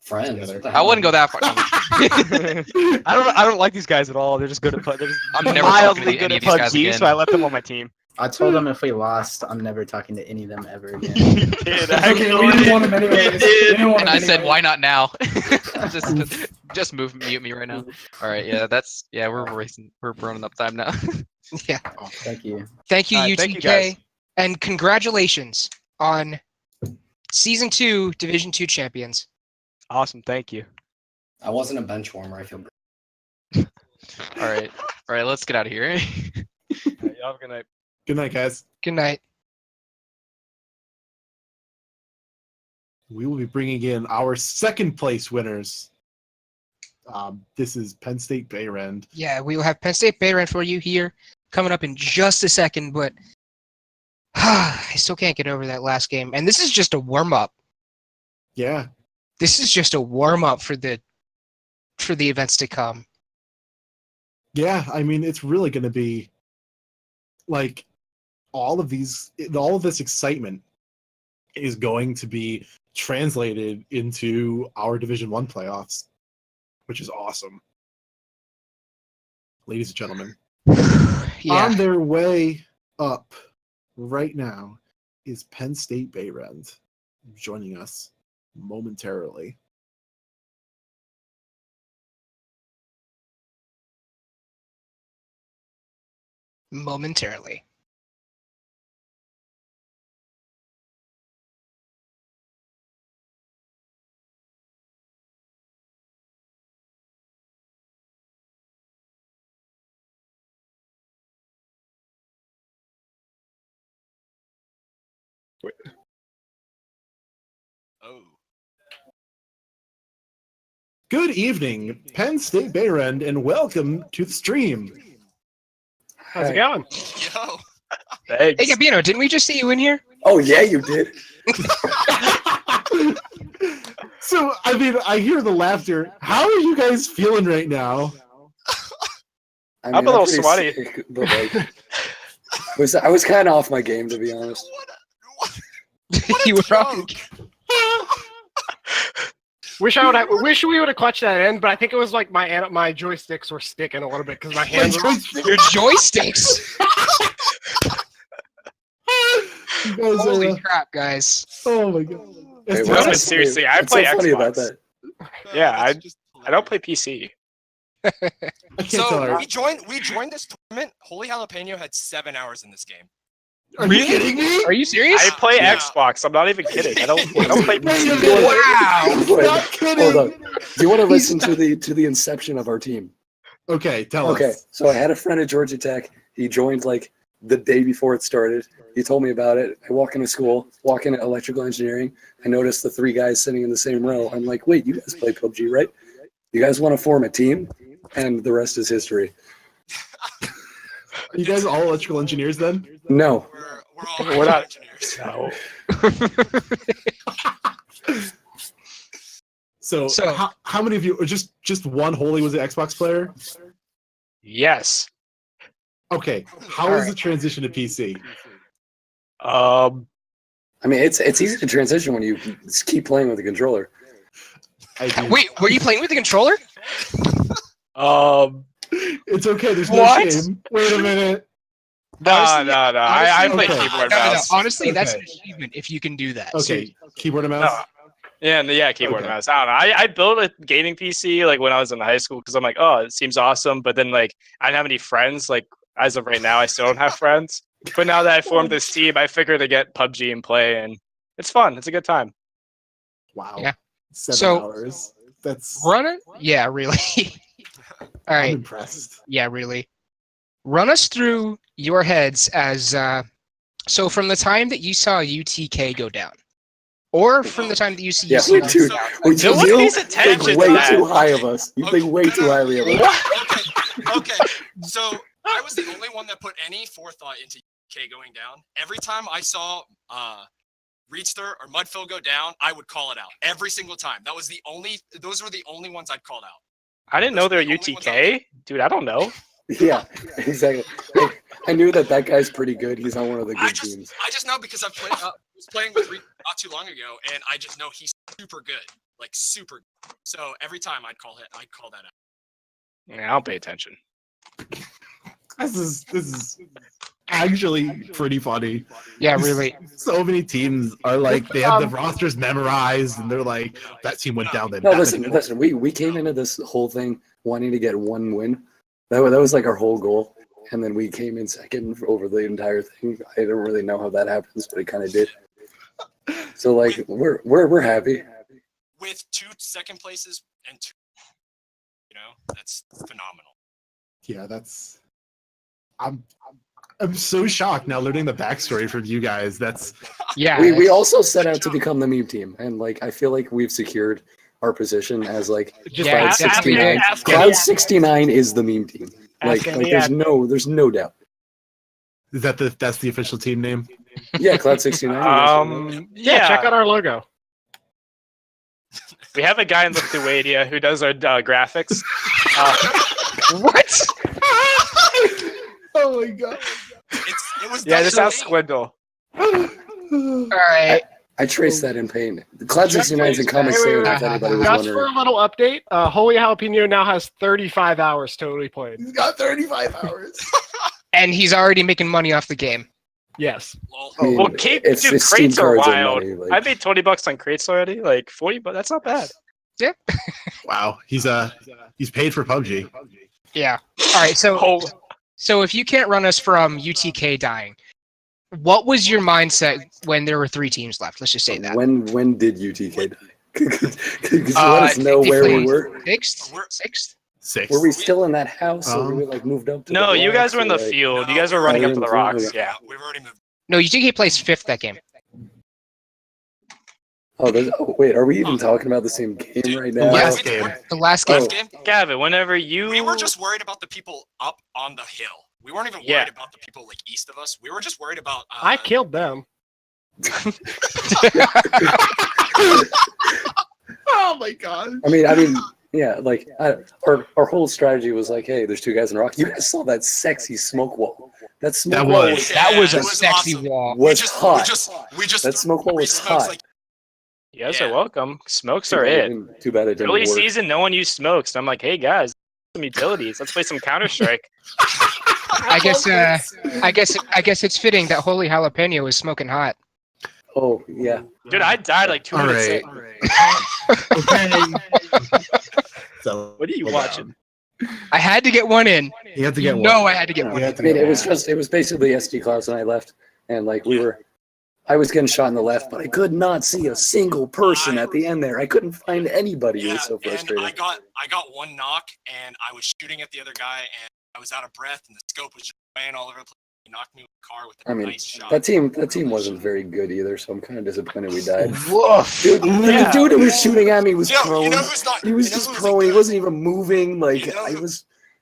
friends? Together. What the I hell? wouldn't go that far. I don't like these guys at all. They're just good at they're just I'm never talking to mildly any good of at these guys PUBG, again. so I left them on my team. I told them if we lost, I'm never talking to any of them ever again. You did, Okay, we didn't want him anyways. We didn't want And him I said, anyways. why not now? just mute me right now. All right, yeah, we're racing, we're running up time now. Yeah. Oh, thank you. Thank you, Alright, UTK. thank you, guys. And congratulations on Season 2 Division 2 champions. Awesome, thank you. I wasn't a bench warmer. I feel bad. All right, let's get out of here. Y'all have a good night. Good night, guys. Good night. We will be bringing in our second place winners. This is Penn State Bayrand. Yeah, we will have Penn State Bayrand for you here coming up in just a second, but I still can't get over that last game. And this is just a warm-up. Yeah, This is just a warm-up for the events to come. yeah. I mean, it's really going to be like all of this excitement is going to be translated into our Division 1 playoffs, which is awesome. Ladies and gentlemen, Yeah. on their way up right now is Penn State Bayrand joining us momentarily. Momentarily. Oh. Good evening, Penn State Bayrend, and welcome to the stream. How's it going? Yo. Hey, Gabino, didn't we just see you in here? Oh yeah, you did. So, I mean, I hear the laughter. How are you guys feeling right now? I mean, I'm a little pretty sweaty. sick, but, like, I was kind of off my game, to be honest. You were off. Wish we would have clutched that in, but I think it was like my joysticks were sticking a little bit because my hands were. Your joysticks. You guys Holy are, crap, guys! oh my god. Wait, It's what's No, but just- so- seriously, I what's play so funny about Xbox. that? Yeah, That's just I don't play PC. I can't tell. So we joined this tournament. Holy Jalapeno had 7 hours in this game. Are you kidding me? Are you serious? I play Yeah. Xbox. I'm not even kidding. I don't play Wait a PC. minute. Wow. Wait, Not kidding. hold up. Do you want to listen to the inception of our team? Okay, tell Okay, us. so I had a friend at Georgia Tech. He joined like the day before it started. He told me about it. I walk into school, walk into electrical engineering. I noticed the 3 guys sitting in the same row. I'm like, wait, you guys play PUBG, right? You guys want to form a team? And the rest is history. Are you guys all electrical engineers then? No. We're all We're not- engineers. No. So, So- how many of you? Just one Holy was an Xbox player? Yes. Okay. How All was right. the transition to PC? I mean, it's easy to transition when you just keep playing with the controller. I do. Wait, were you playing with the controller? It's okay. There's no What? shame. Wait a minute. No. I play okay. keyboard No, mouse. honestly, that's an Okay. achievement if you can do that. Okay, keyboard and mouse. No. Yeah, keyboard Okay. mouse. I don't know. I built a gaming PC like when I was in high school because I'm like, oh, it seems awesome. But then like I didn't have any friends. Like as of right now, I still don't have friends. But now that I formed this team, I figured to get PUBG and play, and it's fun. It's a good time. Wow. Yeah. 7 So- hours. That's. Run it? Yeah, really. All I'm right. impressed. Yeah, really. Run us through your heads as so from the time that you saw UTK go down, or from the time that you see Yeah, UCL dude. go down. We No one you pays think attention to way that. too high of us. You think way too highly of us. Okay. So I was the only one that put any forethought into UK going down. Every time I saw Reedster or Mudfill go down, I would call it out every single time. Those were the only ones I'd called out. I didn't know they were Those are the only ones UTK. Dude, I don't know. Yeah, exactly. I knew that guy's pretty good. He's on one of the I good just teams. know because I was playing with Reed not too long ago, and I just know he's super good, like super good. So every time I'd call that out. Yeah, I don't pay attention. This is actually pretty funny. Yeah, really. So many teams are like they have the rosters memorized, and they're like, that team went down. Then No, that listen. many- We came into this whole thing wanting to get one win. That was like our whole goal, and then we came in second over the entire thing. I don't really know how that happens, but it kind of did. So like we're happy. With 2 second places and 2, that's phenomenal. Yeah, that's. I'm so shocked now learning the backstory from you guys. That's Yeah. We also set out to become the meme team, and like I feel like we've secured our position as like Just Yeah, Cloud ask, exactly. 69. ask, Cloud 69 is the meme team. Like, Ask like any there's no doubt. that's the official team name. Yeah, Cloud 69. yeah, check out our logo. We have a guy in Lithuania who does our graphics. What? Oh my god. It was Yeah, done this so sounds late. Squindle. All right. I traced that in pain. Cloud 69 is in Comic Wait, Sans, wait, if anybody was Just for wondering. a little update, Holy Jalapeno now has 35 hours totally played. He's got 35 hours. And he's already making money off the game. Yes. Lol. I mean, Well, dude, it's Steam crates are cards and wild. money, like- I made $20 on crates already. Like 40, but that's not bad. Wow, he's paid for PUBG. Yeah. All right. So if you can't run us from UTK dying, what was your mindset when there were 3 teams left? Let's just say that. When did UTK die? Could you let I us know think they where we played were? Sixth? 6. Were we still in that house, or were we Um, like moved up to No, the you guys rocks, were in or, the like- field. You guys were running up to the rocks. Yeah. We've already moved. No, UTK plays 5th that game. Wait, are we even talking about the same game right now? last game. The last Oh. game. Gavin, whenever you we were just worried about the people up on the hill. We weren't even worried about the people like east of us. We were just worried about. I killed them. Oh my god. I mean, yeah, like our whole strategy was like, hey, there's two guys in a rock. You guys saw that sexy smoke wall. That smoke wall was- That was it a sexy awesome. wall. was hot. We just That smoke wall was smokes, hot. like, You guys Yeah. are welcome. Smokes Too are bad it. Too bad it didn't Early work. season, no one used smokes. And I'm like, hey guys, some utilities. Let's play some Counter Strike. I guess it's fitting that Holy Jalapeno is smoking hot. Oh yeah. Dude, I died like 2 All minutes right. in. Okay. So, What are you hold watching? on. I had to get one in. You have to get one. No, I had to get one. You in. have to I mean, get it was basically SD Klaus and I left, and like I was getting shot in the left, but I could not see a single person at the end there. I couldn't find anybody. It yeah, was so and frustrating. I got one knock, and I was shooting at the other guy, and I was out of breath, and the scope was just laying all over the place. He knocked me with the car with a I mean, nice shot. that team wasn't very good either, so I'm kind of disappointed we died. Woof. Dude, the dude who was shooting at me was You know prone. who's not? He was you know just who's prone. He good? wasn't even moving. Like You know who-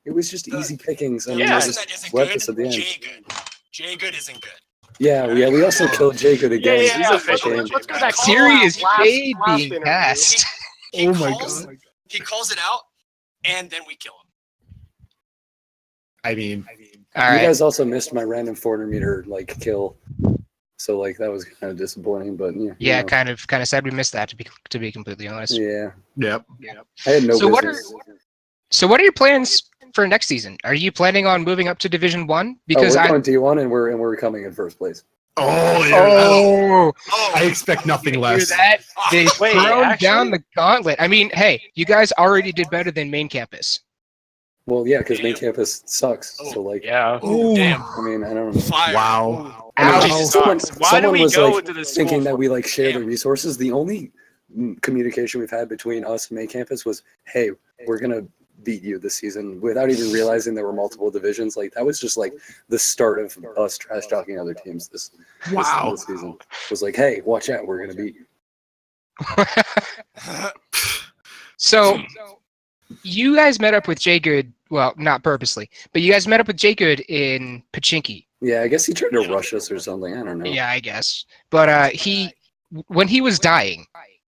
it was just easy pickings. And The I person just that isn't swept good, us at the end. Jay Good. Jay Good isn't good. Yeah, we also killed Jay Good again. Yeah, he's That official. game. Let's go back. Serious Last shade being interview. cast. He Oh my calls, god. He calls it out, and then we kill him. I mean, All You right. guys also missed my random 400 meter like kill, so like that was kind of disappointing. But yeah, Yeah, you know. kind of sad we missed that to be completely honest. Yeah, yep. I had no So what business. So what are your plans for next season? Are you planning on moving up to Division 1? Because we're going D1 and we're coming in first place. Oh, yeah. Oh, I expect nothing hear less. that? They Wait, thrown actually? down the gauntlet. I mean, hey, you guys already did better than main campus. Well, yeah, because main campus sucks. So like, Yeah. Oh, damn. I mean, I don't know. Fire. Wow. I mean, Ouch. someone Why do we was go like to this thinking school that for- we like share the Damn. resources. The only communication we've had between us and main campus was, "Hey, we're gonna beat you this season," without even realizing there were multiple divisions. Like that was just like the start of us trash talking other teams. This season was like, "Hey, watch out, we're gonna beat you." So you guys met up with Jay Good. Well, not purposely, but you guys met up with Jay Good in Pachinki. Yeah, I guess he tried to rush us or something. I don't know. Yeah, I guess. But when he was dying,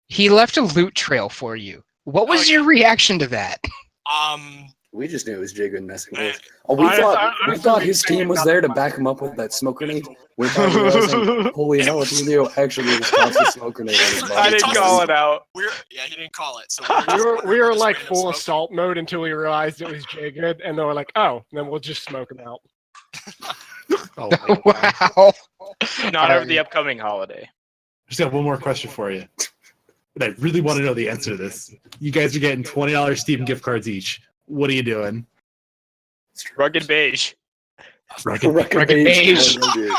he left a loot trail for you. What was Oh, your reaction to that? We just knew it was Jay Good messing Man. with us. Oh, we I thought his team was there to back him up with that smoke grenade. Without realizing, holy hell, Emilio actually just tossed a smoke grenade on his body. I didn't call it out. Yeah, he didn't call it. So We were like spraying him full smoke. assault mode until we realized it was Jay Good, and then we're like, oh, then we'll just smoke him out. Oh, my God. Wow. Not over the upcoming holiday. Just got one more question for you. But I really want to know the answer to this. You guys are getting $20 Steam gift cards each. What are you doing? Rugged beige. Rugged. Rugged beige. Rugged.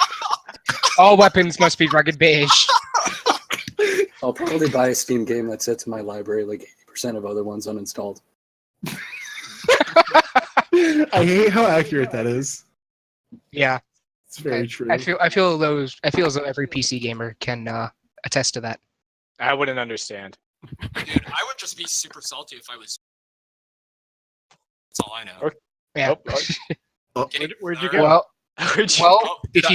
All weapons must be rugged beige. I'll probably buy a Steam game that sits in my library like 80% of other ones uninstalled. I hate how accurate that is. Yeah, It's very true. I feel as though every PC gamer can attest to that. I wouldn't understand. Dude, I would just be super salty if I was. That's all I know. Okay. Yeah. Getting Where'd you third. go? Well, Oh, if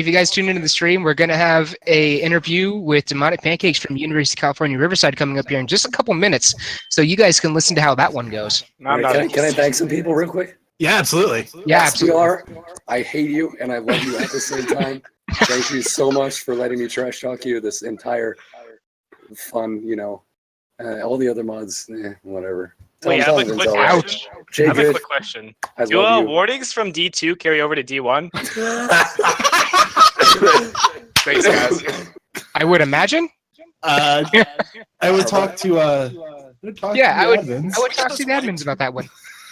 you guys tune into the stream, we're gonna have a interview with Demonic Pancakes from University of California, Riverside coming up here in just a couple minutes, so you guys can listen to how that one goes. I'm not Can I thank some people real quick? Yeah, absolutely. Yeah, absolutely. SPR, I hate you and I love you at the same time. Thank you so much for letting me trash talk you this entire fun, all the other mods, whatever. Wait, I have a quick Ouch. question. Jay I have a Good, quick question. I Do love you. warnings from D2 carry over to D1? Thanks, guys. I would imagine. I would talk to I would talk to the admins about that one.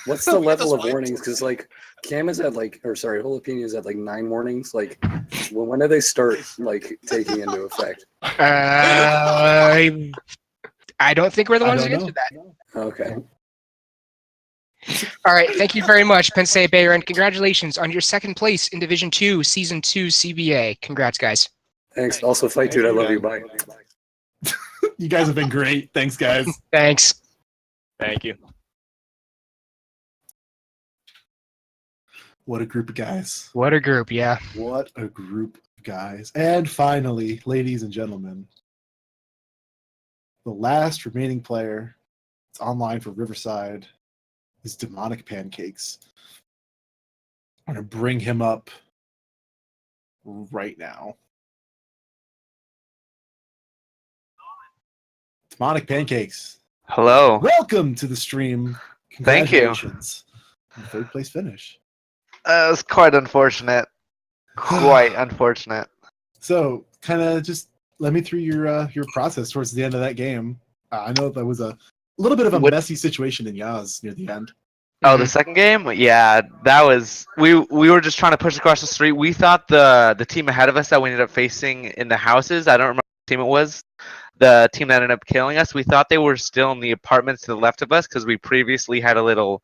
What's the level of warnings? Because like Cam is at Whole Opinion is at like 9 warnings. Like when do they start like taking into effect? I don't think we're the I ones who don't answered that. Okay. All right, thank you very much, Penn State Bayer, and congratulations on your second place in Division 2, Season 2 CBA. Congrats, guys. Thanks. Also, fight dude. I love you. Bye. You guys have been great. Thanks, guys. Thanks. Thank you. What a group of guys. What a group, yeah. What a group of guys. And finally, ladies and gentlemen, the last remaining player that's online for Riverside is Demonic Pancakes. I'm going to bring him up right now. Demonic Pancakes. Hello. Welcome to the stream. Thank you. Congratulations on the third place finish. It was quite unfortunate. Quite unfortunate. So, kind of just let me through your process towards the end of that game. I know that was a little bit of a messy situation in Yaz near the end. Oh, the second game? Yeah, that was we were just trying to push across the street. We thought the team ahead of us that we ended up facing in the houses, I don't remember what team it was, the team that ended up killing us, we thought they were still in the apartments to the left of us because we previously had a little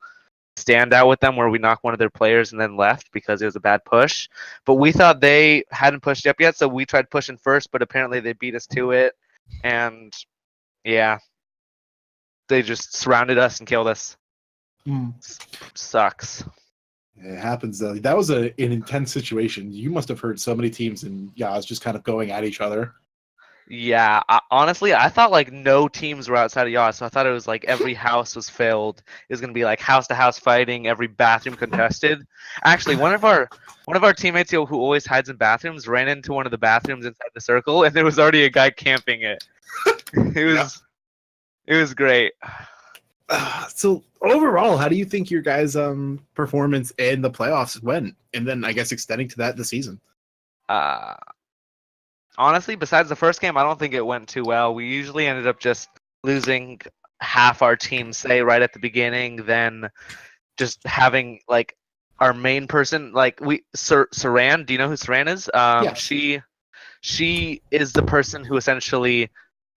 standout with them where we knocked one of their players and then left because it was a bad push. But we thought they hadn't pushed up yet, so we tried pushing first, but apparently they beat us to it. And yeah, they just surrounded us and killed us. Sucks. It happens though. That was an intense situation. You must have heard so many teams in Yaz just kind of going at each other. Yeah, honestly, I thought like no teams were outside of Yaz, so I thought it was like every house was filled. It was gonna be like house to house fighting, every bathroom contested. Actually, one of our teammates who always hides in bathrooms ran into one of the bathrooms inside the circle, and there was already a guy camping it. It was great. So overall, how do you think your guys' performance in the playoffs went, and then I guess extending to that the season? Honestly, besides the first game, I don't think it went too well. We usually ended up just losing half our team, say, right at the beginning, then just having like our main person, like Saran. Do you know who Saran is? Yeah. She is the person who essentially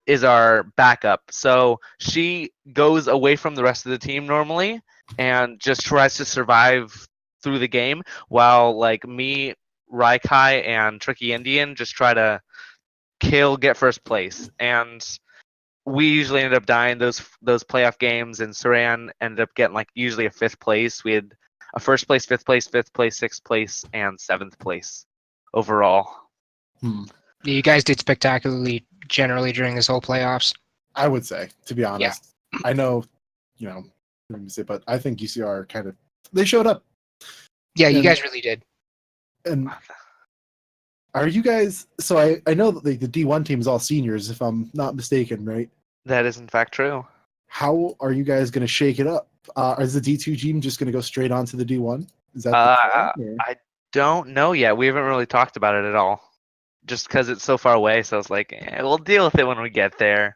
is our backup. So she goes away from the rest of the team normally and just tries to survive through the game, while like me, Raikai, and Tricky Indian just try to get first place. And we usually ended up dying those playoff games, and Saran ended up getting like usually a fifth place. We had a first place, fifth place, sixth place, and seventh place overall. You guys did spectacularly generally during this whole playoffs. I would say, to be honest. Yeah. I know, but I think UCR they showed up. Yeah, you guys really did. And are you guys? So I know that the D1 team is all seniors, if I'm not mistaken, right? That is in fact true. How are you guys going to shake it up? Is the D2 team just going to go straight on to the D1? Is that the plan, I don't know yet. We haven't really talked about it at all, just because it's so far away. So it's like, we'll deal with it when we get there.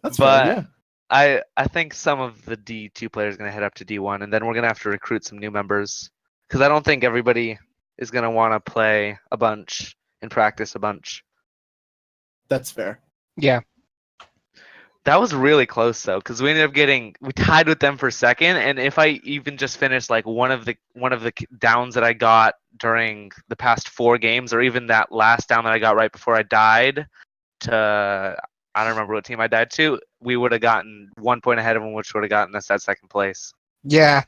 That's fair, yeah. I think some of the D2 players are going to head up to D1, and then we're going to have to recruit some new members, because I don't think everybody is going to want to play a bunch and practice a bunch. That's fair. Yeah. That was really close though, because we ended up we tied with them for second, and if I even just finished like one of the downs that I got during the past 4 games, or even that last down that I got right before I died to, I don't remember what team I died to, we would have gotten 1 point ahead of them, which would have gotten us that second place. Yeah.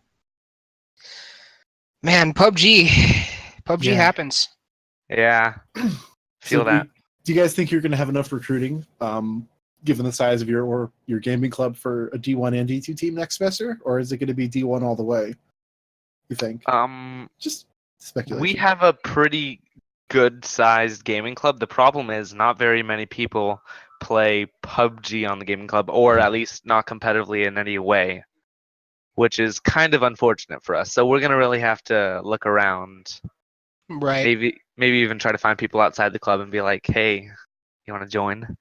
Man, PUBG happens. Yeah. Feel that. Do you guys think you're going to have enough recruiting, given the size of your gaming club, for a D1 and D2 team next semester, or is it going to be D1 all the way? You think? Just speculation. We have a pretty good-sized gaming club. The problem is not very many people play PUBG on the gaming club, or at least not competitively in any way, which is kind of unfortunate for us. So we're going to really have to look around. Right. Maybe even try to find people outside the club and be like, hey, you want to join?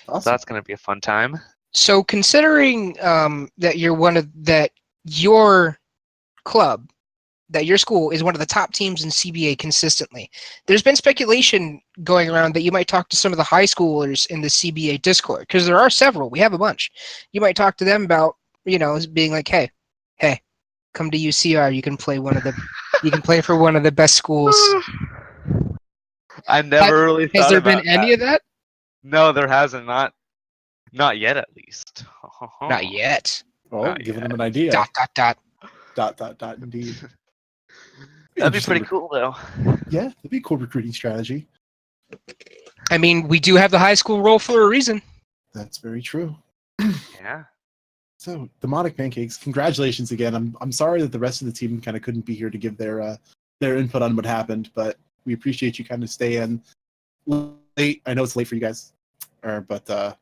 Awesome. So that's going to be a fun time. So considering that your club, that your school is one of the top teams in CBA consistently, there's been speculation going around that you might talk to some of the high schoolers in the CBA Discord, because there are several. We have a bunch. You might talk to them about, being like, hey, come to UCR. You can play for one of the best schools. I never really thought Has there about been any of that? No, there hasn't. Not Not yet, at least. Not yet. Oh, Not giving yet. them an idea. Dot dot dot. Dot dot dot. Indeed. That'd be Interesting pretty cool, though. Yeah, that'd be a cool recruiting strategy. I mean, we do have the high school role for a reason. That's very true. Yeah. So, Demonic Pancakes, congratulations again. I'm sorry that the rest of the team kind of couldn't be here to give their input on what happened, but we appreciate you kind of staying late. I know it's late for you guys, but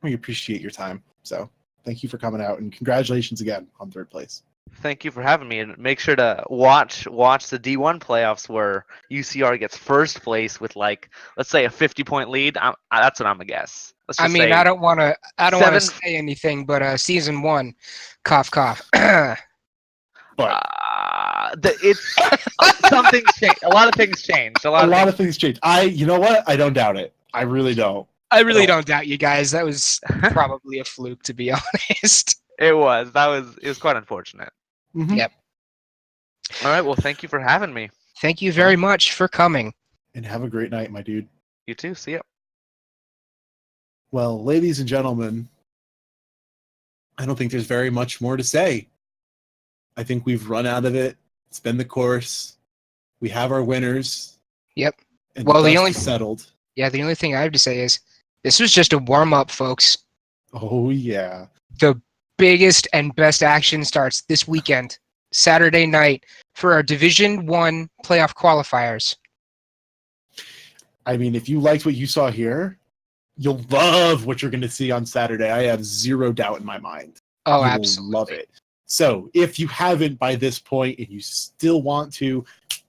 we appreciate your time. So, thank you for coming out, and congratulations again on third place. Thank you for having me, and make sure to watch the D1 playoffs where UCR gets first place with, like, let's say a 50-point lead. That's what I'm gonna guess. Let's I just mean, say I don't want to 7 say anything, but season 1, cough cough. But it's some things change. A lot of things changed. a lot of things changed. You know what? I don't doubt it. I really don't. I really don't doubt you guys. That was probably a fluke, to be honest. It was quite unfortunate. Mhm. Yep. All right. Well, thank you for having me. Thank you very much for coming. And have a great night, my dude. You too. See ya. Well, ladies and gentlemen, I don't think there's very much more to say. I think we've run out of it. It's been the course. We have our winners. Yep. And Well, the dust only is settled. Yeah, the only thing I have to say is this was just a warm-up, folks. Oh, yeah. The biggest and best action starts this weekend, Saturday night, for our Division 1 playoff qualifiers. I mean, if you liked what you saw here, you'll love what you're going to see on Saturday. I have zero doubt in my mind. Oh, You will absolutely. love it. So if you haven't by this point and you still want to,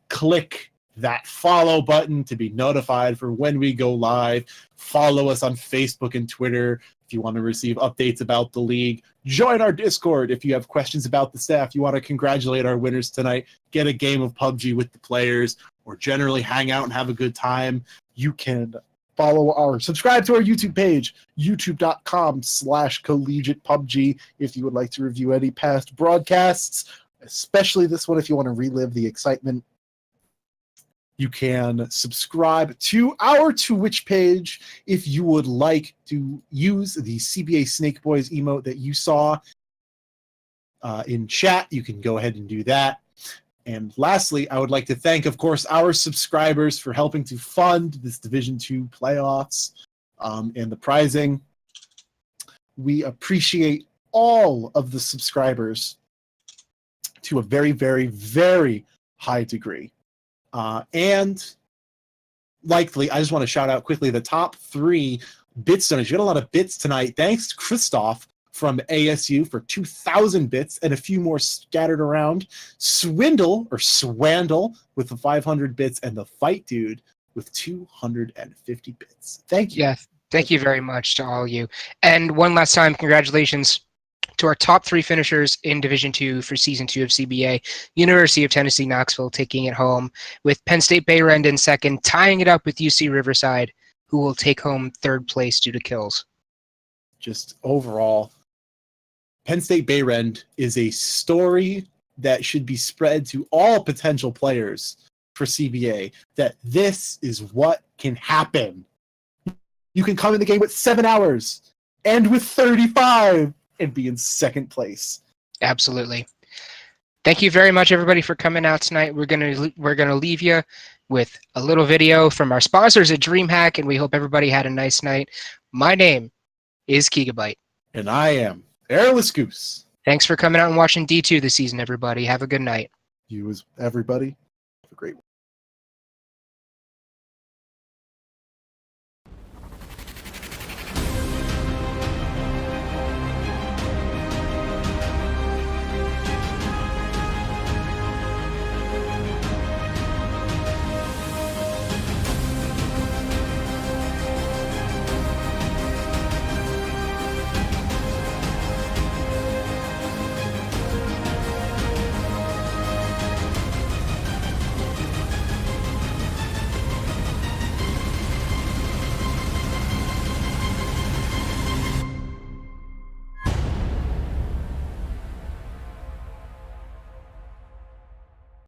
click that follow button to be notified for when we go live. Follow us on Facebook and Twitter if you want to receive updates about the league. Join our Discord if you have questions about the staff. You want to congratulate our winners tonight, get a game of PUBG with the players, or generally hang out and have a good time. You can subscribe to our YouTube page, youtube.com/Collegiate PUBG, if you would like to review any past broadcasts, especially this one if you want to relive the excitement. You can subscribe to our Twitch page if you would like to use the CBA Snake Boys emote that you saw in chat. You can go ahead and do that. And lastly, I would like to thank, of course, our subscribers for helping to fund this Division 2 playoffs and the prizing. We appreciate all of the subscribers to a very, very, very high degree. And likely, I just want to shout out quickly the top 3 bits donors. You got a lot of bits tonight. Thanks to Christoph from ASU for 2,000 bits and a few more scattered around. Swandle with the 500 bits, and the Fight Dude with 250 bits. Thank you. Yeah, thank you very much to all of you. And one last time, congratulations to our top 3 finishers in Division 2 for Season 2 of CBA. University of Tennessee Knoxville taking it home, with Penn State Bayrend in second, tying it up with UC Riverside, who will take home third place due to kills. Just overall, Penn State Bayrend is a story that should be spread to all potential players for CBA, that this is what can happen. You can come in the game with 7 hours, and with 35, and be in second place. Absolutely. Thank you very much, everybody, for coming out tonight. We're gonna leave you with a little video from our sponsors at DreamHack, and we hope everybody had a nice night. My name is Gigabyte. And I am Airless Goose. Thanks for coming out and watching D2 this season, everybody. Have a good night. You as everybody. Have a great one.